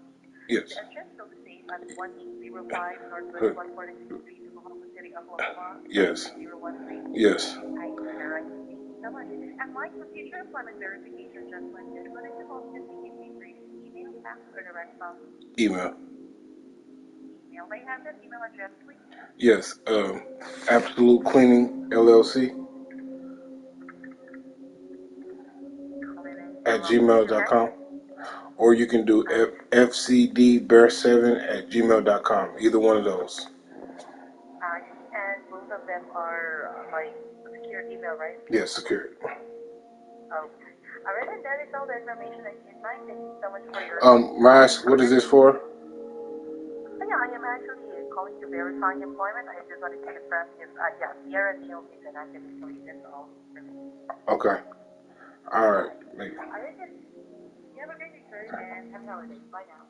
Yes. The address still the same at 1805 Northwest 142nd Street, Oklahoma City, Oklahoma. Yes. 013. Yes. I got it right. Thank you so much. And Mike, for future employment verification, just like this, what is the most convenient way for you to email, fax, or direct phone? Email. Email. May I have that email address, please? Yes. Absolute Cleaning LLC at gmail.com. Or you can do fcdbear7@gmail.com. Either one of those. And both of them are like secure email, right? Yes, secured. Okay. Alright, and that is all the information I need, Mike. Thank you so much for your Mash, what is this for? Yeah, I am actually calling to verify employment. I just wanted to confirm if Kiara Neal is an active employee. That's all. Okay. Alright. Thank you. Alright, then. You have a great day, sir, and happy holidays. Bye now.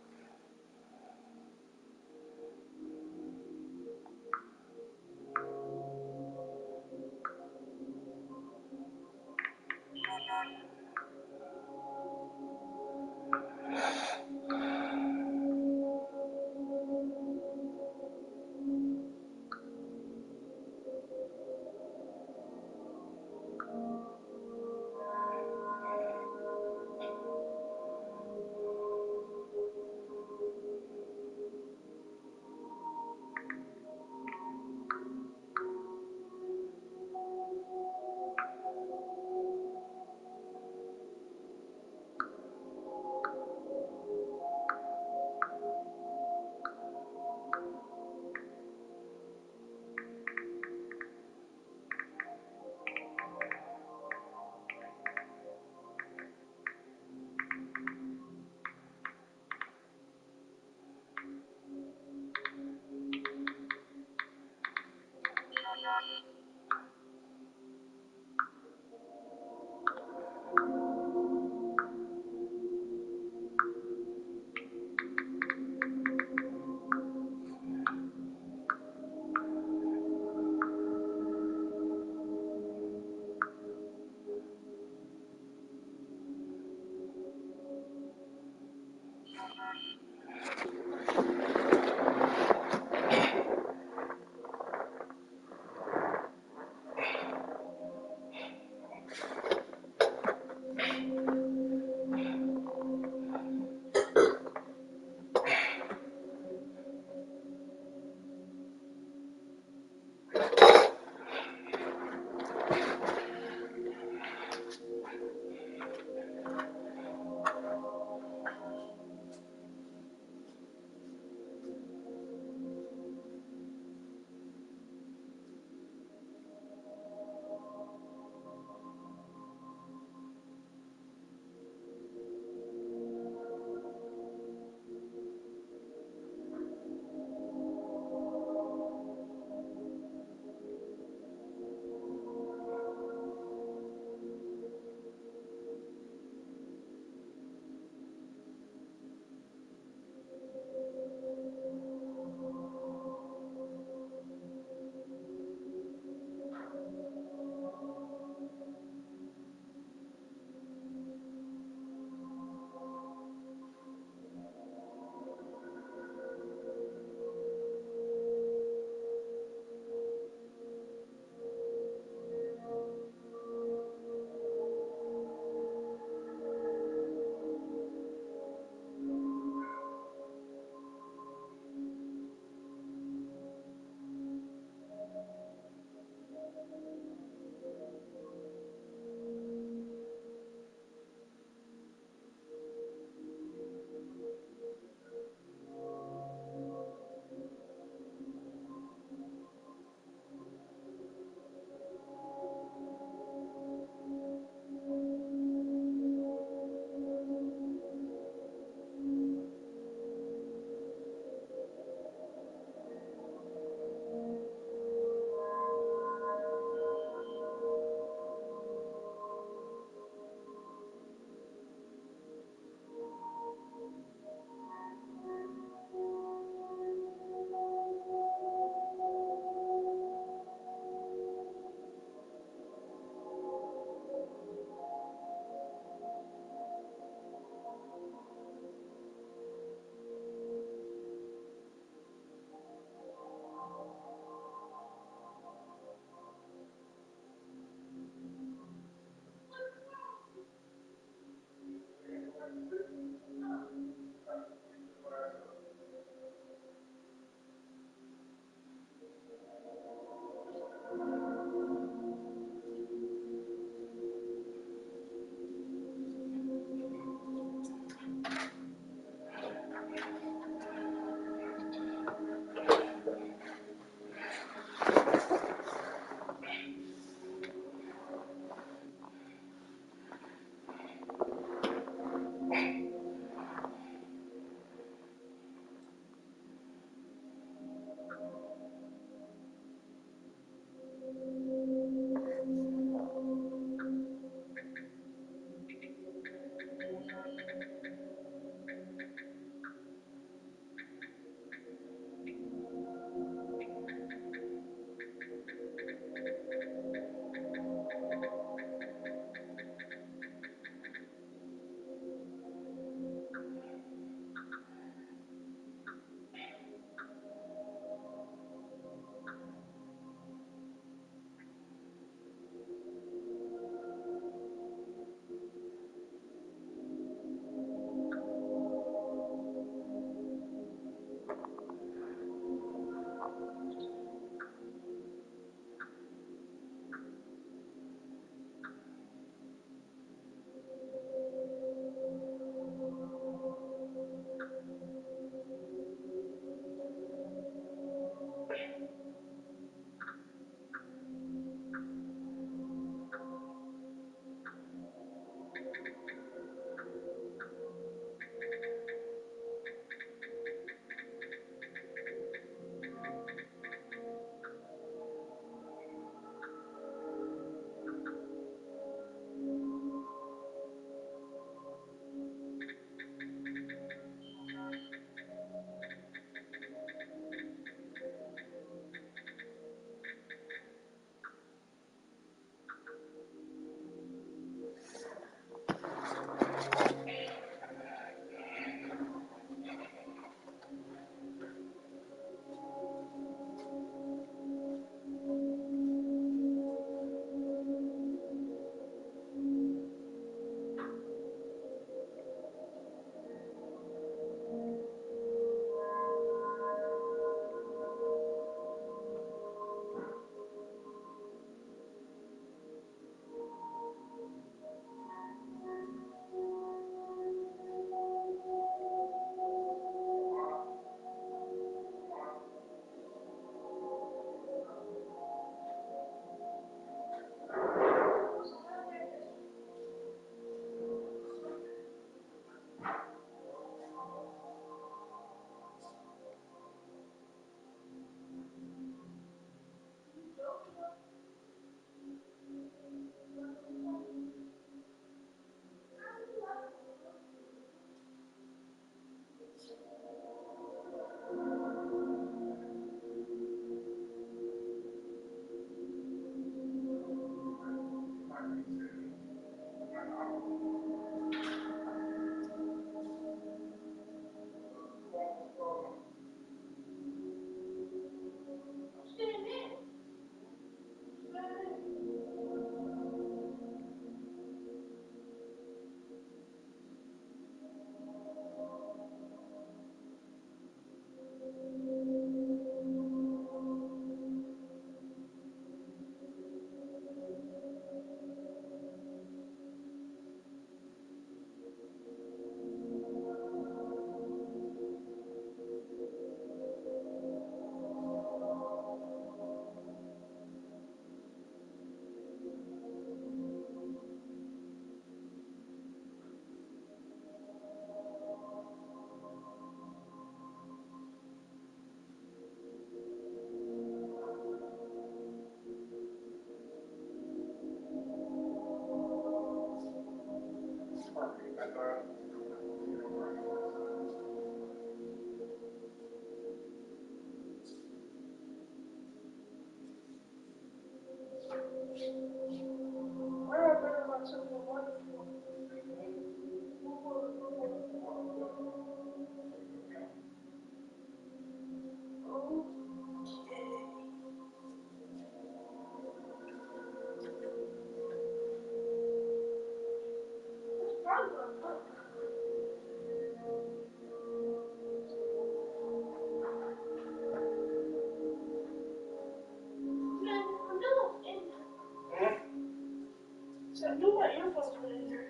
I knew my earphones were in there.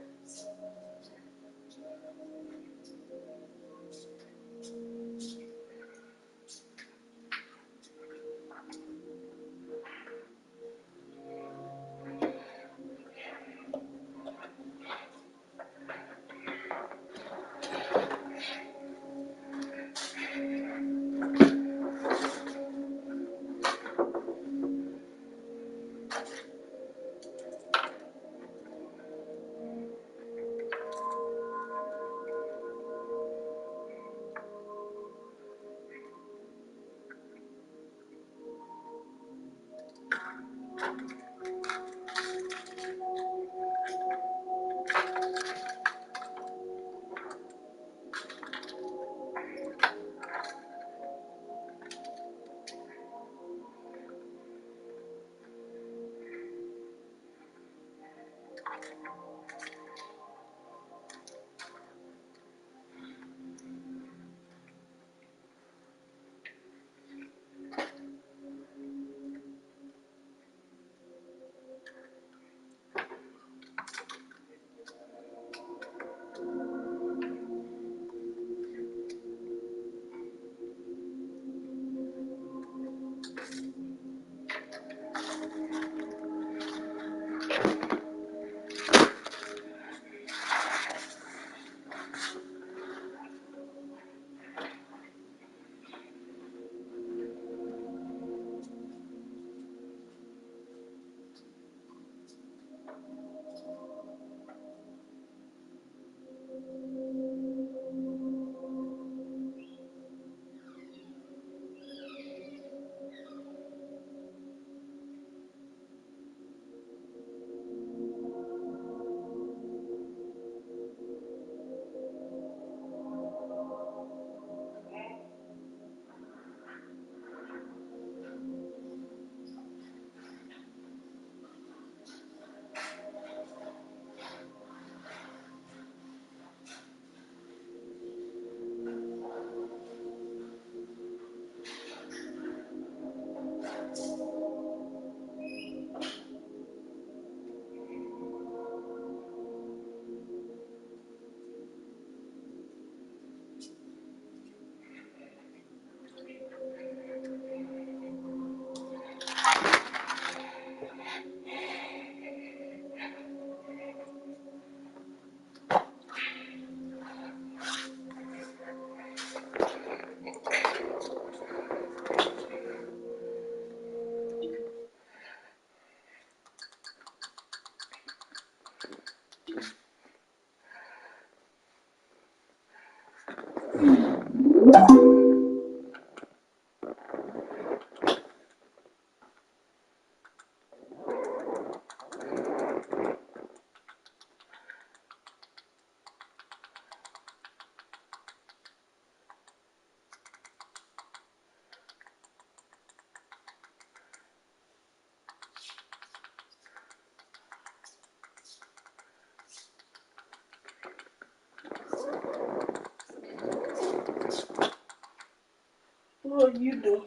What are you doing?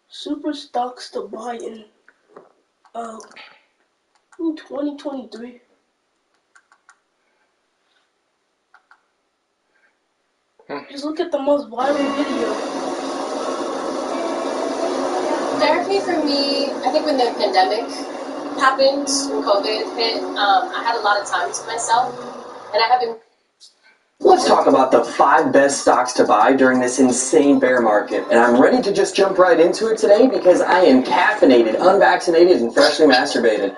Super stocks to buy in 2023. Just look at the most viral video. Therapy for me, I think when the pandemic happened, when COVID hit, I had a lot of time to myself, and I haven't. Let's talk about the 5 best stocks to buy during this insane bear market. And I'm ready to just jump right into it today because I am caffeinated, unvaccinated, and freshly masturbated.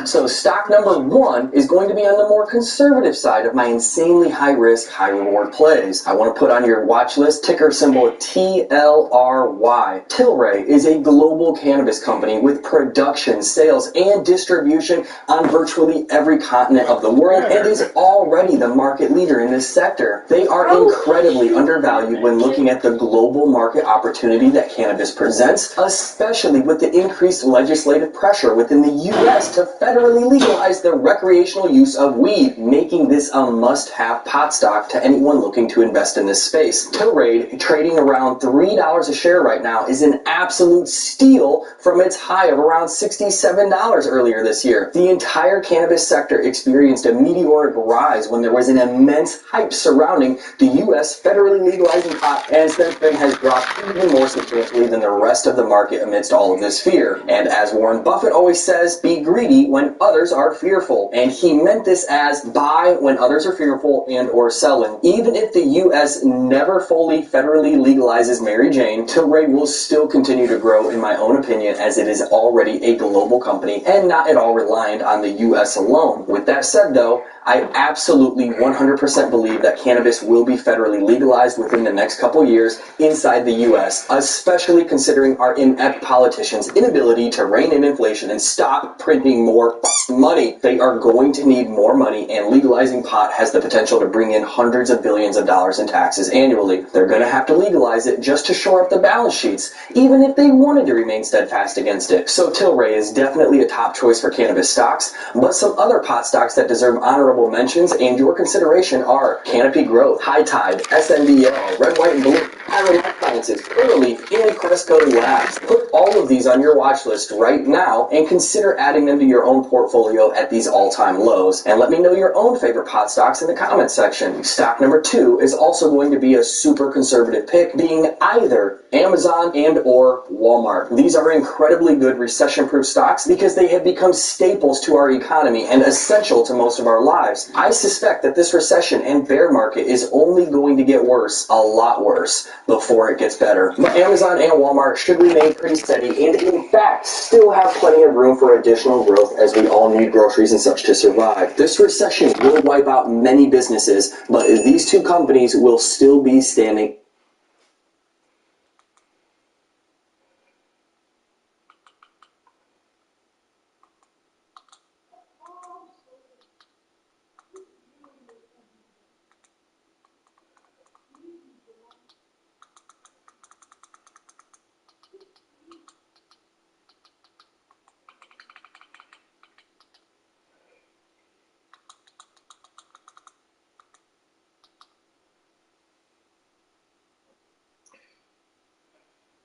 So stock number 1 is going to be on the more conservative side of my insanely high-risk, high-reward plays. I want to put on your watch list ticker symbol TLRY. Tilray is a global cannabis company with production, sales, and distribution on virtually every continent of the world and is already the market leader in this sector. They are incredibly undervalued when looking at the global market opportunity that cannabis presents, especially with the increased legislative pressure within the U.S. to federally legalize the recreational use of weed, making this a must-have pot stock to anyone looking to invest in this space. Tilray, trading around $3 a share right now, is an absolute steal from its high of around $67 earlier this year. The entire cannabis sector experienced a meteoric rise when there was an immense hype surrounding the U.S. federally legalizing pot, and since then has dropped even more substantially than the rest of the market amidst all of this fear. And as Warren Buffett always says, be greedy when others are fearful. And he meant this as buy when others are fearful and or selling. Even if the U.S. never fully federally legalizes Mary Jane, Tilray will still continue to grow in my own opinion, as it is already a global company and not at all reliant on the U.S. alone. With that said though, I absolutely 100% believe that cannabis will be federally legalized within the next couple years inside the U.S., especially considering our inept politicians' inability to rein in inflation and stop printing more money. They are going to need more money, and legalizing pot has the potential to bring in hundreds of billions of dollars in taxes annually. They're going to have to legalize it just to shore up the balance sheets, even if they wanted to remain steadfast against it. So Tilray is definitely a top choice for cannabis stocks, but some other pot stocks that deserve honorable mentions and your consideration are Canopy Growth, High Tide, SNDL, Red, White, and Blue, Iron Life Sciences, Curaleaf, and Cresco Labs. Put all of these on your watch list right now and consider adding them to your own portfolio at these all-time lows. And let me know your own favorite pot stocks in the comments section. Stock number 2 is also going to be a super conservative pick, being either Amazon and or Walmart. These are incredibly good recession-proof stocks because they have become staples to our economy and essential to most of our lives. I suspect that this recession and bear market is only going to get worse, a lot worse, before it gets better. But Amazon and Walmart should remain pretty steady and in fact still have plenty of room for additional growth, as we all need groceries and such to survive. This recession will wipe out many businesses, but these two companies will still be standing.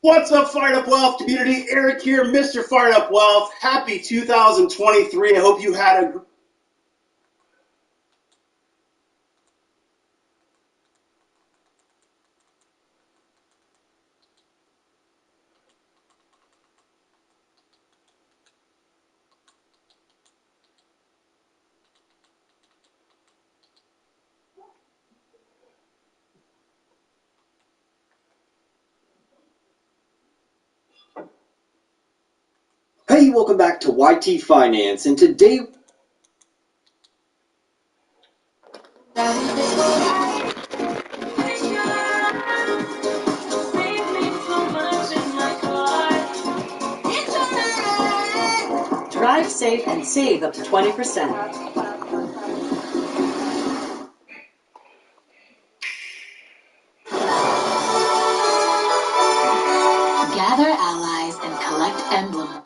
What's up, Fired Up Wealth community? Eric here, Mr. Fired Up Wealth. Happy 2023. I hope you had a Hey, welcome back to YT Finance, and today Drive safe and save up to 20%. Gather allies and collect emblem.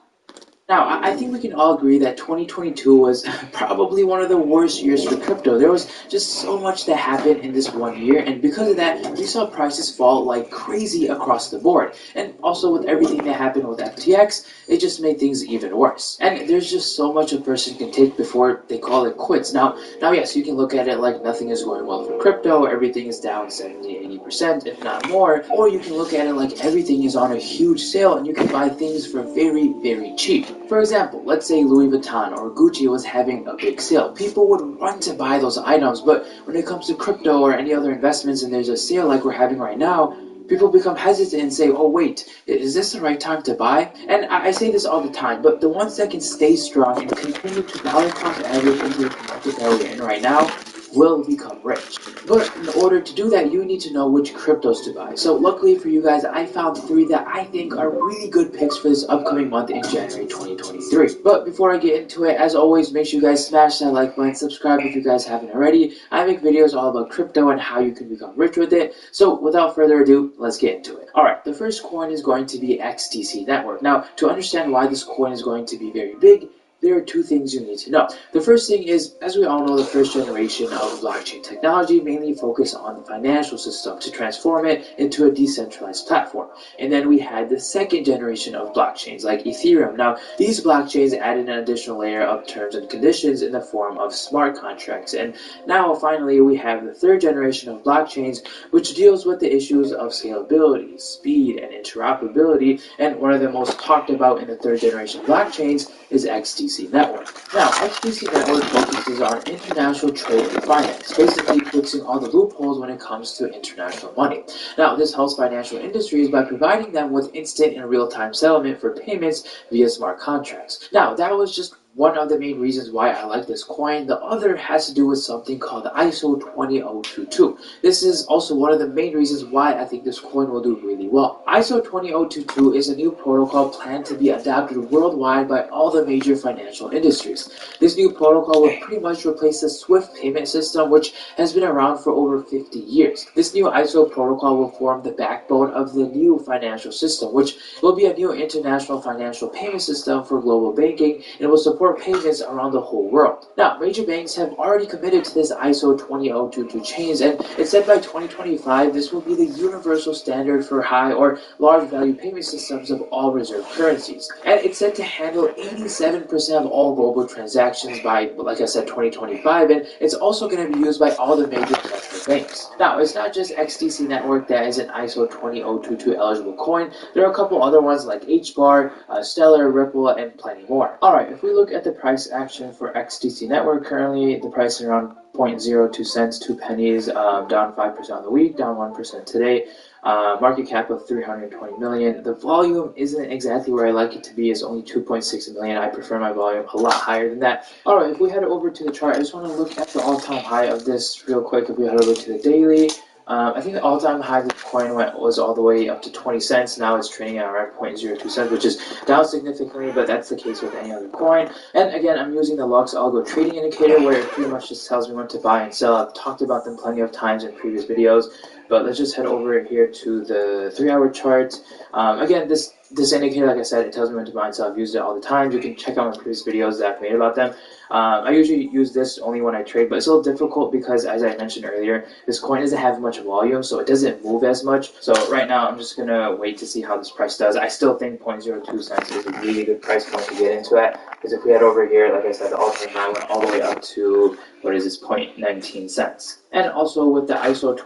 Now, I think we can all agree that 2022 was probably one of the worst years for crypto. There was just so much that happened in this one year, and because of that, we saw prices fall like crazy across the board. And also with everything that happened with FTX, it just made things even worse. And there's just so much a person can take before they call it quits. Now yes, you can look at it like nothing is going well for crypto, everything is down 70-80%, if not more, or you can look at it like everything is on a huge sale and you can buy things for very, very cheap. For example, let's say Louis Vuitton or Gucci was having a big sale. People would run to buy those items, but when it comes to crypto or any other investments and there's a sale like we're having right now, people become hesitant and say, oh wait, is this the right time to buy? And I say this all the time, but the ones that can stay strong and continue to dollar cost average into the market that we're in right now will become rich. But in order to do that, you need to know which cryptos to buy. So luckily for you guys, I found 3 that I think are really good picks for this upcoming month in January 2023. But before I get into it, as always, make sure you guys smash that like button, subscribe if you guys haven't already. I make videos all about crypto and how you can become rich with it. So without further ado, let's get into it. Alright, the first coin is going to be XDC Network. Now, to understand why this coin is going to be very big, there are 2 things you need to know. The first thing is, as we all know, the first generation of blockchain technology mainly focused on the financial system to transform it into a decentralized platform. And then we had the second generation of blockchains like Ethereum. Now, these blockchains added an additional layer of terms and conditions in the form of smart contracts. And now, finally, we have the third generation of blockchains, which deals with the issues of scalability, speed, and interoperability. And one of the most talked about in the third generation blockchains is XDC Network. Now, XDC Network focuses on international trade and finance, basically fixing all the loopholes when it comes to international money. Now, this helps financial industries by providing them with instant and real-time settlement for payments via smart contracts. Now, that was just one of the main reasons why I like this coin. The other has to do with something called ISO 20022. This is also one of the main reasons why I think this coin will do really well. ISO 20022 is a new protocol planned to be adopted worldwide by all the major financial industries. This new protocol will pretty much replace the SWIFT payment system, which has been around for over 50 years. This new ISO protocol will form the backbone of the new financial system, which will be a new international financial payment system for global banking, and will support payments around the whole world. Now, major banks have already committed to this ISO 20022 chains, and it said by 2025 this will be the universal standard for high or large value payment systems of all reserve currencies. And it's said to handle 87% of all global transactions by, like I said, 2025, and it's also going to be used by all the major central banks. Now, it's not just XDC Network that is an ISO 20022 eligible coin. There are a couple other ones like HBAR, Stellar, Ripple, and plenty more. Alright, if we look at the price action for XDC Network, currently the price is around 0.02 cents, 2 pennies, down 5% on the week, down 1% today. Market cap of 320 million. The volume isn't exactly where I like it to be. It's only 2.6 million. I prefer my volume a lot higher than that. Alright, if we head over to the chart, I just want to look at the all-time high of this real quick. If we head over to the daily, I think the all-time high of the coin was all the way up to 20 cents. Now it's trading at around 0.02 cents, which is down significantly, but that's the case with any other coin. And again, I'm using the Lux Algo Trading Indicator, where it pretty much just tells me when to buy and sell. I've talked about them plenty of times in previous videos, but let's just head over here to the 3-hour chart. Again, this indicator, like I said, it tells me when to buy and sell. I've used it all the time. You can check out my previous videos that I've made about them. I usually use this only when I trade, but it's a little difficult because, as I mentioned earlier, this coin doesn't have much volume, so it doesn't move as much. So right now, I'm just going to wait to see how this price does. I still think 0.02 cents is a really good price point to get into it, because if we head over here, like I said, the all-time high went all the way up to, what is this, 0.19 cents. And also with the ISO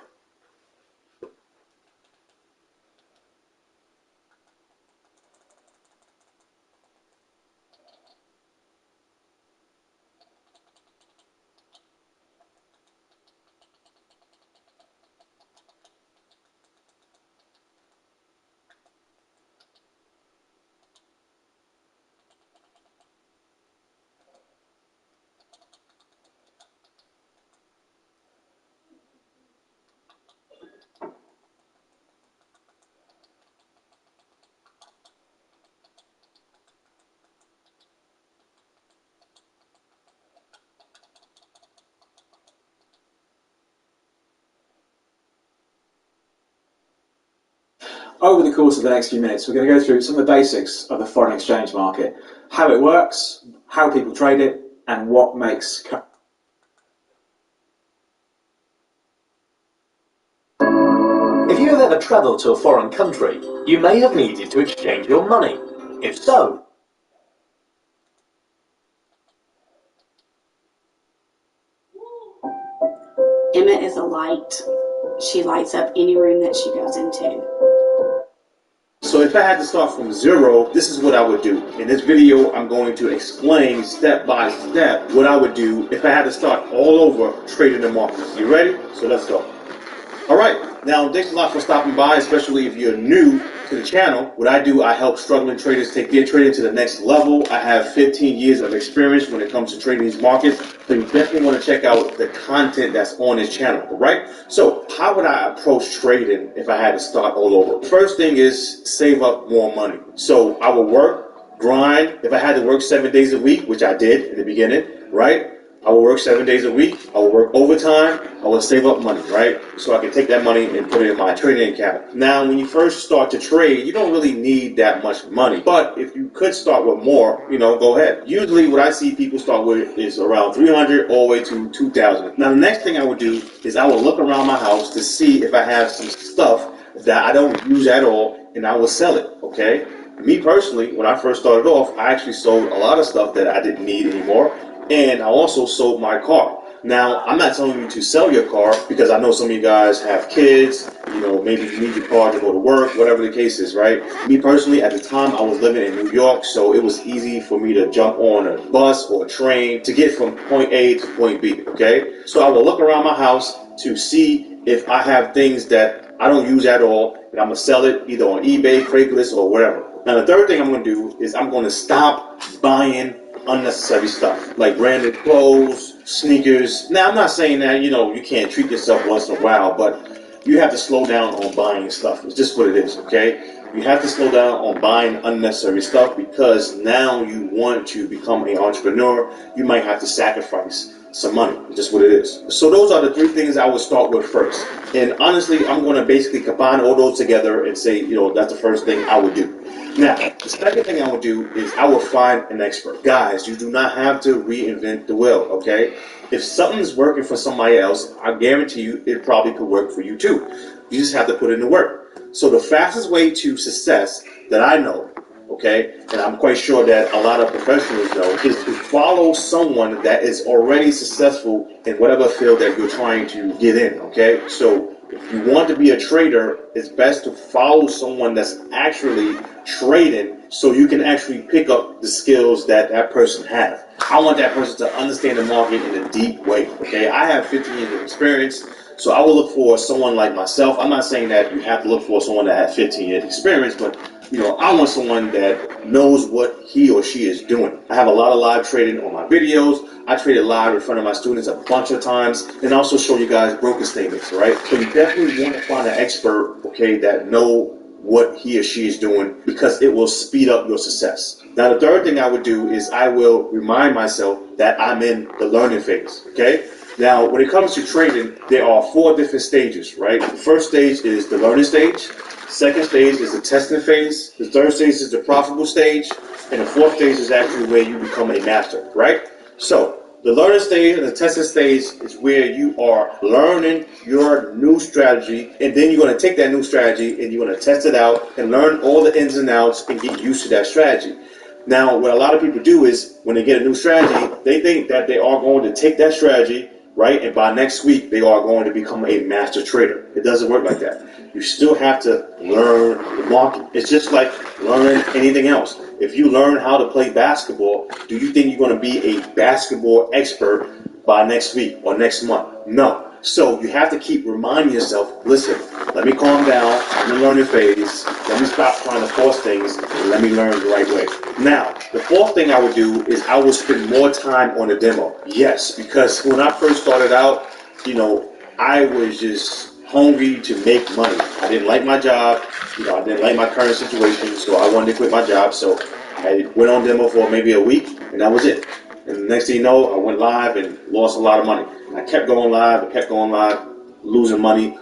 Over the course of the next few minutes, we're going to go through some of the basics of the foreign exchange market, how it works, how people trade it, and what makes... If you have ever travelled to a foreign country, you may have needed to exchange your money. If so, Emma is a light. She lights up any room that she goes into. So if I had to start from zero, this is what I would do. In this video, I'm going to explain step by step what I would do if I had to start all over trading the markets. You ready? So let's go. All right, now thanks a lot for stopping by, especially if you're new to the channel. What I do, I help struggling traders take their trading to the next level. I have 15 years of experience when it comes to trading these markets, so you definitely want to check out the content that's on this channel, all right? So how would I approach trading if I had to start all over? First thing is save up more money. So I would work, grind. If I had to work 7 days a week, which I did in the beginning, right? I will work 7 days a week. I will work overtime. I will save up money, right? So I can take that money and put it in my trading account. Now, when you first start to trade, you don't really need that much money. But if you could start with more, you know, go ahead. Usually what I see people start with is around 300 all the way to 2,000. Now, the next thing I would do is I will look around my house to see if I have some stuff that I don't use at all, and I will sell it, okay? Me personally, when I first started off, I actually sold a lot of stuff that I didn't need anymore. And I also sold my car. Now, I'm not telling you to sell your car because I know some of you guys have kids, you know, maybe you need your car to go to work, whatever the case is, right? Me personally, at the time, I was living in New York, so it was easy for me to jump on a bus or a train to get from point A to point B, okay? So I will look around my house to see if I have things that I don't use at all, and I'm going to sell it either on eBay, Craigslist, or whatever. Now, the third thing I'm going to do is I'm going to stop buying unnecessary stuff like branded clothes, sneakers. Now, I'm not saying that, you know, you can't treat yourself once in a while, but you have to slow down on buying stuff. It's just what it is, okay? You have to slow down on buying unnecessary stuff because now you want to become an entrepreneur. You might have to sacrifice some money. It's just what it is. So those are the three things I would start with first. And honestly, I'm going to basically combine all those together and say, you know, that's the first thing I would do. Now, the second thing I would do is I will find an expert. Guys, you do not have to reinvent the wheel, okay? If something's working for somebody else, I guarantee you it probably could work for you too. You just have to put in the work. So the fastest way to success that I know, okay, and I'm quite sure that a lot of professionals know, is to follow someone that is already successful in whatever field that you're trying to get in, okay? So if you want to be a trader, it's best to follow someone that's actually trading so you can actually pick up the skills that that person has. I want that person to understand the market in a deep way, okay? I have 15 years of experience, so I will look for someone like myself. I'm not saying that you have to look for someone that has 15 years experience, but you know, I want someone that knows what he or she is doing. I have a lot of live trading on my videos. I traded live in front of my students a bunch of times, and I also show you guys broker statements, right? So you definitely want to find an expert, okay, that know what he or she is doing because it will speed up your success. Now, the third thing I would do is I will remind myself that I'm in the learning phase, okay? Now, when it comes to trading, there are 4 different stages, right? The first stage is the learning stage. Second stage is the testing phase. The third stage is the profitable stage. And the fourth stage is actually where you become a master, right? So the learning stage and the testing stage is where you are learning your new strategy, and then you're going to take that new strategy and you're going to test it out and learn all the ins and outs and get used to that strategy. Now, what a lot of people do is when they get a new strategy, they think that they are going to take that strategy, right, and by next week they are going to become a master trader. It doesn't work like that. You still have to learn the market. It's just like learning anything else. If you learn how to play basketball, do you think you're going to be a basketball expert by next week or next month? No. So you have to keep reminding yourself, listen, let me calm down, I'm in the learning phase, let me stop trying to force things, and let me learn the right way. Now, the fourth thing I would do is I would spend more time on the demo. Yes, because when I first started out, you know, I was just hungry to make money. I didn't like my job, you know, I didn't like my current situation, so I wanted to quit my job. So I went on demo for maybe a week, and that was it. And the next thing you know, I went live and lost a lot of money. I kept going live, losing money.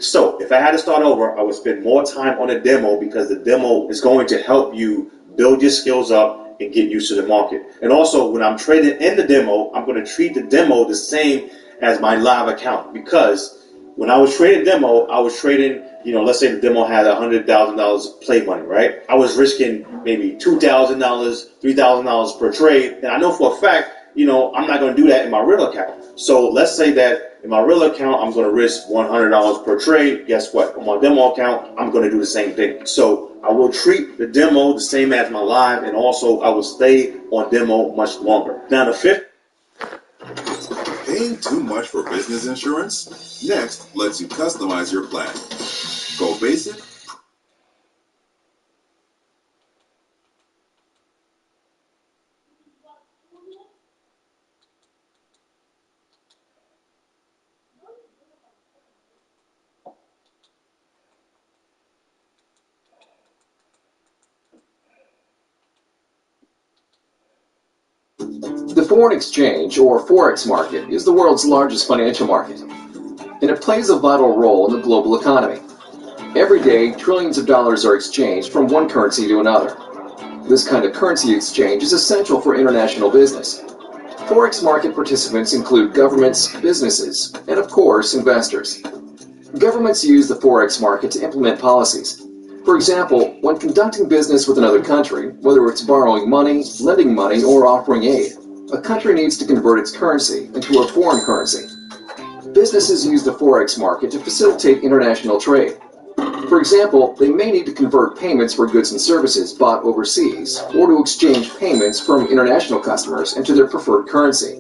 So if I had to start over, I would spend more time on a demo because the demo is going to help you build your skills up and get used to the market. And also, when I'm trading in the demo, I'm going to treat the demo the same as my live account, because when I was trading demo, I was trading, you know, let's say the demo had $100,000 play money, right? I was risking maybe $2,000, $3,000 per trade. And I know for a fact, you know, I'm not going to do that in my real account. So let's say that in my real account, I'm going to risk $100 per trade. Guess what? On my demo account, I'm going to do the same thing. So I will treat the demo the same as my live, and also I will stay on demo much longer. Now, the fifth. Paying too much for business insurance? Next lets you customize your plan. Go basic. The foreign exchange, or forex market, is the world's largest financial market, and it plays a vital role in the global economy. Every day, trillions of dollars are exchanged from one currency to another. This kind of currency exchange is essential for international business. Forex market participants include governments, businesses, and of course, investors. Governments use the forex market to implement policies. For example, when conducting business with another country, whether it's borrowing money, lending money, or offering aid, a country needs to convert its currency into a foreign currency. Businesses use the forex market to facilitate international trade. For example, they may need to convert payments for goods and services bought overseas, or to exchange payments from international customers into their preferred currency.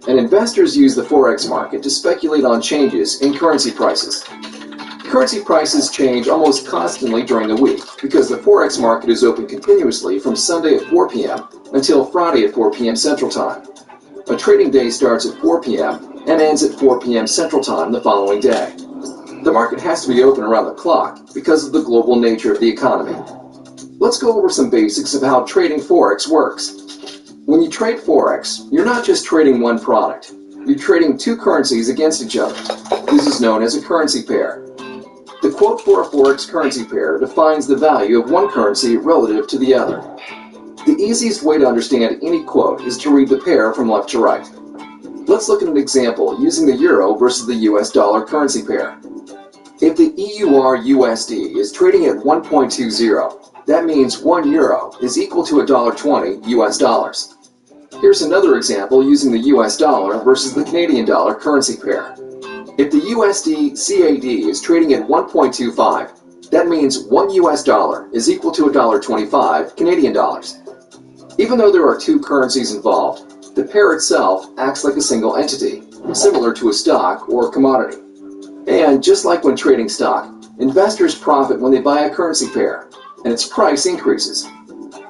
And investors use the forex market to speculate on changes in currency prices. Currency prices change almost constantly during the week because the forex market is open continuously from Sunday at 4 p.m. until Friday at 4 p.m. Central Time. A trading day starts at 4 p.m. and ends at 4 p.m. Central Time the following day. The market has to be open around the clock because of the global nature of the economy. Let's go over some basics of how trading forex works. When you trade forex, you're not just trading one product. You're trading two currencies against each other. This is known as a currency pair. The quote for a forex currency pair defines the value of one currency relative to the other. The easiest way to understand any quote is to read the pair from left to right. Let's look at an example using the euro versus the US dollar currency pair. If the EUR-USD is trading at 1.20, that means 1 euro is equal to $1.20 US dollars. Here's another example using the US dollar versus the Canadian dollar currency pair. If the USD-CAD is trading at 1.25, that means 1 US dollar is equal to $1.25 Canadian dollars. Even though there are two currencies involved, the pair itself acts like a single entity, similar to a stock or commodity. And just like when trading stock, investors profit when they buy a currency pair, and its price increases.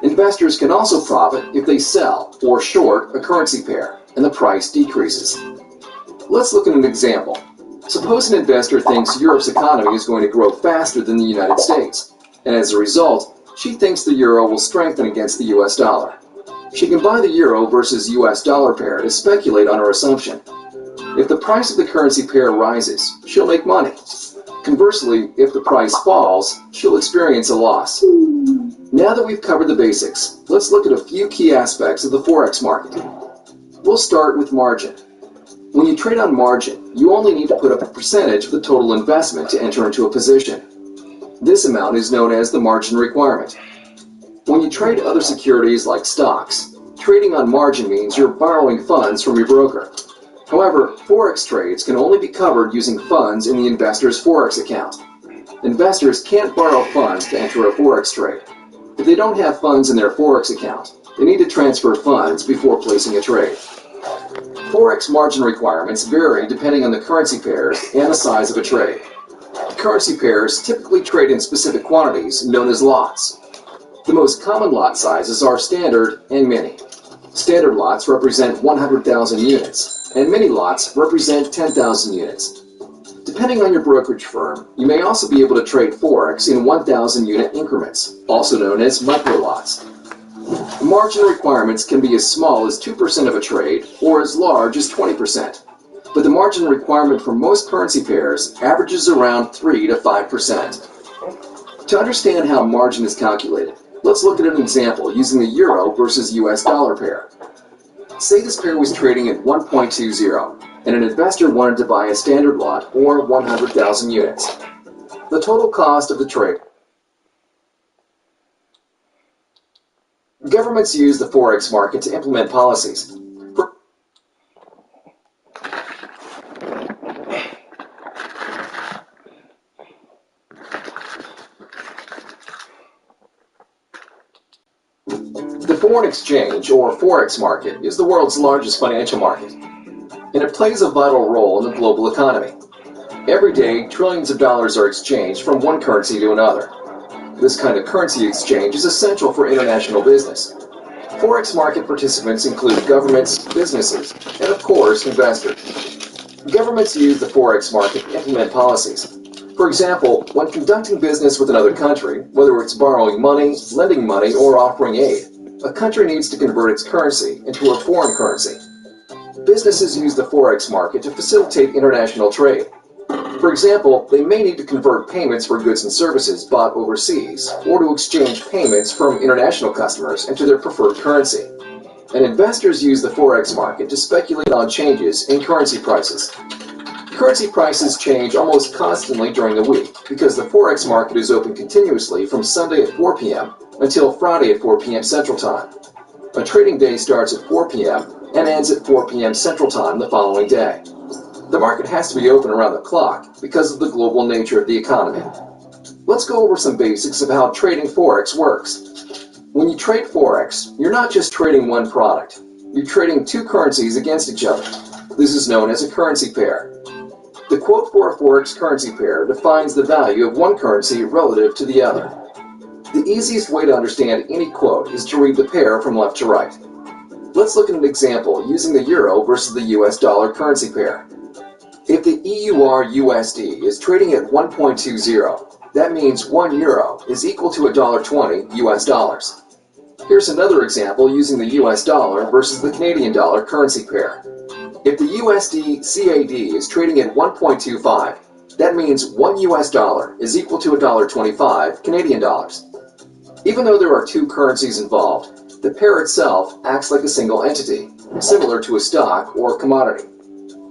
Investors can also profit if they sell or short a currency pair, and the price decreases. Let's look at an example. Suppose an investor thinks Europe's economy is going to grow faster than the United States, and as a result, she thinks the euro will strengthen against the US dollar. She can buy the euro versus US dollar pair to speculate on her assumption. If the price of the currency pair rises, she'll make money. Conversely, if the price falls, she'll experience a loss. Now that we've covered the basics, let's look at a few key aspects of the forex market. We'll start with margin. When you trade on margin, you only need to put up a percentage of the total investment to enter into a position. This amount is known as the margin requirement. When you trade other securities like stocks, trading on margin means you're borrowing funds from your broker. However, forex trades can only be covered using funds in the investor's forex account. Investors can't borrow funds to enter a forex trade. If they don't have funds in their forex account, they need to transfer funds before placing a trade. Forex margin requirements vary depending on the currency pairs and the size of a trade. Currency pairs typically trade in specific quantities known as lots. The most common lot sizes are standard and mini. Standard lots represent 100,000 units, and mini lots represent 10,000 units. Depending on your brokerage firm, you may also be able to trade forex in 1,000 unit increments, also known as micro lots. Margin requirements can be as small as 2% of a trade or as large as 20%, but the margin requirement for most currency pairs averages around 3 to 5%. To understand how margin is calculated, let's look at an example using the euro versus US dollar pair. Say this pair was trading at 1.20 and an investor wanted to buy a standard lot or 100,000 units. The total cost of the trade. Governments use the forex market to implement policies. The foreign exchange, or forex market, is the world's largest financial market. and it plays a vital role in the global economy. Every day, trillions of dollars are exchanged from one currency to another. This kind of currency exchange is essential for international business. Forex market participants include governments, businesses, and of course, investors. Governments use the Forex market to implement policies. For example, when conducting business with another country, whether it's borrowing money, lending money, or offering aid, a country needs to convert its currency into a foreign currency. Businesses use the Forex market to facilitate international trade. For example, they may need to convert payments for goods and services bought overseas, or to exchange payments from international customers into their preferred currency. And investors use the Forex market to speculate on changes in currency prices. Currency prices change almost constantly during the week because the Forex market is open continuously from Sunday at 4 p.m. until Friday at 4 p.m. Central Time. A trading day starts at 4 p.m. and ends at 4 p.m. Central Time the following day. The market has to be open around the clock because of the global nature of the economy. Let's go over some basics of how trading Forex works. When you trade Forex, you're not just trading one product. You're trading two currencies against each other. This is known as a currency pair. The quote for a Forex currency pair defines the value of one currency relative to the other. The easiest way to understand any quote is to read the pair from left to right. Let's look at an example using the euro versus the US dollar currency pair. If the EUR-USD is trading at 1.20, that means 1 euro is equal to $1.20 US dollars. Here's another example using the US dollar versus the Canadian dollar currency pair. If the USD-CAD is trading at 1.25, that means 1 US dollar is equal to $1.25 Canadian dollars. Even though there are two currencies involved, the pair itself acts like a single entity, similar to a stock or commodity.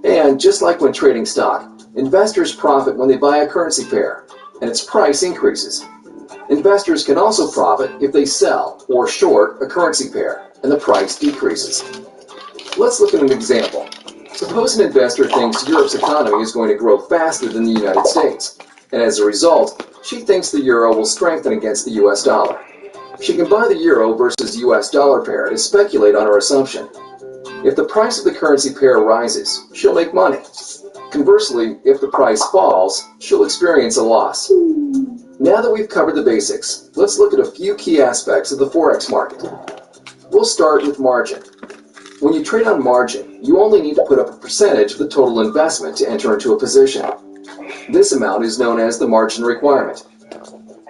And just like when trading stock, investors profit when they buy a currency pair, and its price increases. Investors can also profit if they sell or short a currency pair, and the price decreases. Let's look at an example. Suppose an investor thinks Europe's economy is going to grow faster than the United States, and as a result, she thinks the euro will strengthen against the US dollar. She can buy the euro versus US dollar pair to speculate on her assumption. If the price of the currency pair rises, she'll make money. Conversely, if the price falls, she'll experience a loss. Now that we've covered the basics, let's look at a few key aspects of the Forex market. We'll start with margin. When you trade on margin, you only need to put up a percentage of the total investment to enter into a position. This amount is known as the margin requirement.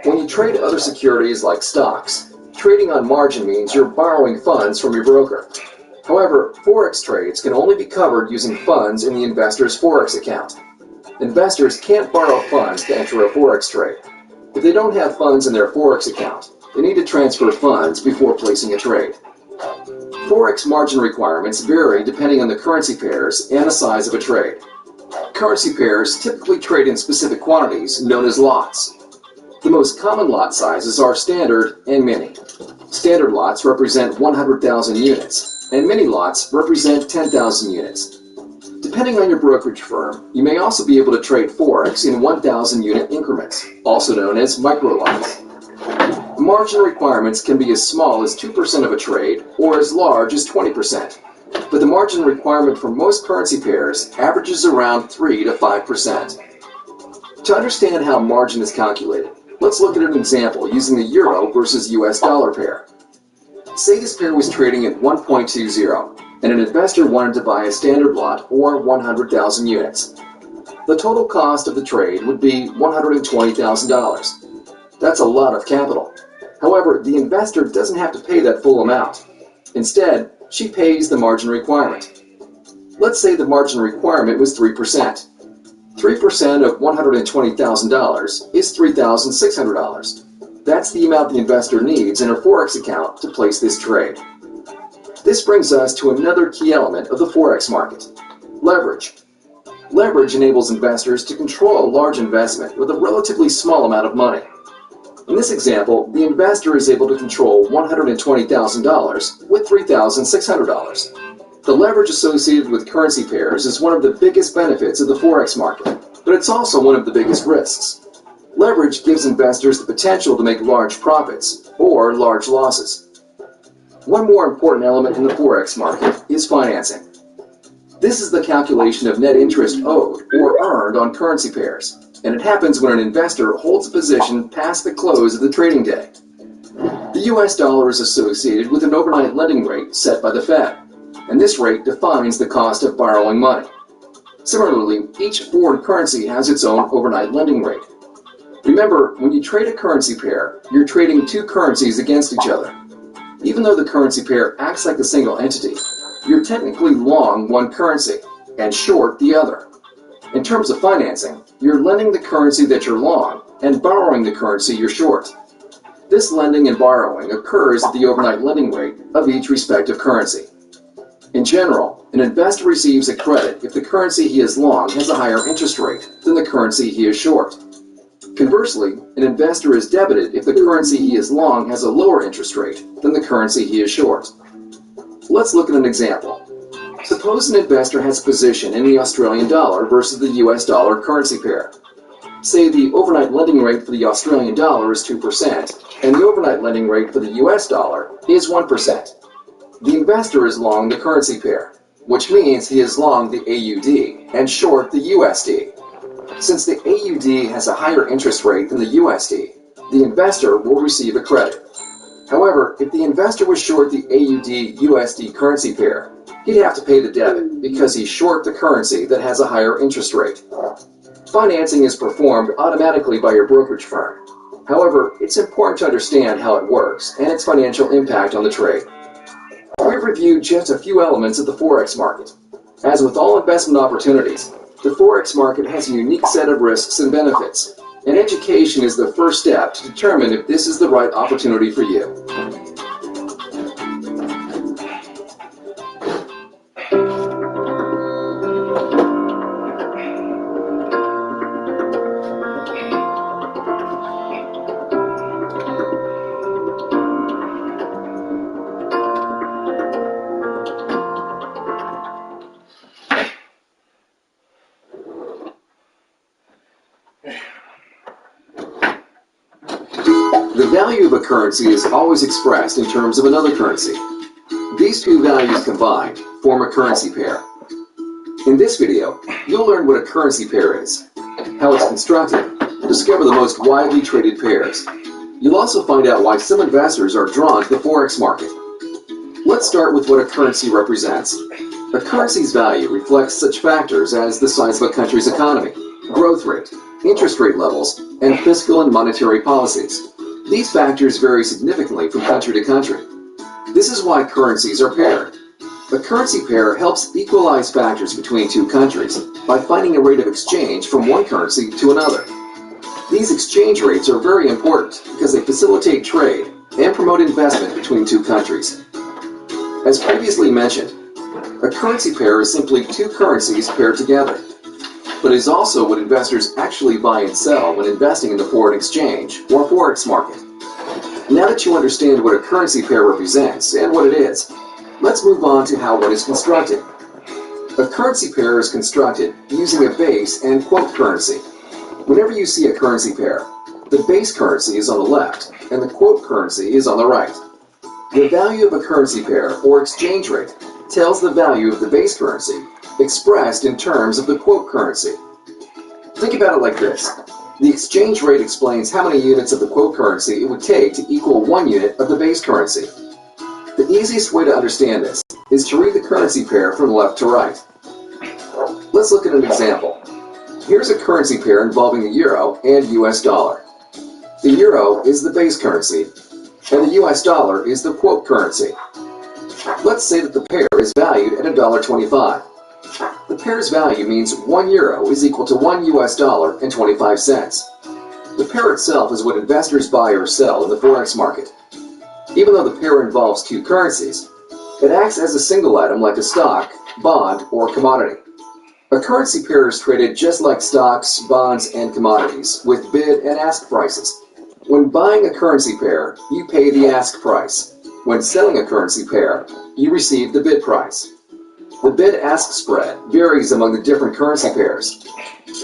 When you trade other securities like stocks, trading on margin means you're borrowing funds from your broker. However, Forex trades can only be covered using funds in the investor's Forex account. Investors can't borrow funds to enter a Forex trade. If they don't have funds in their Forex account, they need to transfer funds before placing a trade. Forex margin requirements vary depending on the currency pairs and the size of a trade. Currency pairs typically trade in specific quantities known as lots. The most common lot sizes are standard and mini. Standard lots represent 100,000 units, and mini lots represent 10,000 units. Depending on your brokerage firm, you may also be able to trade Forex in 1,000 unit increments, also known as micro lots. Margin requirements can be as small as 2% of a trade or as large as 20%, but the margin requirement for most currency pairs averages around 3 to 5%. To understand how margin is calculated, let's look at an example using the euro versus US dollar pair. Say this pair was trading at 1.20, and an investor wanted to buy a standard lot or 100,000 units. The total cost of the trade would be $120,000. That's a lot of capital. However, the investor doesn't have to pay that full amount. Instead, she pays the margin requirement. Let's say the margin requirement was 3%. 3% of $120,000 is $3,600. That's the amount the investor needs in her Forex account to place this trade. This brings us to another key element of the Forex market: leverage. Leverage enables investors to control a large investment with a relatively small amount of money. In this example, the investor is able to control $120,000 with $3,600. The leverage associated with currency pairs is one of the biggest benefits of the Forex market, but it's also one of the biggest risks. Leverage gives investors the potential to make large profits or large losses. One more important element in the Forex market is financing. This is the calculation of net interest owed or earned on currency pairs, and it happens when an investor holds a position past the close of the trading day. The US dollar is associated with an overnight lending rate set by the Fed, and this rate defines the cost of borrowing money. Similarly, each foreign currency has its own overnight lending rate. Remember, when you trade a currency pair, you're trading two currencies against each other. Even though the currency pair acts like a single entity, you're technically long one currency and short the other. In terms of financing, you're lending the currency that you're long and borrowing the currency you're short. This lending and borrowing occurs at the overnight lending rate of each respective currency. In general, an investor receives a credit if the currency he is long has a higher interest rate than the currency he is short. Conversely, an investor is debited if the currency he is long has a lower interest rate than the currency he is short. Let's look at an example. Suppose an investor has a position in the Australian dollar versus the US dollar currency pair. Say the overnight lending rate for the Australian dollar is 2%, and the overnight lending rate for the US dollar is 1%. The investor is long the currency pair, which means he is long the AUD and short the USD. Since the AUD has a higher interest rate than the USD, the investor will receive a credit. However, if the investor was short the AUD-USD currency pair, he'd have to pay the debit because he's short the currency that has a higher interest rate. Financing is performed automatically by your brokerage firm. However, it's important to understand how it works and its financial impact on the trade. We've reviewed just a few elements of the Forex market. As with all investment opportunities, the Forex market has a unique set of risks and benefits, and education is the first step to determine if this is the right opportunity for you. The value of a currency is always expressed in terms of another currency. These two values combined form a currency pair. In this video, you'll learn what a currency pair is, how it's constructed, discover the most widely traded pairs. You'll also find out why some investors are drawn to the Forex market. Let's start with what a currency represents. A currency's value reflects such factors as the size of a country's economy, growth rate, interest rate levels, and fiscal and monetary policies. These factors vary significantly from country to country. This is why currencies are paired. A currency pair helps equalize factors between two countries by finding a rate of exchange from one currency to another. These exchange rates are very important because they facilitate trade and promote investment between two countries. As previously mentioned, a currency pair is simply two currencies paired together, but is also what investors actually buy and sell when investing in the foreign exchange or Forex market. Now that you understand what a currency pair represents and what it is, let's move on to how one is constructed. A currency pair is constructed using a base and quote currency. Whenever you see a currency pair, the base currency is on the left and the quote currency is on the right. The value of a currency pair or exchange rate tells the value of the base currency expressed in terms of the quote currency. Think about it like this. The exchange rate explains how many units of the quote currency it would take to equal 1 unit of the base currency. The easiest way to understand this is to read the currency pair from left to right. Let's look at an example. Here's a currency pair involving the euro and US dollar. The euro is the base currency, and the US dollar is the quote currency. Let's say that the pair is valued at $1.25. The pair's value means 1 euro is equal to 1 US dollar and 25 cents. The pair itself is what investors buy or sell in the Forex market. Even though the pair involves two currencies, it acts as a single item like a stock, bond, or commodity. A currency pair is traded just like stocks, bonds, and commodities, with bid and ask prices. When buying a currency pair, you pay the ask price. When selling a currency pair, you receive the bid price. The bid-ask spread varies among the different currency pairs.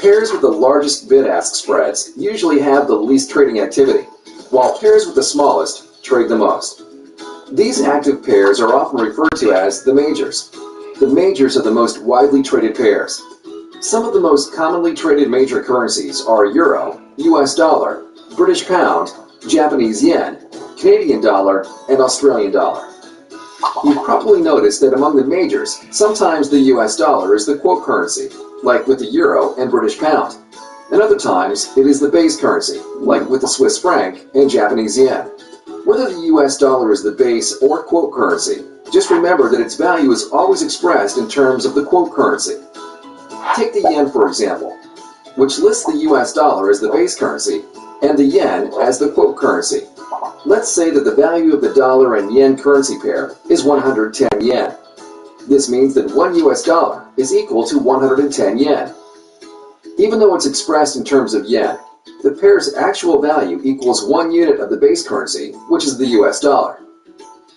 Pairs with the largest bid-ask spreads usually have the least trading activity, while pairs with the smallest trade the most. These active pairs are often referred to as the majors. The majors are the most widely traded pairs. Some of the most commonly traded major currencies are Euro, US dollar, British pound, Japanese yen, Canadian dollar, and Australian dollar. You've probably noticed that among the majors, sometimes the US dollar is the quote currency, like with the Euro and British pound. And other times, it is the base currency, like with the Swiss franc and Japanese yen. Whether the US dollar is the base or quote currency, just remember that its value is always expressed in terms of the quote currency. Take the yen, for example, which lists the US dollar as the base currency and the yen as the quote currency. Let's say that the value of the dollar and yen currency pair is 110 yen. This means that 1 US dollar is equal to 110 yen. Even though it's expressed in terms of yen, the pair's actual value equals 1 unit of the base currency, which is the US dollar.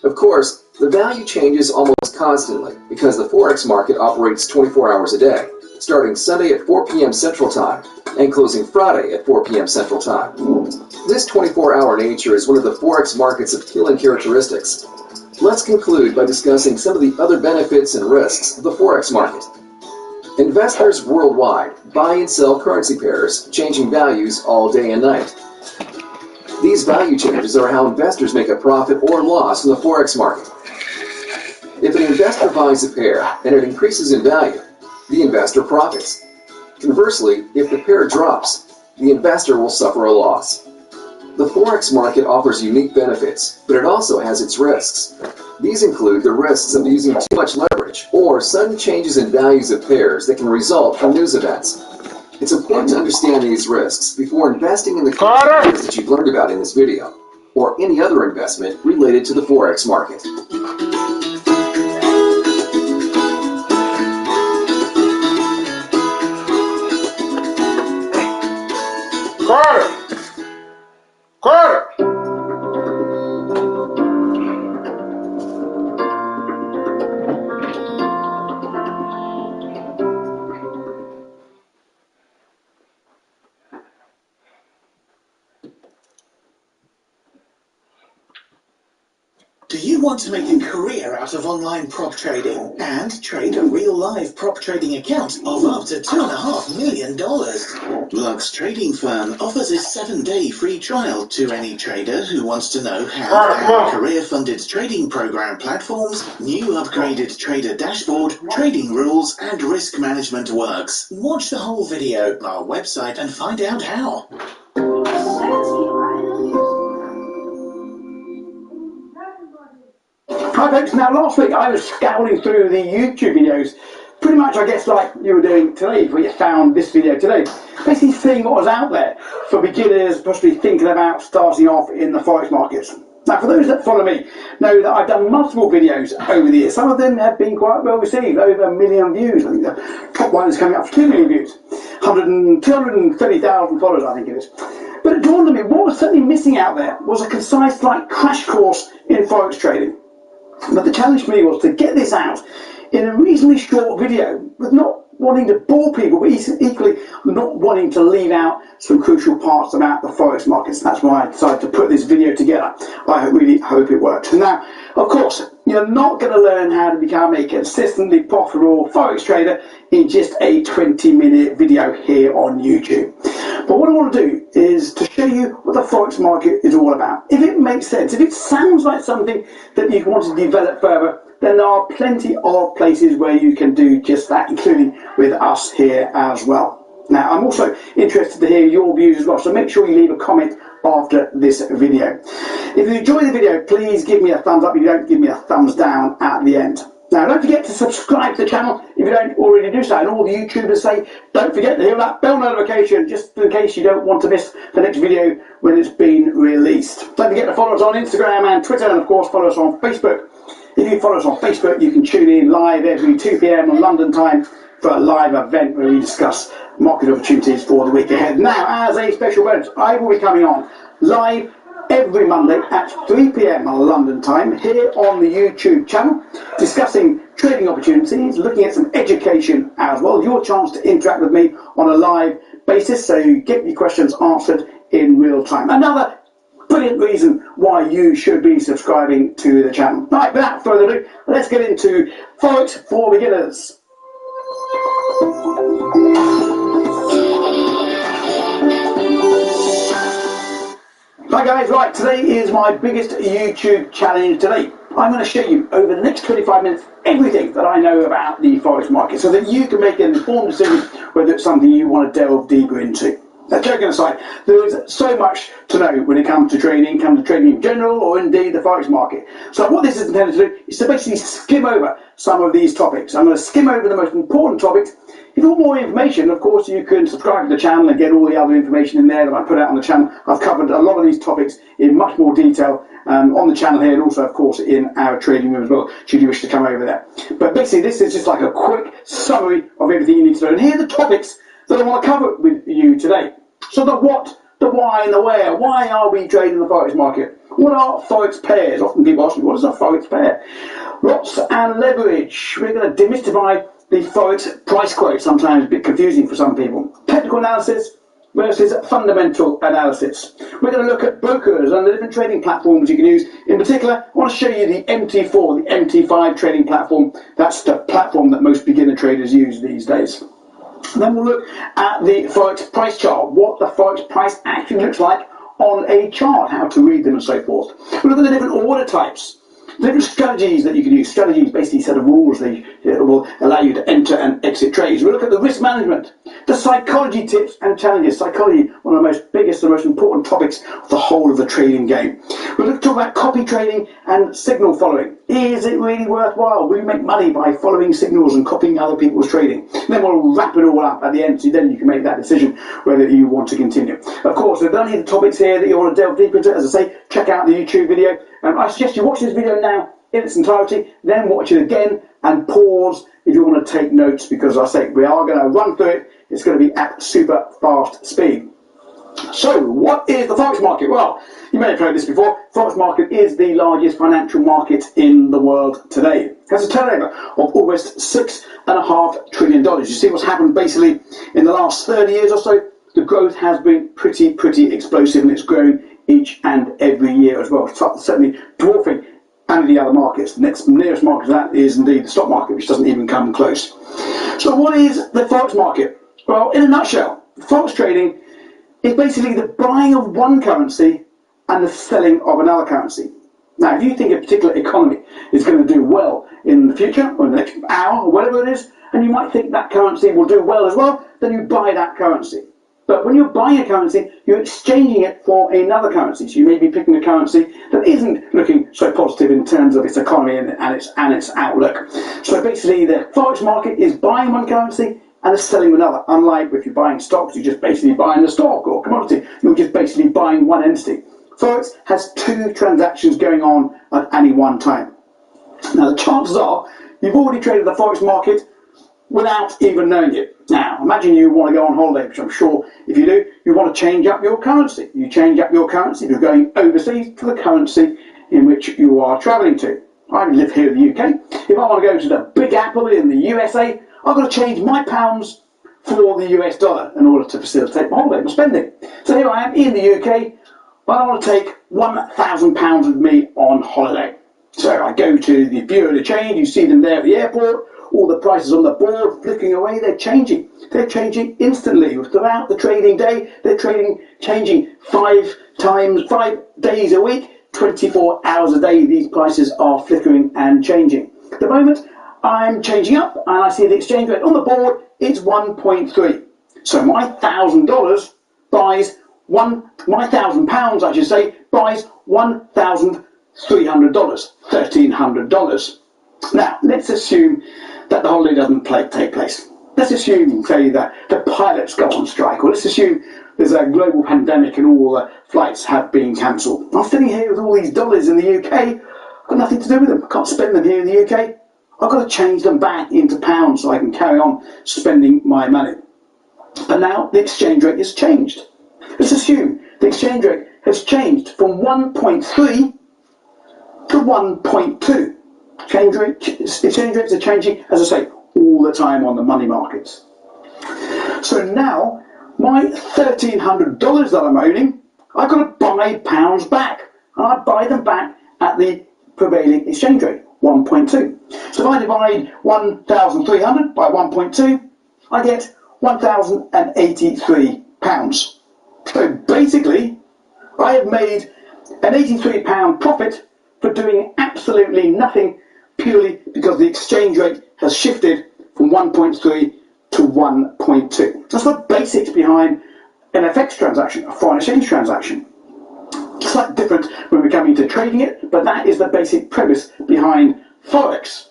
Of course, the value changes almost constantly because the Forex market operates 24 hours a day, starting Sunday at 4 p.m. Central Time and closing Friday at 4 p.m. Central Time. This 24-hour nature is one of the Forex market's appealing characteristics. Let's conclude by discussing some of the other benefits and risks of the Forex market. Investors worldwide buy and sell currency pairs, changing values all day and night. These value changes are how investors make a profit or loss in the Forex market. If an investor buys a pair and it increases in value, the investor profits. Conversely, if the pair drops, the investor will suffer a loss. The Forex market offers unique benefits, but it also has its risks. These include the risks of using too much leverage or sudden changes in values of pairs that can result from news events. It's important to understand these risks before investing in the pairs that you've learned about in this video, or any other investment related to the Forex market. Carter! Do you want to make a career out of online prop trading and trade a real live prop trading account of up to $2.5 million? Lux Trading Firm offers a 7-day free trial to any trader who wants to know how our career-funded trading program platforms, new upgraded trader dashboard, trading rules, and risk management works. Watch the whole video on our website and find out how. Hi folks, now last week I was scouring through the YouTube videos, pretty much I guess like you were doing today before you found this video today, basically seeing what was out there for beginners possibly thinking about starting off in the Forex markets. Now for those that follow me know that I've done multiple videos over the years. Some of them have been quite well received, over 1 million views. I think the top one is coming up for 2 million views, 230,000 followers I think it is. But it dawned on me, what was certainly missing out there was a concise like crash course in Forex trading. But the challenge for me was to get this out in a reasonably short video, with not wanting to bore people, but equally not wanting to leave out some crucial parts about the Forex markets. That's why I decided to put this video together. I really hope it works. Now, of course, you're not going to learn how to become a consistently profitable Forex trader in just a 20-minute video here on YouTube. But what I want to do is to show you what the Forex market is all about. If it makes sense, if it sounds like something that you want to develop further, then there are plenty of places where you can do just that, including with us here as well. Now, I'm also interested to hear your views as well, so make sure you leave a comment after this video. If you enjoy the video, please give me a thumbs up. If you don't, give me a thumbs down at the end. Now, don't forget to subscribe to the channel if you don't already do so. And all the YouTubers say, don't forget to hit that bell notification just in case you don't want to miss the next video when it's been released. Don't forget to follow us on Instagram and Twitter, and of course follow us on Facebook. If you follow us on Facebook, you can tune in live every 2 p.m. on London time for a live event where we discuss market opportunities for the week ahead. Now, as a special bonus, I will be coming on live every Monday at 3 p.m. on London time here on the YouTube channel, discussing trading opportunities, looking at some education as well. Your chance to interact with me on a live basis, so you get your questions answered in real time. Another brilliant reason why you should be subscribing to the channel. Right, without further ado, let's get into Forex for Beginners. Hi guys, right, today is my biggest YouTube challenge today. I'm going to show you over the next 25 minutes everything that I know about the Forex market so that you can make an informed decision whether it's something you want to delve deeper into. Now, joking aside, there is so much to know when it comes to trading in general, or indeed the Forex market. So what this is intended to do is to basically skim over some of these topics. I'm going to skim over the most important topics. If you want more information, of course, you can subscribe to the channel and get all the other information in there that I put out on the channel. I've covered a lot of these topics in much more detail on the channel here, and also, of course, in our trading room as well, should you wish to come over there. But basically, this is just like a quick summary of everything you need to know. And here are the topics that I want to cover with you today. So the what, the why, and the where. Why are we trading the Forex market? What are Forex pairs? Often people ask me, what is a Forex pair? Lots and leverage. We're going to demystify the Forex price quote, sometimes a bit confusing for some people. Technical analysis versus fundamental analysis. We're going to look at brokers and the different trading platforms you can use. In particular, I want to show you the MT4, the MT5 trading platform. That's the platform that most beginner traders use these days. And then we'll look at the Forex price chart, what the Forex price actually looks like on a chart, how to read them and so forth. We'll look at the different order types, different strategies that you can use. Strategies, basically a set of rules that will allow you to enter and exit trades. We'll look at the risk management, the psychology tips and challenges. Psychology, one of the most biggest and most important topics of the whole of the trading game. We'll look talk about copy trading and signal following. Is it really worthwhile? Will you make money by following signals and copying other people's trading? And then we'll wrap it all up at the end, so then you can make that decision whether you want to continue. Of course, if there are any of the topics here that you want to delve deeper into, as I say, check out the YouTube video. I suggest you watch this video now in its entirety, then watch it again and pause if you want to take notes, because as I say, we are going to run through it. It's going to be at super fast speed. So, what is the Forex market? Well, you may have heard this before. Forex market is the largest financial market in the world today. It has a turnover of almost $6.5 trillion. You see what's happened basically in the last 30 years or so. The growth has been pretty explosive, and it's grown each and every year as well. It's certainly dwarfing any of the other markets. The nearest market to that is indeed the stock market, which doesn't even come close. So what is the Forex market? Well, in a nutshell, Forex trading is basically the buying of one currency and the selling of another currency. Now, if you think a particular economy is going to do well in the future, or in the next hour, or whatever it is, and you might think that currency will do well as well, then you buy that currency. But when you're buying a currency, you're exchanging it for another currency. So you may be picking a currency that isn't looking so positive in terms of its economy and its outlook. So basically, the Forex market is buying one currency and is selling another. Unlike if you're buying stocks, you're just basically buying a stock or commodity. You're just basically buying one entity. Forex has two transactions going on at any one time. Now, the chances are you've already traded the Forex market without even knowing it. Now, imagine you want to go on holiday, which I'm sure if you do, you want to change up your currency. You change up your currency if you're going overseas to the currency in which you are travelling to. I live here in the UK. If I want to go to the Big Apple in the USA, I've got to change my pounds for the US dollar in order to facilitate my holiday, my spending. So here I am in the UK, and I want to take £1,000 with me on holiday. So I go to the Bureau de Change, you see them there at the airport, all the prices on the board flicking away, they're changing. They're changing instantly. Throughout the trading day, they're changing 5 days a week, 24 hours a day, these prices are flickering and changing. At the moment, I'm changing up and I see the exchange rate on the board, it's 1.3. So my $1,000 buys my £1,000, I should say, buys $1,300, $1,300. Now, let's assume that the holiday doesn't take place. Let's assume, say, that the pilots go on strike, or let's assume there's a global pandemic and all the flights have been cancelled. I'm sitting here with all these dollars in the UK, I've got nothing to do with them. I can't spend them here in the UK. I've got to change them back into pounds so I can carry on spending my money. But now the exchange rate has changed. Let's assume the exchange rate has changed from 1.3 to 1.2. Exchange rates are changing, as I say, all the time on the money markets. So now, my $1,300 that I'm owning, I've got to buy pounds back, and I buy them back at the prevailing exchange rate, 1.2. So if I divide 1,300 by 1.2, I get 1,083 pounds. So basically, I have made an £83 profit for doing absolutely nothing, purely because the exchange rate has shifted from 1.3 to 1.2. That's the basics behind an FX transaction, a foreign exchange transaction. Slightly different when we come into trading it, but that is the basic premise behind Forex.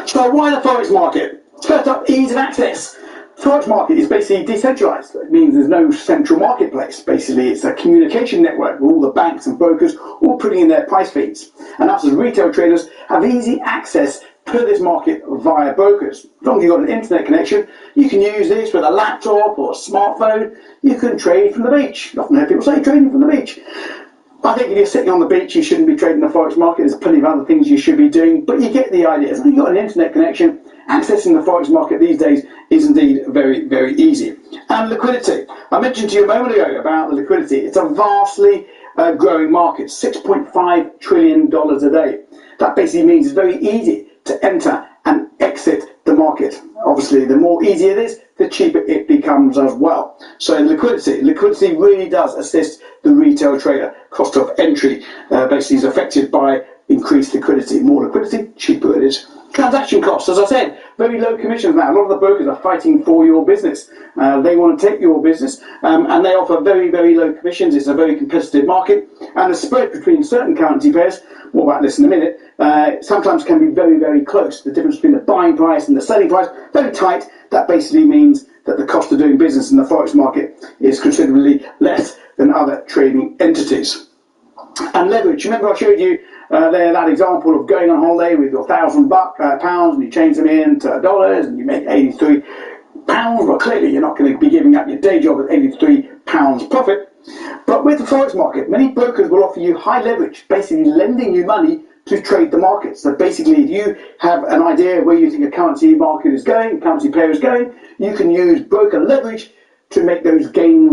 So why the Forex market? First up, ease of access. The Forex market is basically decentralized. It means there's no central marketplace. Basically, it's a communication network with all the banks and brokers all putting in their price feeds. And us as retail traders have easy access to this market via brokers. As long as you've got an internet connection, you can use this with a laptop or a smartphone. You can trade from the beach. Often hear people say trading from the beach. I think if you're sitting on the beach, you shouldn't be trading the Forex market. There's plenty of other things you should be doing, but you get the idea. As long as you've got an internet connection, accessing the Forex market these days is indeed very, very easy. And liquidity. I mentioned to you a moment ago about the liquidity. It's a vastly growing market, $6.5 trillion a day. That basically means it's very easy to enter and exit the market. Obviously, the more easy it is, the cheaper it becomes as well. So liquidity really does assist the retail trader. Cost of entry basically is affected by increased liquidity. More liquidity, cheaper it is. Transaction costs, as I said, very low commissions now. A lot of the brokers are fighting for your business. They want to take your business, and they offer very, very low commissions. It's a very competitive market, and the spread between certain currency pairs, more about this in a minute, sometimes can be very, very close. The difference between the buying price and the selling price, very tight. That basically means that the cost of doing business in the Forex market is considerably less than other trading entities. And leverage. Remember I showed you there that example of going on holiday with your £1,000 and you change them into dollars and you make £83. Well, clearly you're not going to be giving up your day job at £83 profit. But with the Forex market, many brokers will offer you high leverage, basically lending you money to trade the market. So basically, if you have an idea where you think a currency market is going, a currency pair is going, you can use broker leverage to make those gains